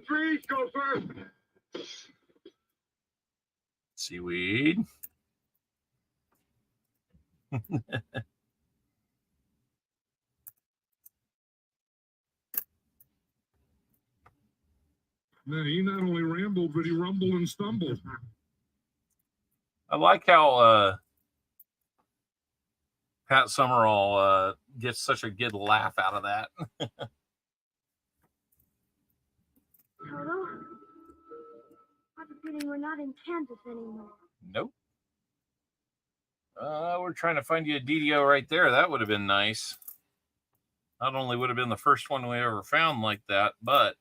Freeze, go first. Seaweed. No, he not only rambled, but he rumbled and stumbled. I like how Pat Summerall gets such a good laugh out of that. Toto? I have a feeling we're not in Kansas anymore. Nope. We're trying to find you a DDO right there. That would have been nice. Not only would have been the first one we ever found like that, but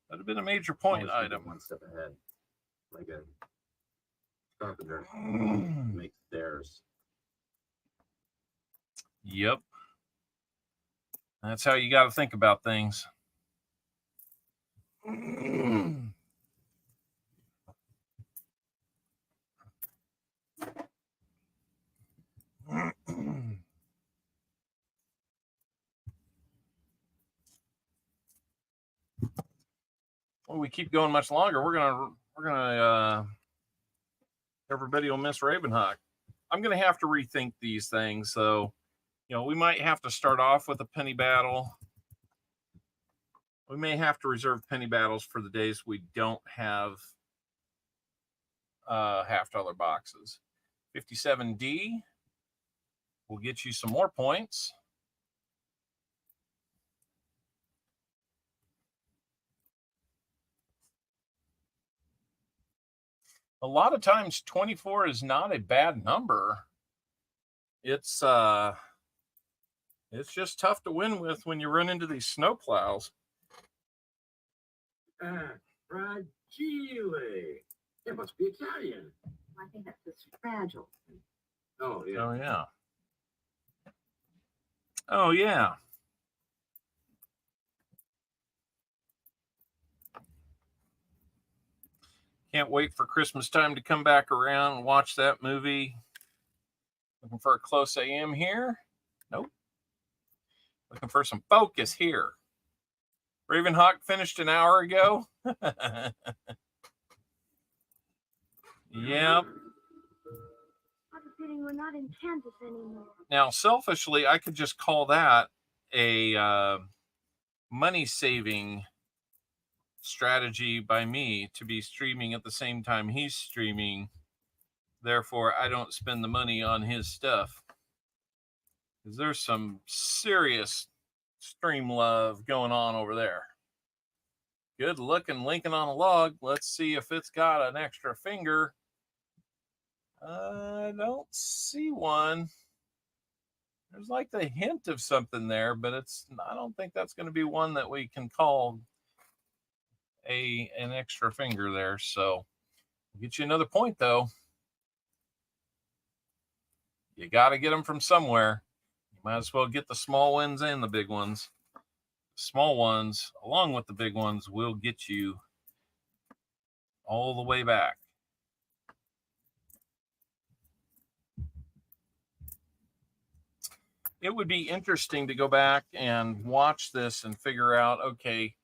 that would have been a major point item. One step ahead, like a carpenter makes stairs. Yep. That's how you got to think about things. Well, we keep going much longer. We're gonna everybody will miss Ravenhawk. I'm gonna have to rethink these things. So, we might have to start off with a penny battle. We may have to reserve penny battles for the days we don't have $half boxes. 57D will get you some more points. A lot of times 24 is not a bad number. It's just tough to win with when you run into these snowplows. Fragile. It must be Italian. I think that's just fragile. Oh, yeah. Oh, yeah. Oh, yeah. Can't wait for Christmas time to come back around and watch that movie. Looking for a close AM here. Nope. Looking for some focus here. Ravenhawk finished an hour ago. Yep. I have a feeling we're not in Kansas anymore. Now, selfishly, I could just call that a money-saving strategy by me to be streaming at the same time he's streaming. Therefore, I don't spend the money on his stuff. Because there's some serious stream love going on over there. Good looking Lincoln on a log. Let's see if it's got an extra finger. I don't see one. There's like the hint of something there, but I don't think that's going to be one that we can call an extra finger there. So we'll get you another point though. You got to get them from somewhere. You might as well get the small ones and the big ones. The small ones, along with the big ones, will get you all the way back. It would be interesting to go back and watch this and figure out, okay,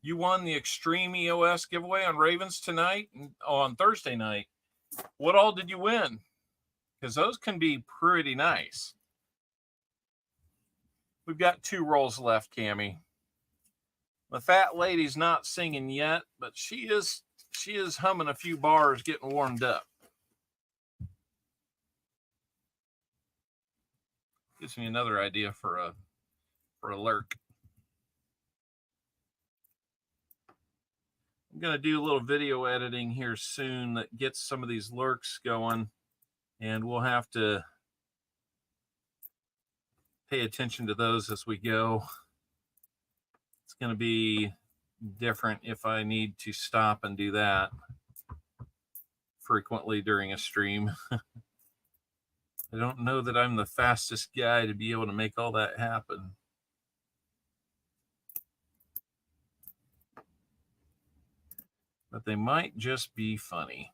you won the Extreme EOS giveaway on Ravens tonight, on Thursday night. What all did you win? Because those can be pretty nice. We've got 2 rolls left, Cammie. The fat lady's not singing yet, but she is humming a few bars, getting warmed up. Gives me another idea for a lurk. I'm going to do a little video editing here soon that gets some of these lurks going, and we'll have to pay attention to those as we go. It's going to be different if I need to stop and do that frequently during a stream. I don't know that I'm the fastest guy to be able to make all that happen. But they might just be funny.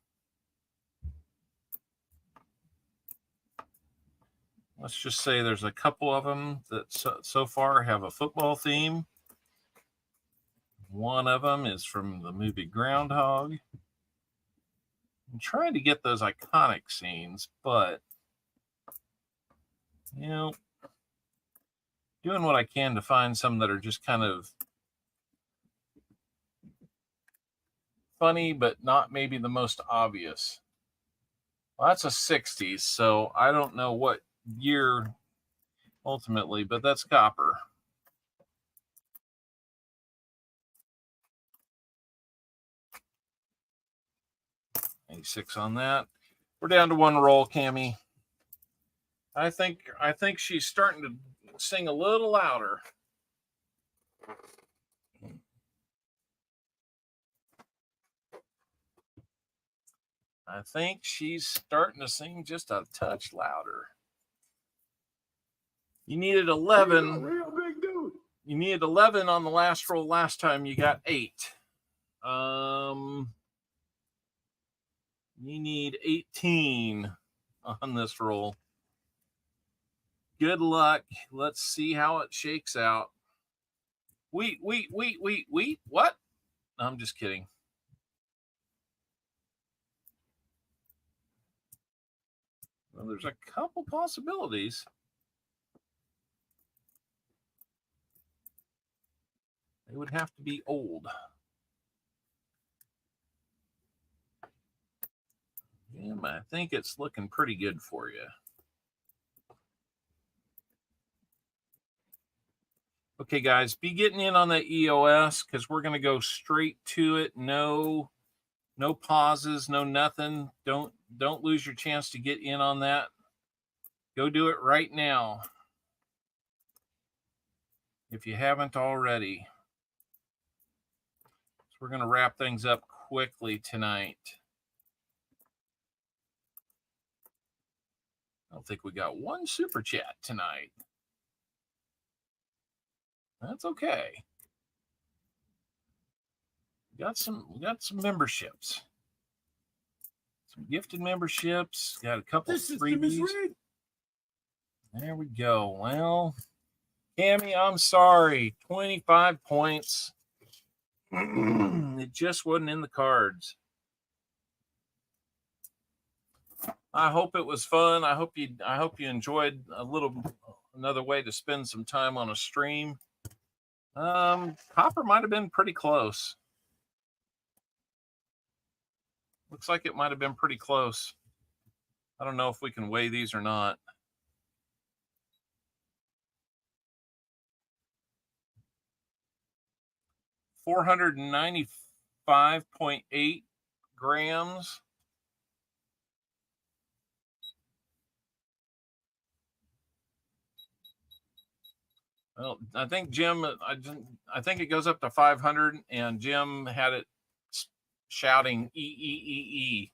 Let's just say there's a couple of them that so far have a football theme. One of them is from the movie Groundhog. I'm trying to get those iconic scenes, but, you know, doing what I can to find some that are just kind of funny, but not maybe the most obvious. Well, that's a 60s, so I don't know what year ultimately, but that's copper. $86 on that. We're down to 1 roll, Cammie. I think she's starting to sing a little louder. I think she's starting to sing just a touch louder. You needed 11. Real big dude. You needed 11 on the last roll last time. You got 8. You need 18 on this roll. Good luck. Let's see how it shakes out. Wheat. What? No, I'm just kidding. Well, there's a couple possibilities. They would have to be old. Yeah, I think it's looking pretty good for you. Okay, guys, be getting in on that EOS because we're going to go straight to it. No pauses, no nothing. Don't lose your chance to get in on that. Go do it right now if you haven't already. So we're going to wrap things up quickly tonight. I don't think we got one super chat tonight. That's okay. We got some memberships. Some gifted memberships. Got a couple freebies. There we go. Well, Cammie, I'm sorry. 25 points. It just wasn't in the cards. I hope it was fun. I hope you enjoyed another way to spend some time on a stream. Copper might have been pretty close. Looks like it might have been pretty close. I don't know if we can weigh these or not. $495.8 grams. Well, I think Jim, I think it goes up to 500, and Jim had it shouting E.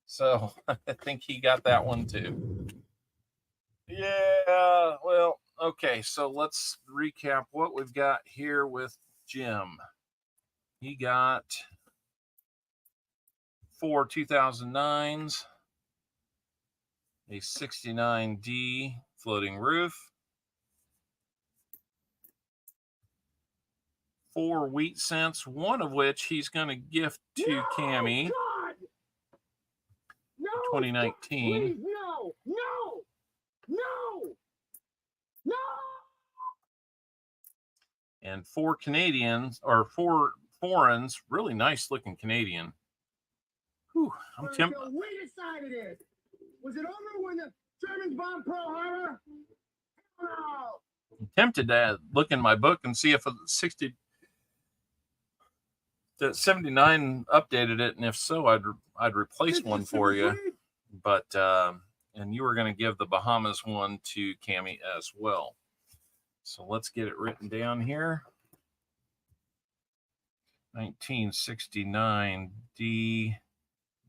So I think he got that one too. Yeah, well, okay, so let's recap what we've got here with Jim. He got 4 2009s, a 69D floating roof, 4 wheat cents, one of which he's going to gift to Cammie. God! No, 2019. Please, no! and 4 Canadians, or 4 foreigns. Really nice looking Canadian. Whew, I'm tempted. So we decided it. Was it over when the Germans bombed Pearl Harbor? No. Tempted to look in my book and see if 79 updated it, and if so, I'd replace one for you. But and you were going to give the Bahamas one to Cammie as well. So let's get it written down here. 1969 D,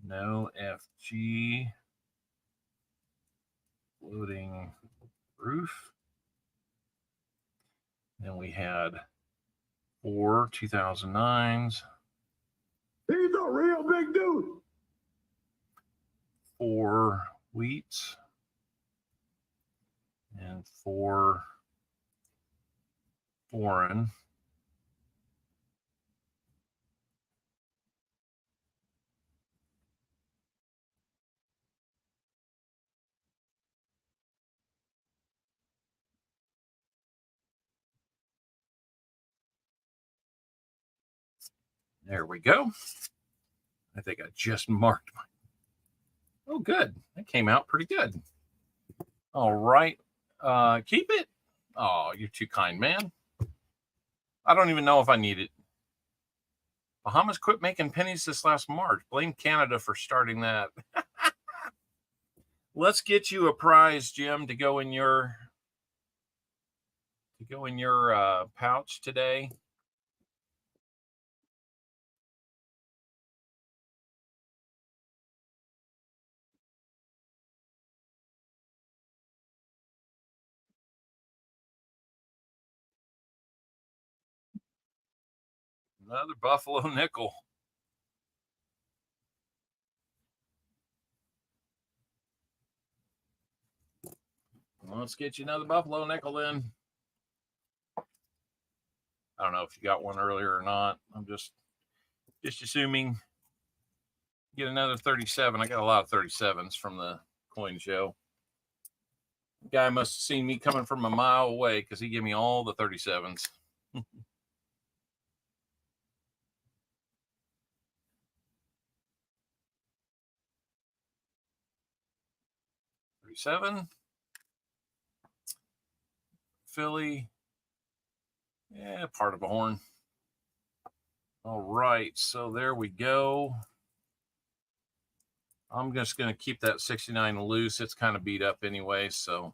no FG, floating roof. Then we had 4 2009s. He's a real big dude. 4 wheats. And 4 foreign. There we go. I think I just marked mine. Oh, good. That came out pretty good. All right. Keep it. Oh, you're too kind, man. I don't even know if I need it. Bahamas quit making pennies this last March. Blame Canada for starting that. Let's get you a prize, Jim, to go in your pouch today. Another Buffalo nickel. Let's get you another Buffalo nickel then. I don't know if you got one earlier or not. I'm just assuming. Get another 37. I got a lot of 37s from the coin show. The guy must have seen me coming from a mile away because he gave me all the 37s. 37. Philly. Yeah, part of a horn. All right, so there we go. I'm just going to keep that 69 loose. It's kind of beat up anyway, so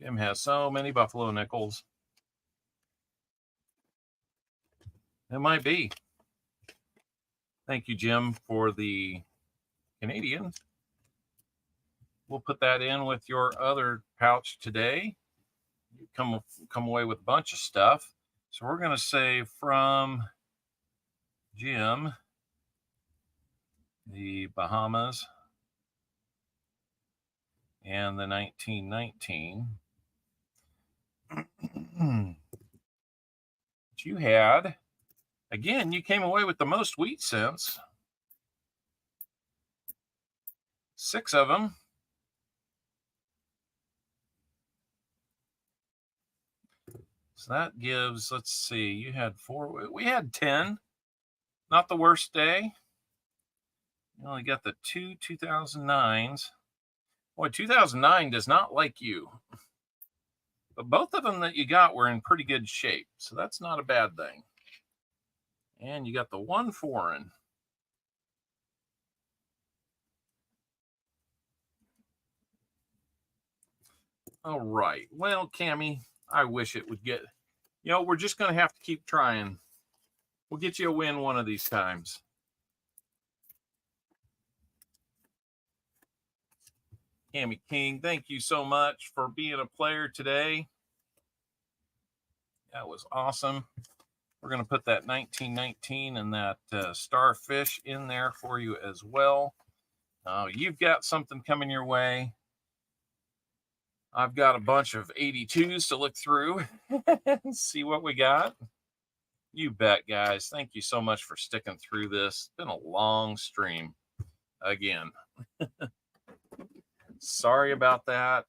Jim has so many Buffalo nickels. It might be. Thank you, Jim, for the Canadian. We'll put that in with your other pouch today. You come away with a bunch of stuff. So we're going to say from Jim, the Bahamas, and the 1919. But you had, again, you came away with the most wheat cents. 6 of them. So that gives, let's see, you had 4, we had 10. Not the worst day. You only got the 2 2009s. Boy, 2009 does not like you. But both of them that you got were in pretty good shape. So that's not a bad thing. And you got the 1 foreign. All right. Well, Cammie, I wish it would get, we're just going to have to keep trying. We'll get you a win one of these times. Cammie King, thank you so much for being a player today. That was awesome. We're going to put that 1919 and that starfish in there for you as well. You've got something coming your way. I've got a bunch of 82s to look through and see what we got. You bet, guys. Thank you so much for sticking through this. It's been a long stream again. Sorry about that.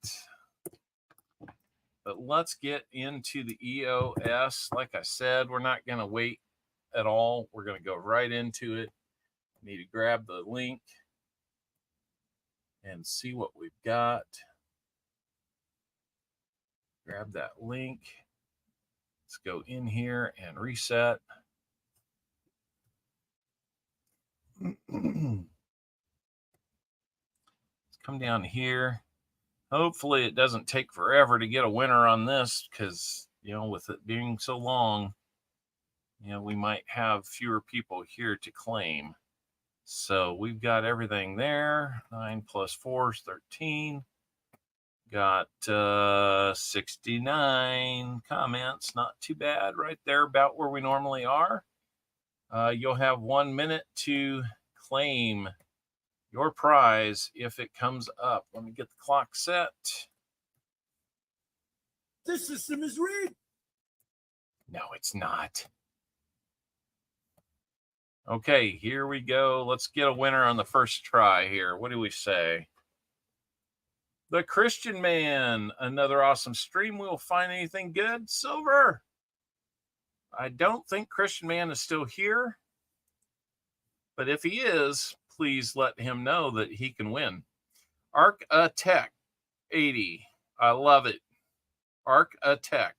But let's get into the EOS. Like I said, we're not going to wait at all. We're going to go right into it. Need to grab the link and see what we've got. Grab that link. Let's go in here and reset. Let's come down here. Hopefully it doesn't take forever to get a winner on this, because, you know, with it being so long, you know, we might have fewer people here to claim. So we've got everything there. 9 plus 4 is 13. Got 69 comments. Not too bad, right there, about where we normally are. You'll have 1 minute to claim your prize if it comes up. Let me get the clock set. This system is rigged. No, it's not. Okay, here we go. Let's get a winner on the first try here. What do we say? The Christian Man. Another awesome stream. We'll find anything good. Silver. I don't think Christian Man is still here. But if he is, please let him know that he can win. Arc Tech 80. I love it. Arc Tech.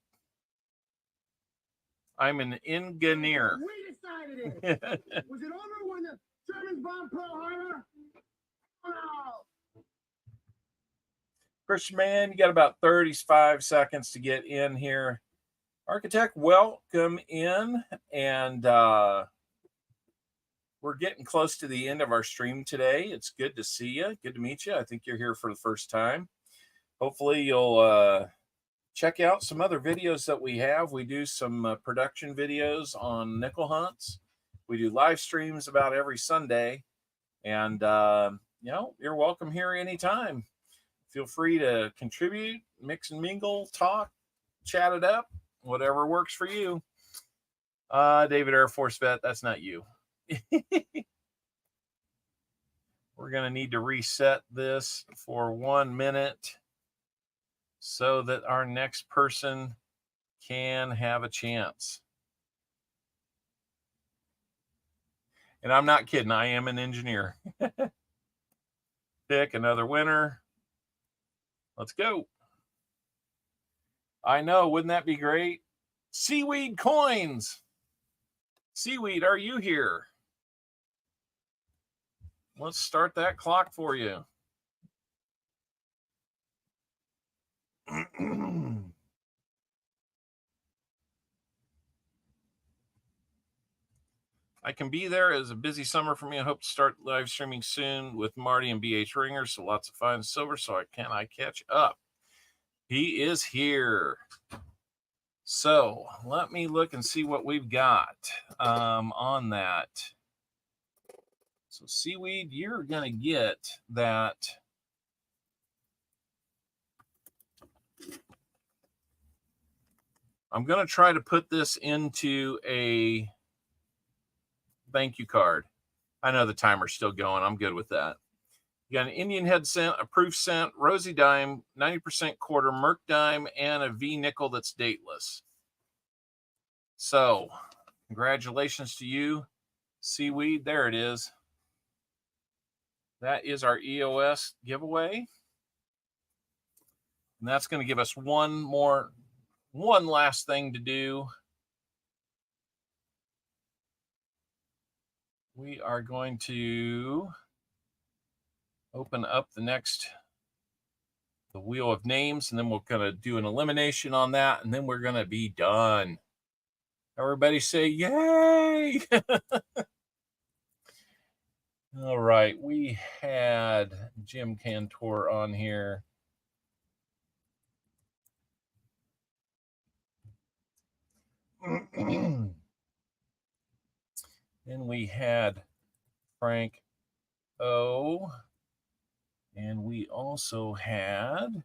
I'm an engineer. We decided it. Was it over when the Germans bombed Pearl Harbor? No. Christian Man, you got about 35 seconds to get in here. Architect, welcome in. And we're getting close to the end of our stream today. It's good to see you. Good to meet you. I think you're here for the first time. Hopefully you'll check out some other videos that we have. We do some production videos on nickel hunts. We do live streams about every Sunday. And, you know, you're welcome here anytime. Feel free to contribute, mix and mingle, talk, chat it up, whatever works for you. David Air Force Vet, that's not you. We're going to need to reset this for 1 minute so that our next person can have a chance. And I'm not kidding. I am an engineer. Pick another winner. Let's go. I know. Wouldn't that be great? Seaweed Coins. Seaweed, are you here? Let's start that clock for you. I can be there. It's a busy summer for me. I hope to start live streaming soon with Marty and BH Ringer. So lots of fun silver. So I catch up. He is here. So let me look and see what we've got on that. So Seaweed, you're going to get that. I'm going to try to put this into a thank you card. I know the timer's still going. I'm good with that. You got an Indian head cent, a proof cent, rosy dime, 90% quarter, Merc dime, and a V nickel that's dateless. So congratulations to you, Seaweed. There it is. That is our EOS giveaway. And that's going to give us one last thing to do. We are going to open up the wheel of names, and then we're going to do an elimination on that, and then we're going to be done. Everybody say yay. All right, we had Jim Cantor on here. Then we had Frank O. And we also had,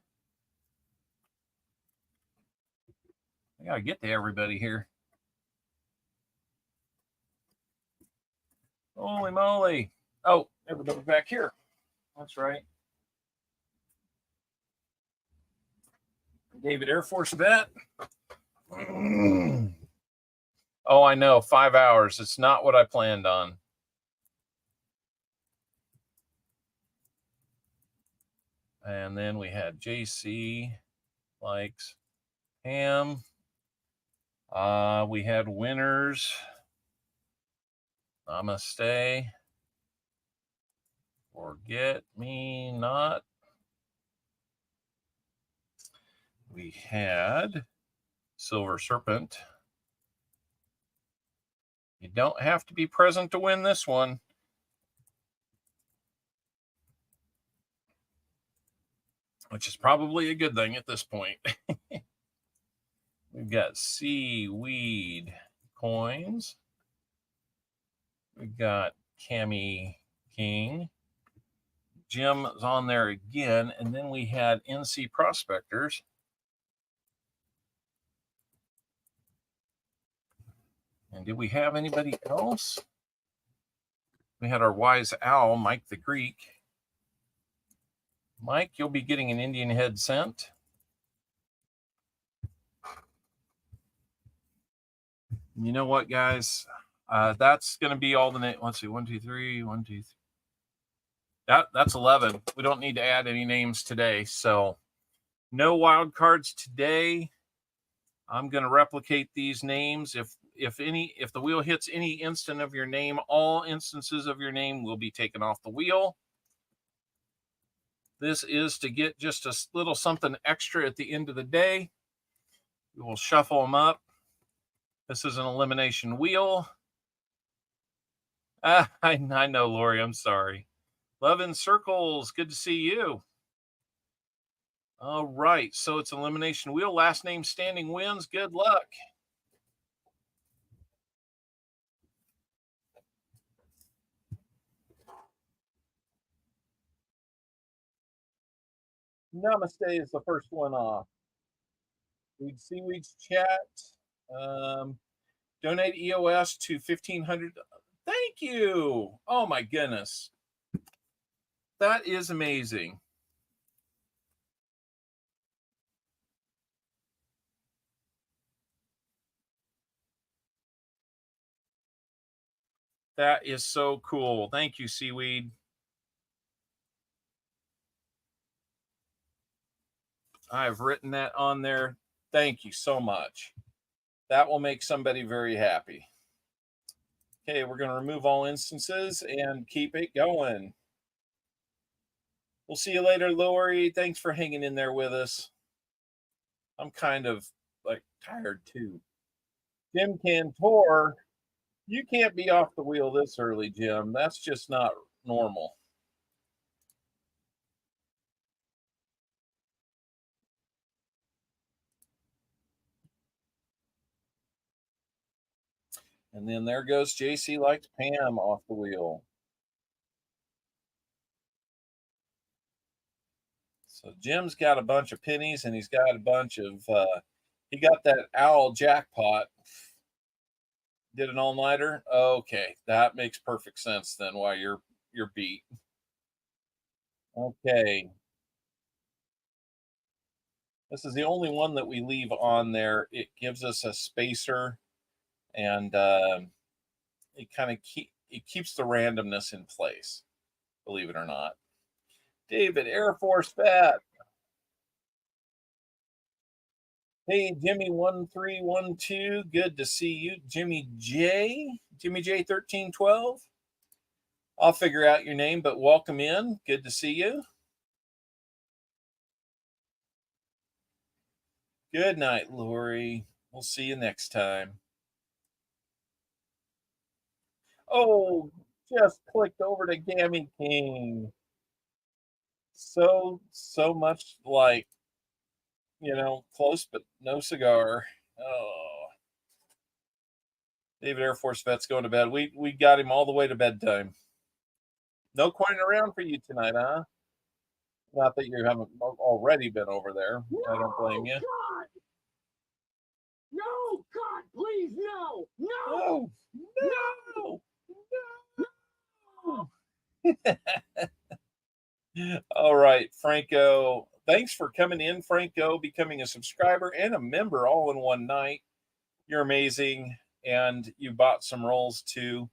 I gotta get to everybody here. Holy moly. Oh, everybody back here. That's right. David Air Force vet. Oh, I know, 5 hours. It's not what I planned on. And then we had JC likes Pam. We had winners. Namaste. Forget me not. We had Silver Serpent. You don't have to be present to win this one. Which is probably a good thing at this point. We've got Seaweed Coins. We've got Cami King. Jim is on there again. And then we had NC Prospectors. And did we have anybody else? We had our Wise Owl, Mike the Greek. Mike, you'll be getting an Indian head sent. You know what, guys? That's going to be all the names. Let's see, 1, 2, 3, 1, 2, 3. That's 11. We don't need to add any names today. So no wild cards today. I'm going to replicate these names. If the wheel hits any instant of your name, all instances of your name will be taken off the wheel. This is to get just a little something extra at the end of the day. We will shuffle them up. This is an elimination wheel. I know, Lori, I'm sorry. Love in Circles, good to see you. All right, so it's elimination wheel. Last name standing wins. Good luck. Namaste is the first one off. Seaweed's chat. Donate EOS to 1,500. Thank you. Oh my goodness. That is amazing. That is so cool. Thank you, Seaweed. I've written that on there. Thank you so much. That will make somebody very happy. Okay, we're going to remove all instances and keep it going. We'll see you later, Lori. Thanks for hanging in there with us. I'm kind of like tired too. Jim Cantor, you can't be off the wheel this early, Jim. That's just not normal. And then there goes JC likes Pam off the wheel. So Jim's got a bunch of pennies and he's got a bunch of, he got that owl jackpot. Did an all-nighter? Okay, that makes perfect sense then why you're beat. Okay. This is the only one that we leave on there. It gives us a spacer and it kind of keeps the randomness in place, believe it or not. David, Air Force Vet. Hey, Jimmy1312, good to see you. Jimmy J 1312. I'll figure out your name, but welcome in. Good to see you. Good night, Lori. We'll see you next time. Oh, just clicked over to Gammy King. So much like, close but no cigar. Oh, David Air Force Vet's going to bed. We got him all the way to bedtime. No coin around for you tonight, huh? Not that you haven't already been over there. No, I don't blame you. God! No, God, please, no! No! No! All right, Franco, thanks for coming in, Franco, becoming a subscriber and a member all in one night. You're amazing. And you bought some rolls too.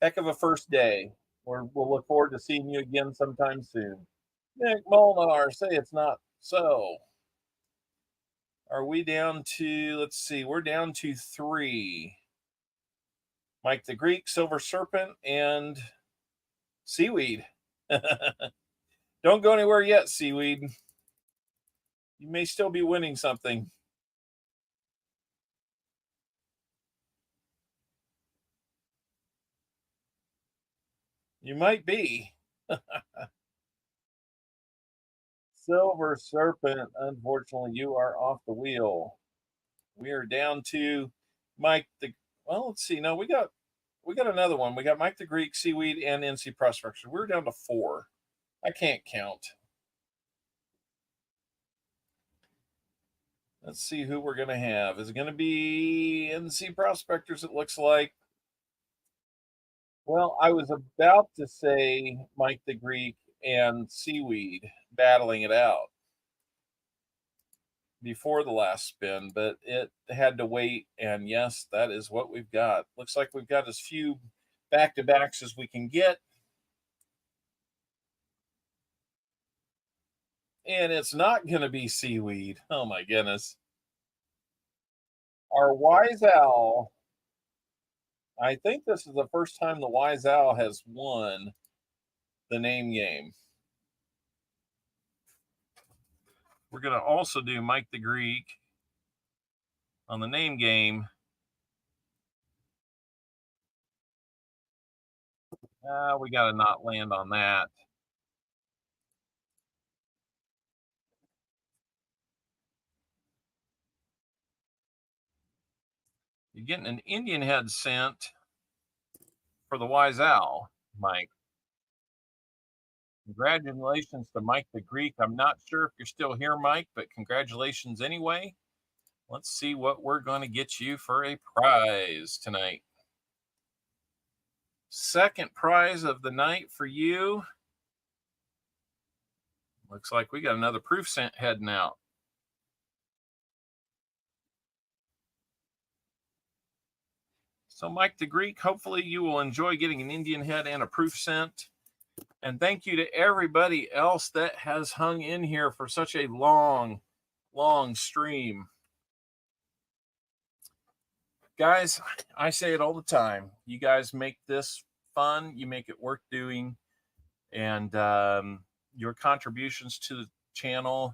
Heck of a first day. We'll look forward to seeing you again sometime soon. Nick Molnar, say it's not so. Are we down to, let's see, we're down to 3. Mike the Greek, Silver Serpent, and Seaweed. Don't go anywhere yet, Seaweed. You may still be winning something. You might be. Silver Serpent, unfortunately, you are off the wheel. We are down to Mike the, well, let's see. No, we got another one. We got Mike the Greek, Seaweed, and NC Prospector. We're down to 4. I can't count. Let's see who we're going to have. Is it going to be NC Prospectors, it looks like? Well, I was about to say Mike the Greek and Seaweed battling it out before the last spin, but it had to wait. And yes, that is what we've got. Looks like we've got as few back-to-backs as we can get. And it's not going to be Seaweed. Oh, my goodness. Our Wise Owl. I think this is the first time the Wise Owl has won the name game. We're going to also do Mike the Greek on the name game. We got to not land on that. You're getting an Indian head sent for the Wise Owl, Mike. Congratulations to Mike the Greek. I'm not sure if you're still here, Mike, but congratulations anyway. Let's see what we're going to get you for a prize tonight. Second prize of the night for you. Looks like we got another proof scent heading out. So, Mike the Greek, hopefully you will enjoy getting an Indian head and a proof scent. And thank you to everybody else that has hung in here for such a long, long stream. Guys, I say it all the time. You guys make this fun. You make it worth doing. And your contributions to the channel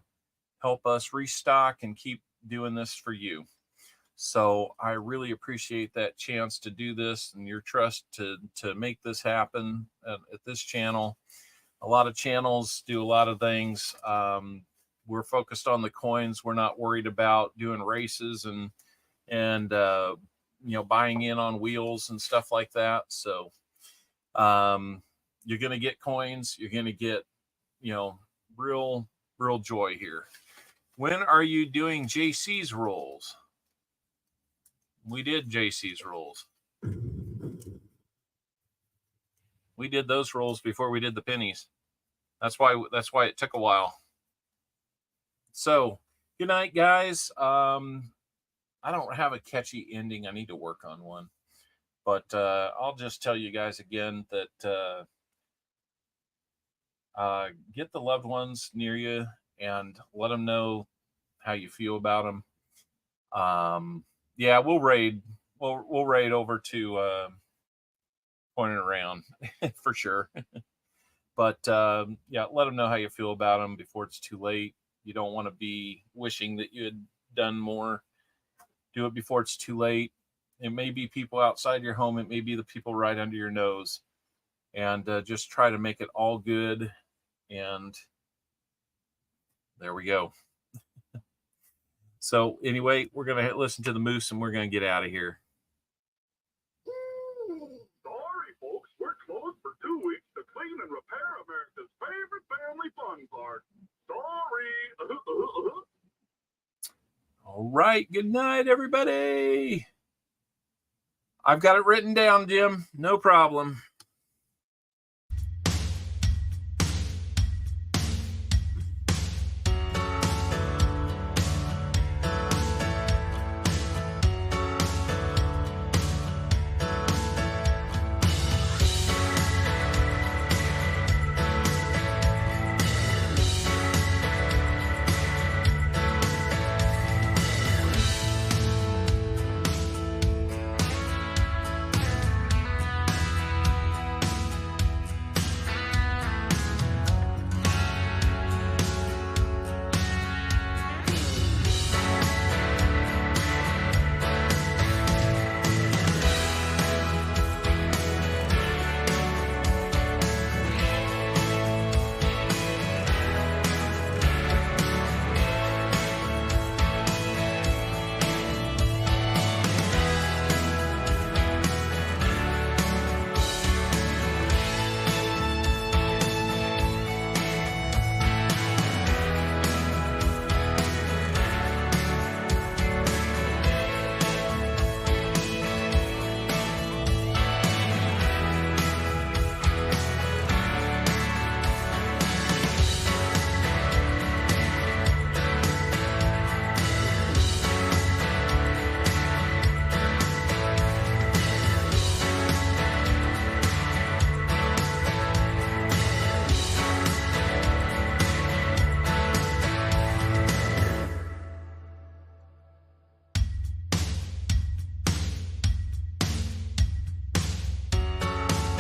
help us restock and keep doing this for you. So I really appreciate that chance to do this and your trust to make this happen at this channel. A lot of channels do a lot of things. We're focused on the coins. We're not worried about doing races and buying in on wheels and stuff like that. So you're going to get coins. You're going to get, real joy here. When are you doing JC's rolls? We did JC's rolls. We did those rolls before we did the pennies. That's why it took a while. So, good night, guys. I don't have a catchy ending. I need to work on one. But I'll just tell you guys again that get the loved ones near you and let them know how you feel about them. Yeah, we'll raid. We'll raid over to Pointing Around for sure. But yeah, let them know how you feel about them before it's too late. You don't want to be wishing that you had done more. Do it before it's too late. It may be people outside your home. It may be the people right under your nose. And just try to make it all good. And there we go. So anyway, we're going to listen to the moose and we're going to get out of here. Sorry, folks. We're closed for 2 weeks to clean and repair America's favorite family fun park. Sorry. All right. Good night, everybody. I've got it written down, Jim. No problem.